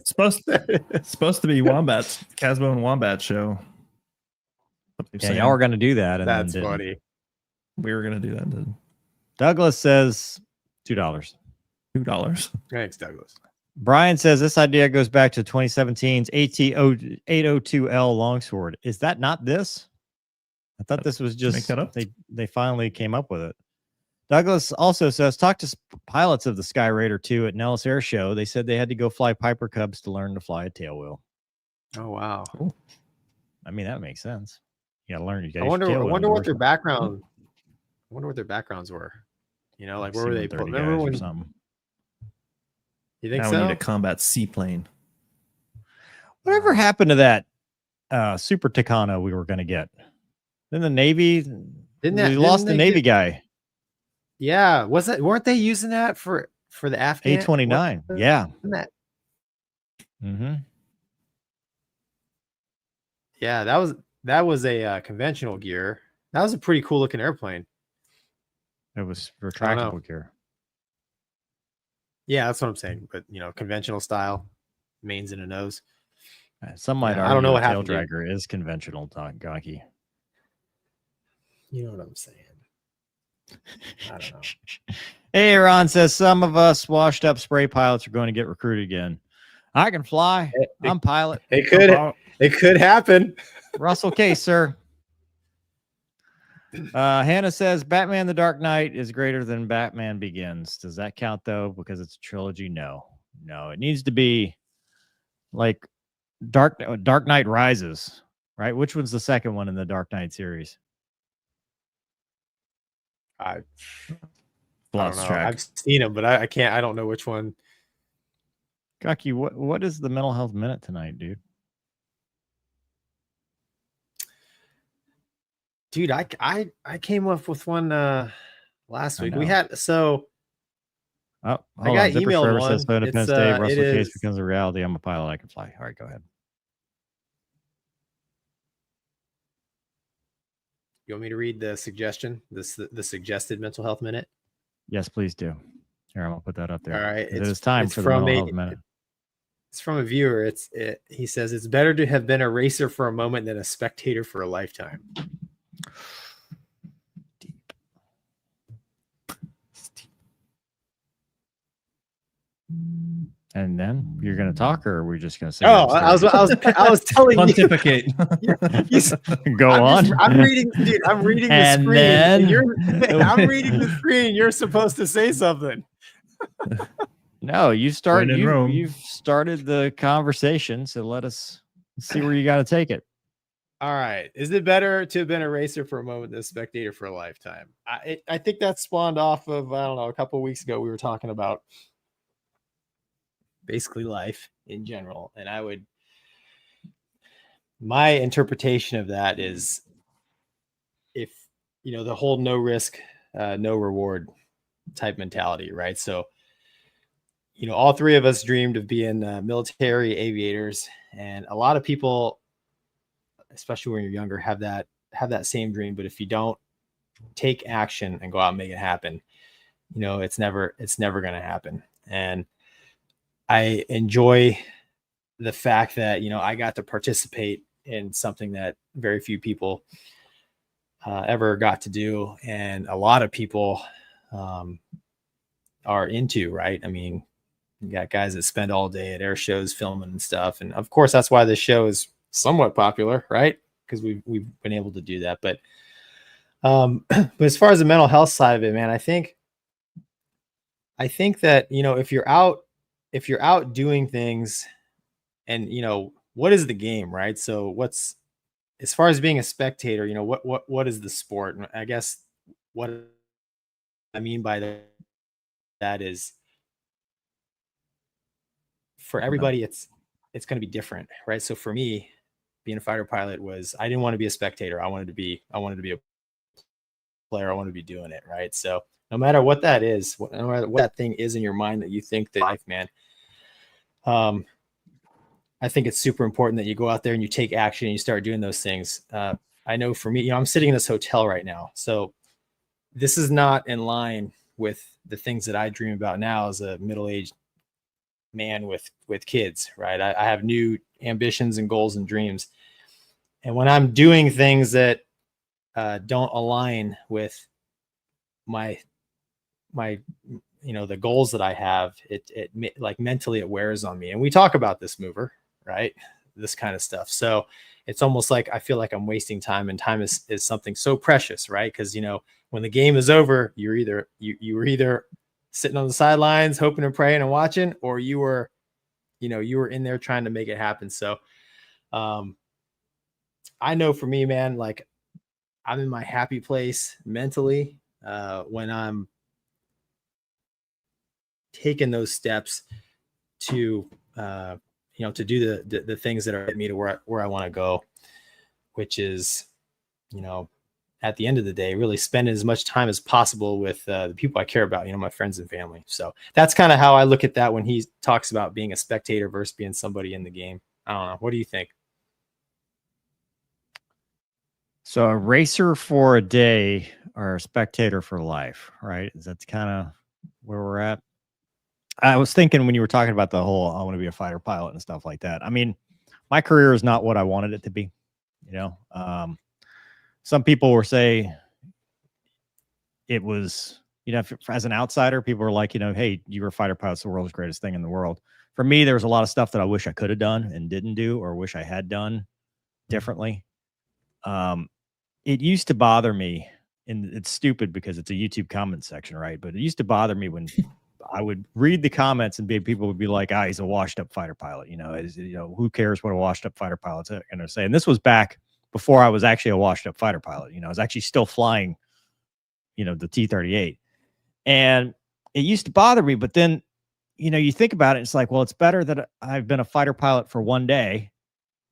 supposed to be Wombats. Casmo and Wombat show. Yeah, y'all were going to do that. And that's funny. We were going to do that. Dude. Douglas says $2. $2. Thanks, Douglas. Brian says this idea goes back to 2017's AT-802L longsword. Is that not this? I thought this was just make that up. They finally came up with it. Douglas also says, talk to pilots of the Skyraider II at Nellis Air Show. They said they had to go fly Piper Cubs to learn to fly a tailwheel. Oh, wow. Cool. I mean, that makes sense. You got to learn. I wonder what their background. I wonder what their backgrounds were. You know, like where were they? Remember when? Something. You think now so? We need a combat seaplane. Whatever happened to that Super Tucano we were going to get? Then the Navy. We lost the Navy guy. Yeah, weren't they using that for the Afghan A-29? Yeah. Mm-hmm. Yeah, that was a conventional gear. That was a pretty cool looking airplane. It was retractable gear. Yeah, that's what I'm saying. But you know, conventional style, mains and a nose. Some might argue I don't know what tail happened. dragger is conventional, Gonky. You know what I'm saying? I don't know. Hey, Ron says some of us washed up spray pilots are going to get recruited again. I can fly. I'm pilot. It could happen. Russell Case, sir. Hannah says Batman the Dark Knight is greater than Batman Begins. Does that count though? Because it's a trilogy? No. It needs to be like Dark Knight Rises, right? Which one's the second one in the Dark Knight series? I don't know. I've seen them, but I can't. I don't know which one. Gaki, what is the mental health minute tonight, dude? Dude, I came up with one last week. We had I got emailed one. Says, so Independence Day, Russell Case becomes a reality. I'm a pilot. I can fly. All right, go ahead. You want me to read the suggestion? The suggested mental health minute? Yes, please do. Here, I'm gonna put that up there. All right. It's time for the mental health minute. It's from a viewer. He says it's better to have been a racer for a moment than a spectator for a lifetime. Deep. And then you're going to talk, or are we just going to say? Oh, I was telling you. Pontificate. Go on. I'm reading, dude. I'm reading the And screen. then- And I'm reading the screen. You're supposed to say something. No, you start. When in Rome. You've started the conversation, so let us see where you got to take it. All right. Is it better to have been a racer for a moment than a spectator for a lifetime? I think that spawned off of, I don't know, a couple of weeks ago we were talking about basically life in general, and my interpretation of that is, if the whole no risk no reward type mentality, right? So all three of us dreamed of being military aviators, and a lot of people, especially when you're younger, have that same dream. But if you don't take action and go out and make it happen, it's never going to happen. And I enjoy the fact that, I got to participate in something that very few people ever got to do. And a lot of people are into, right? I mean, you got guys that spend all day at air shows filming and stuff. And of course, that's why this show is somewhat popular, right? Because we've been able to do that. But as far as the mental health side of it, man, I think that, if you're out doing things, and what is the game, right? So as far as being a spectator, what is the sport? And I guess what I mean by that is, for everybody, it's going to be different, right? So for me, being a fighter pilot I didn't want to be a spectator. I wanted to be a player. I wanted to be doing it, right? So no matter what that is, no matter what that thing is in your mind that you think that life, man, I think it's super important that you go out there and you take action and you start doing those things. I know for me, I'm sitting in this hotel right now, so this is not in line with the things that I dream about now as a middle-aged man with kids, right? I have new ambitions and goals and dreams. And when I'm doing things that don't align with my the goals that I have, it like mentally it wears on me. And we talk about this, mover, right? This kind of stuff. So it's almost like I feel like I'm wasting time, and time is something so precious, right? Because when the game is over, you were either sitting on the sidelines hoping and praying and watching, or you were in there trying to make it happen. So I know for me, man, like, I'm in my happy place mentally when I'm taking those steps to to do the things that are at me to where I want to go, which is at the end of the day, really spending as much time as possible with the people I care about, my friends and family. So that's kind of how I look at that when he talks about being a spectator versus being somebody in the game. I don't know. What do you think? So a racer for a day or a spectator for life, right? That's kind of where we're at. I was thinking when you were talking about the whole, I want to be a fighter pilot and stuff like that. I mean, my career is not what I wanted it to be. Some people will say it was, as an outsider, people were like, hey, you were a fighter pilot, it's the world's greatest thing in the world. For me, there was a lot of stuff that I wish I could have done and didn't do, or wish I had done differently. It used to bother me, and it's stupid because it's a YouTube comment section, right? But it used to bother me when I would read the comments and people would be like, he's a washed up fighter pilot. Who cares what a washed up fighter pilot's going to say? And this was back before I was actually a washed up fighter pilot. I was actually still flying, the T-38. And it used to bother me, but then, you think about it, it's like, well, it's better that I've been a fighter pilot for one day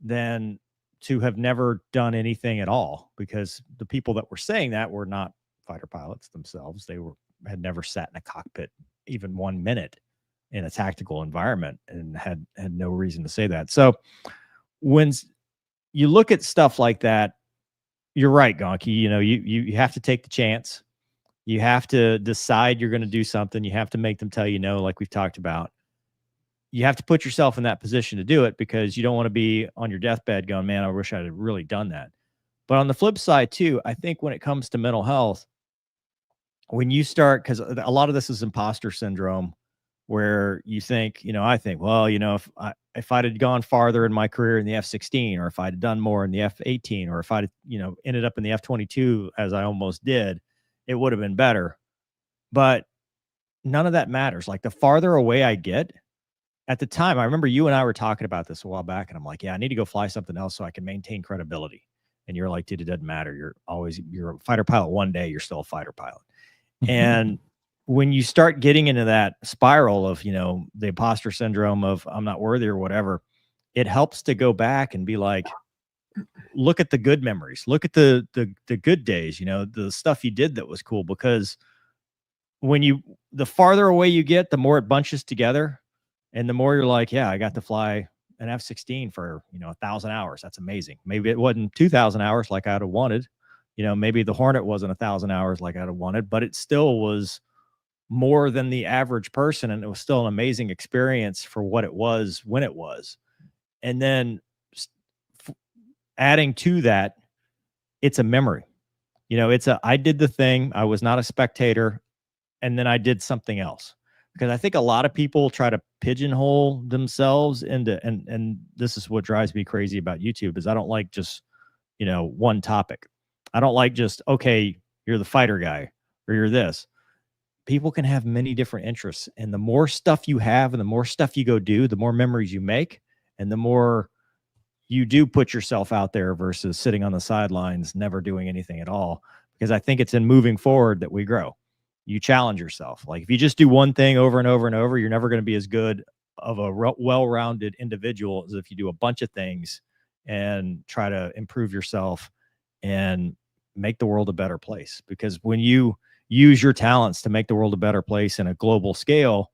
than to have never done anything at all, because the people that were saying that were not fighter pilots themselves. They had never sat in a cockpit even 1 minute in a tactical environment, and had no reason to say that. So when you look at stuff like that, you're right, Gonky. You have to take the chance. You have to decide you're going to do something. You have to make them tell you no, like we've talked about. You have to put yourself in that position to do it, because you don't want to be on your deathbed going, man, I wish I'd have really done that. But on the flip side too, I think when it comes to mental health, when you start, because a lot of this is imposter syndrome, where you think, I think, well, if I'd have gone farther in my career in the F-16, or if I'd done more in the F-18, or if I'd, ended up in the F-22 as I almost did, it would have been better. But none of that matters. Like, the farther away I get, at the time, I remember you and I were talking about this a while back, and I'm like, yeah, I need to go fly something else so I can maintain credibility. And you're like, dude, it doesn't matter. You're a fighter pilot one day, you're still a fighter pilot. And when you start getting into that spiral of, the imposter syndrome of I'm not worthy or whatever, it helps to go back and be like, look at the good memories, look at the good days, the stuff you did that was cool. Because the farther away you get, the more it bunches together, and the more you're like, yeah, I got to fly an F-16 for 1,000 hours. That's amazing. Maybe it wasn't 2,000 hours like I'd have wanted. Maybe the Hornet wasn't 1,000 hours like I'd have wanted, but it still was more than the average person, and it was still an amazing experience for what it was when it was. And then adding to that, it's a memory. I did the thing, I was not a spectator, and then I did something else. Because I think a lot of people try to pigeonhole themselves into, and this is what drives me crazy about YouTube, is I don't like just one topic. I don't like just, okay, you're the fighter guy, or you're this. People can have many different interests, and the more stuff you have and the more stuff you go do, the more memories you make, and the more you do put yourself out there versus sitting on the sidelines, never doing anything at all. Because I think it's in moving forward that we grow. You challenge yourself. Like, if you just do one thing over and over and over, you're never going to be as good of a well-rounded individual as if you do a bunch of things and try to improve yourself and make the world a better place. Because when you use your talents to make the world a better place in a global scale,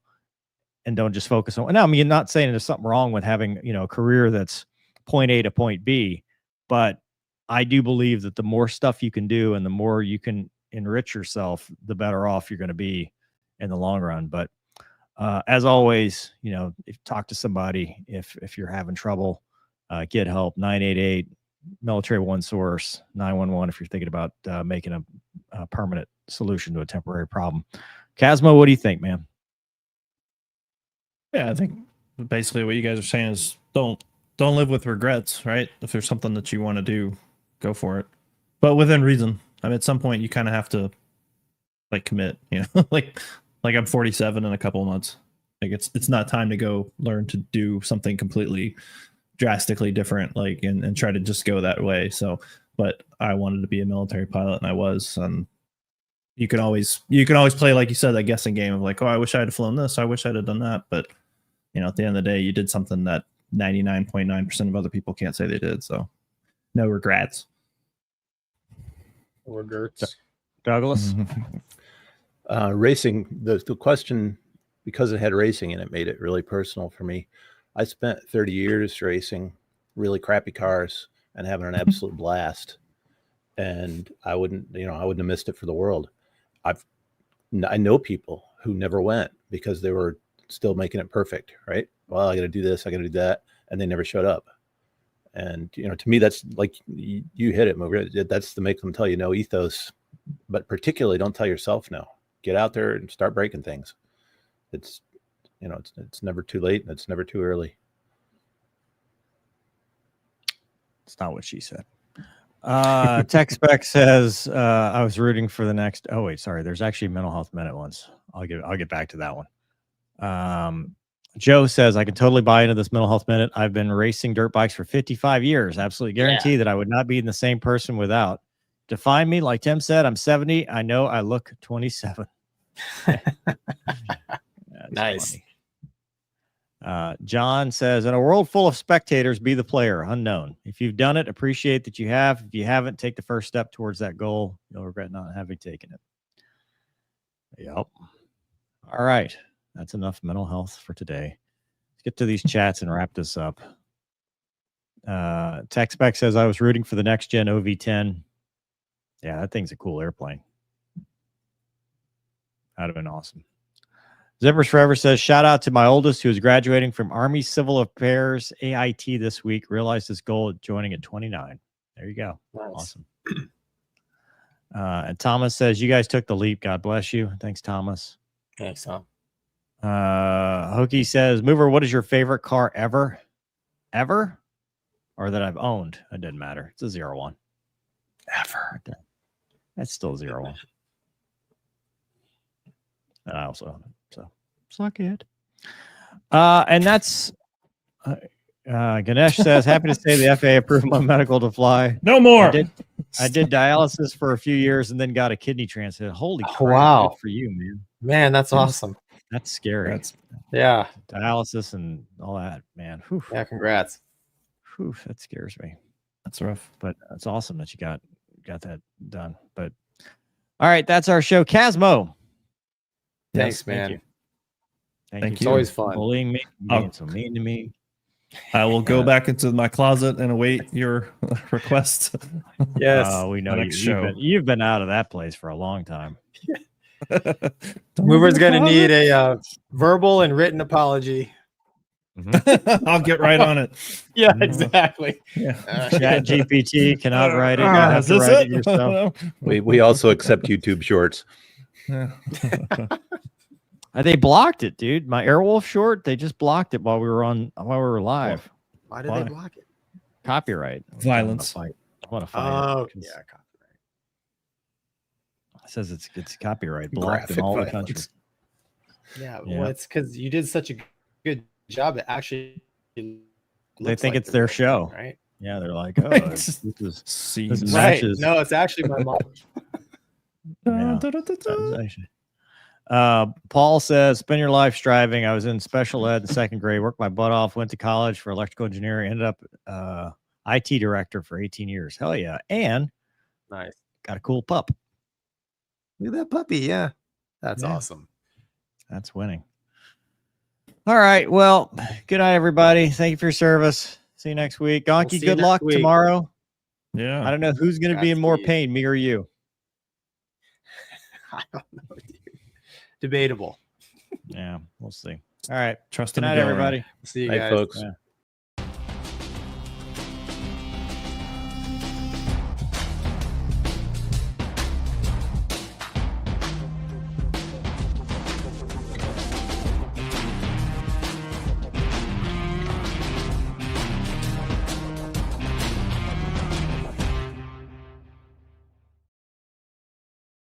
and don't just focus on, now, I mean, not saying there's something wrong with having, a career that's point A to point B, but I do believe that the more stuff you can do and the more you can enrich yourself, the better off you're going to be in the long run. But as always, if talk to somebody, if you're having trouble, get help. 988 military one source, 911 if you're thinking about making a permanent solution to a temporary problem. Casmo, what do you think, man? Yeah, I think basically what you guys are saying is don't live with regrets, right? If there's something that you want to do, go for it, but within reason. I mean, at some point you kind of have to commit, like I'm 47 in a couple of months. Like, it's not time to go learn to do something completely drastically different, and try to just go that way. So, but I wanted to be a military pilot, and I was. And you can always play, like you said, that guessing game of like, oh, I wish I had flown this, I wish I'd have done that. But at the end of the day, you did something that 99.9% of other people can't say they did. So, no regrets. Or Gertz. Douglas? Racing, the question, because it had racing in it, made it really personal for me. I spent 30 years racing really crappy cars and having an absolute blast. And I wouldn't have missed it for the world. I know people who never went because they were still making it perfect, right? Well, I got to do this, I got to do that. And they never showed up. And, to me, that's like, you hit it, Moog. That's to make them tell you no ethos, but particularly don't tell yourself no. Get out there and start breaking things. It's never too late and it's never too early. It's not what she said. Tech Spec says, I was rooting for the next. Oh, wait, sorry. There's actually mental health minute ones. I'll get back to that one. Joe says, I can totally buy into this mental health minute. I've been racing dirt bikes for 55 years. Absolutely guarantee that I would not be the same person without. Define me, like Tim said, I'm 70. I know I look 27. Nice. Funny. John says, in a world full of spectators, be the player, unknown. If you've done it, appreciate that you have. If you haven't, take the first step towards that goal. You'll regret not having taken it. Yep. All right. That's enough mental health for today. Let's get to these chats and wrap this up. Tech Spec says, I was rooting for the next gen OV10. Yeah, that thing's a cool airplane. That'd have been awesome. Zippers Forever says, shout out to my oldest who is graduating from Army Civil Affairs AIT this week. Realized his goal of joining at 29. There you go. Nice. Awesome. And Thomas says, you guys took the leap. God bless you. Thanks, Thomas. Thanks, Tom. Hokey says, Mover, what is your favorite car ever? Ever? Or that I've owned? It doesn't matter. It's a 01. Ever. That's still 01. And I also own it. So suck it. And that's Ganesh says, happy to say the FAA approved my medical to fly. No more. I did dialysis for a few years and then got a kidney transplant. Holy crap. Wow. Good for you, man. Man, that's awesome. That's scary. Yeah. Dialysis and all that, man. Whew. Yeah, congrats. Whew, that scares me. That's rough. But it's awesome that you got that done. But all right, that's our show. Casmo. Thanks, Thank man. you. Thank It's you. always fun. Bullying me, Oh. being so mean to me. I will go back into my closet and await your request. Yes. We know next show. you've been out of that place for a long time. Mover's going to need a verbal and written apology. I'll get right on it. Yeah, exactly. Yeah. Chat GPT cannot write it. You have Is to this write it it? yourself. We also accept YouTube Shorts. Yeah. They blocked it, dude. My Airwolf short, they just blocked it while we were live. Why did Why? they block it? Copyright. Violence. I want to fight. Oh, it. yeah, copyright. It says it's copyright blocked in Graphic all the violence. countries. Yeah, Yeah. well, it's because you did such a good job. It actually looks think like it's the their real show. thing, right? Yeah, they're like, oh, this is Scenes. This Right. matches. No, it's actually my mom. Yeah. Paul says, spend your life striving. I was in special ed in second grade, worked my butt off, went to college for electrical engineering, ended up IT director for 18 years. Hell yeah. And Nice. got a cool pup. Look at that puppy. Yeah. That's Yeah. awesome. That's winning. All right. Well, good night, everybody. Thank you for your service. See you next week. Gonky, see you good next luck week. tomorrow. Yeah. I don't know who's going to be in more Godspeed. pain, me or you. I don't know, dude. Debatable. Yeah, we'll see. All right. Trust Good in the night, government. everybody. See you Hi, guys. folks. Yeah.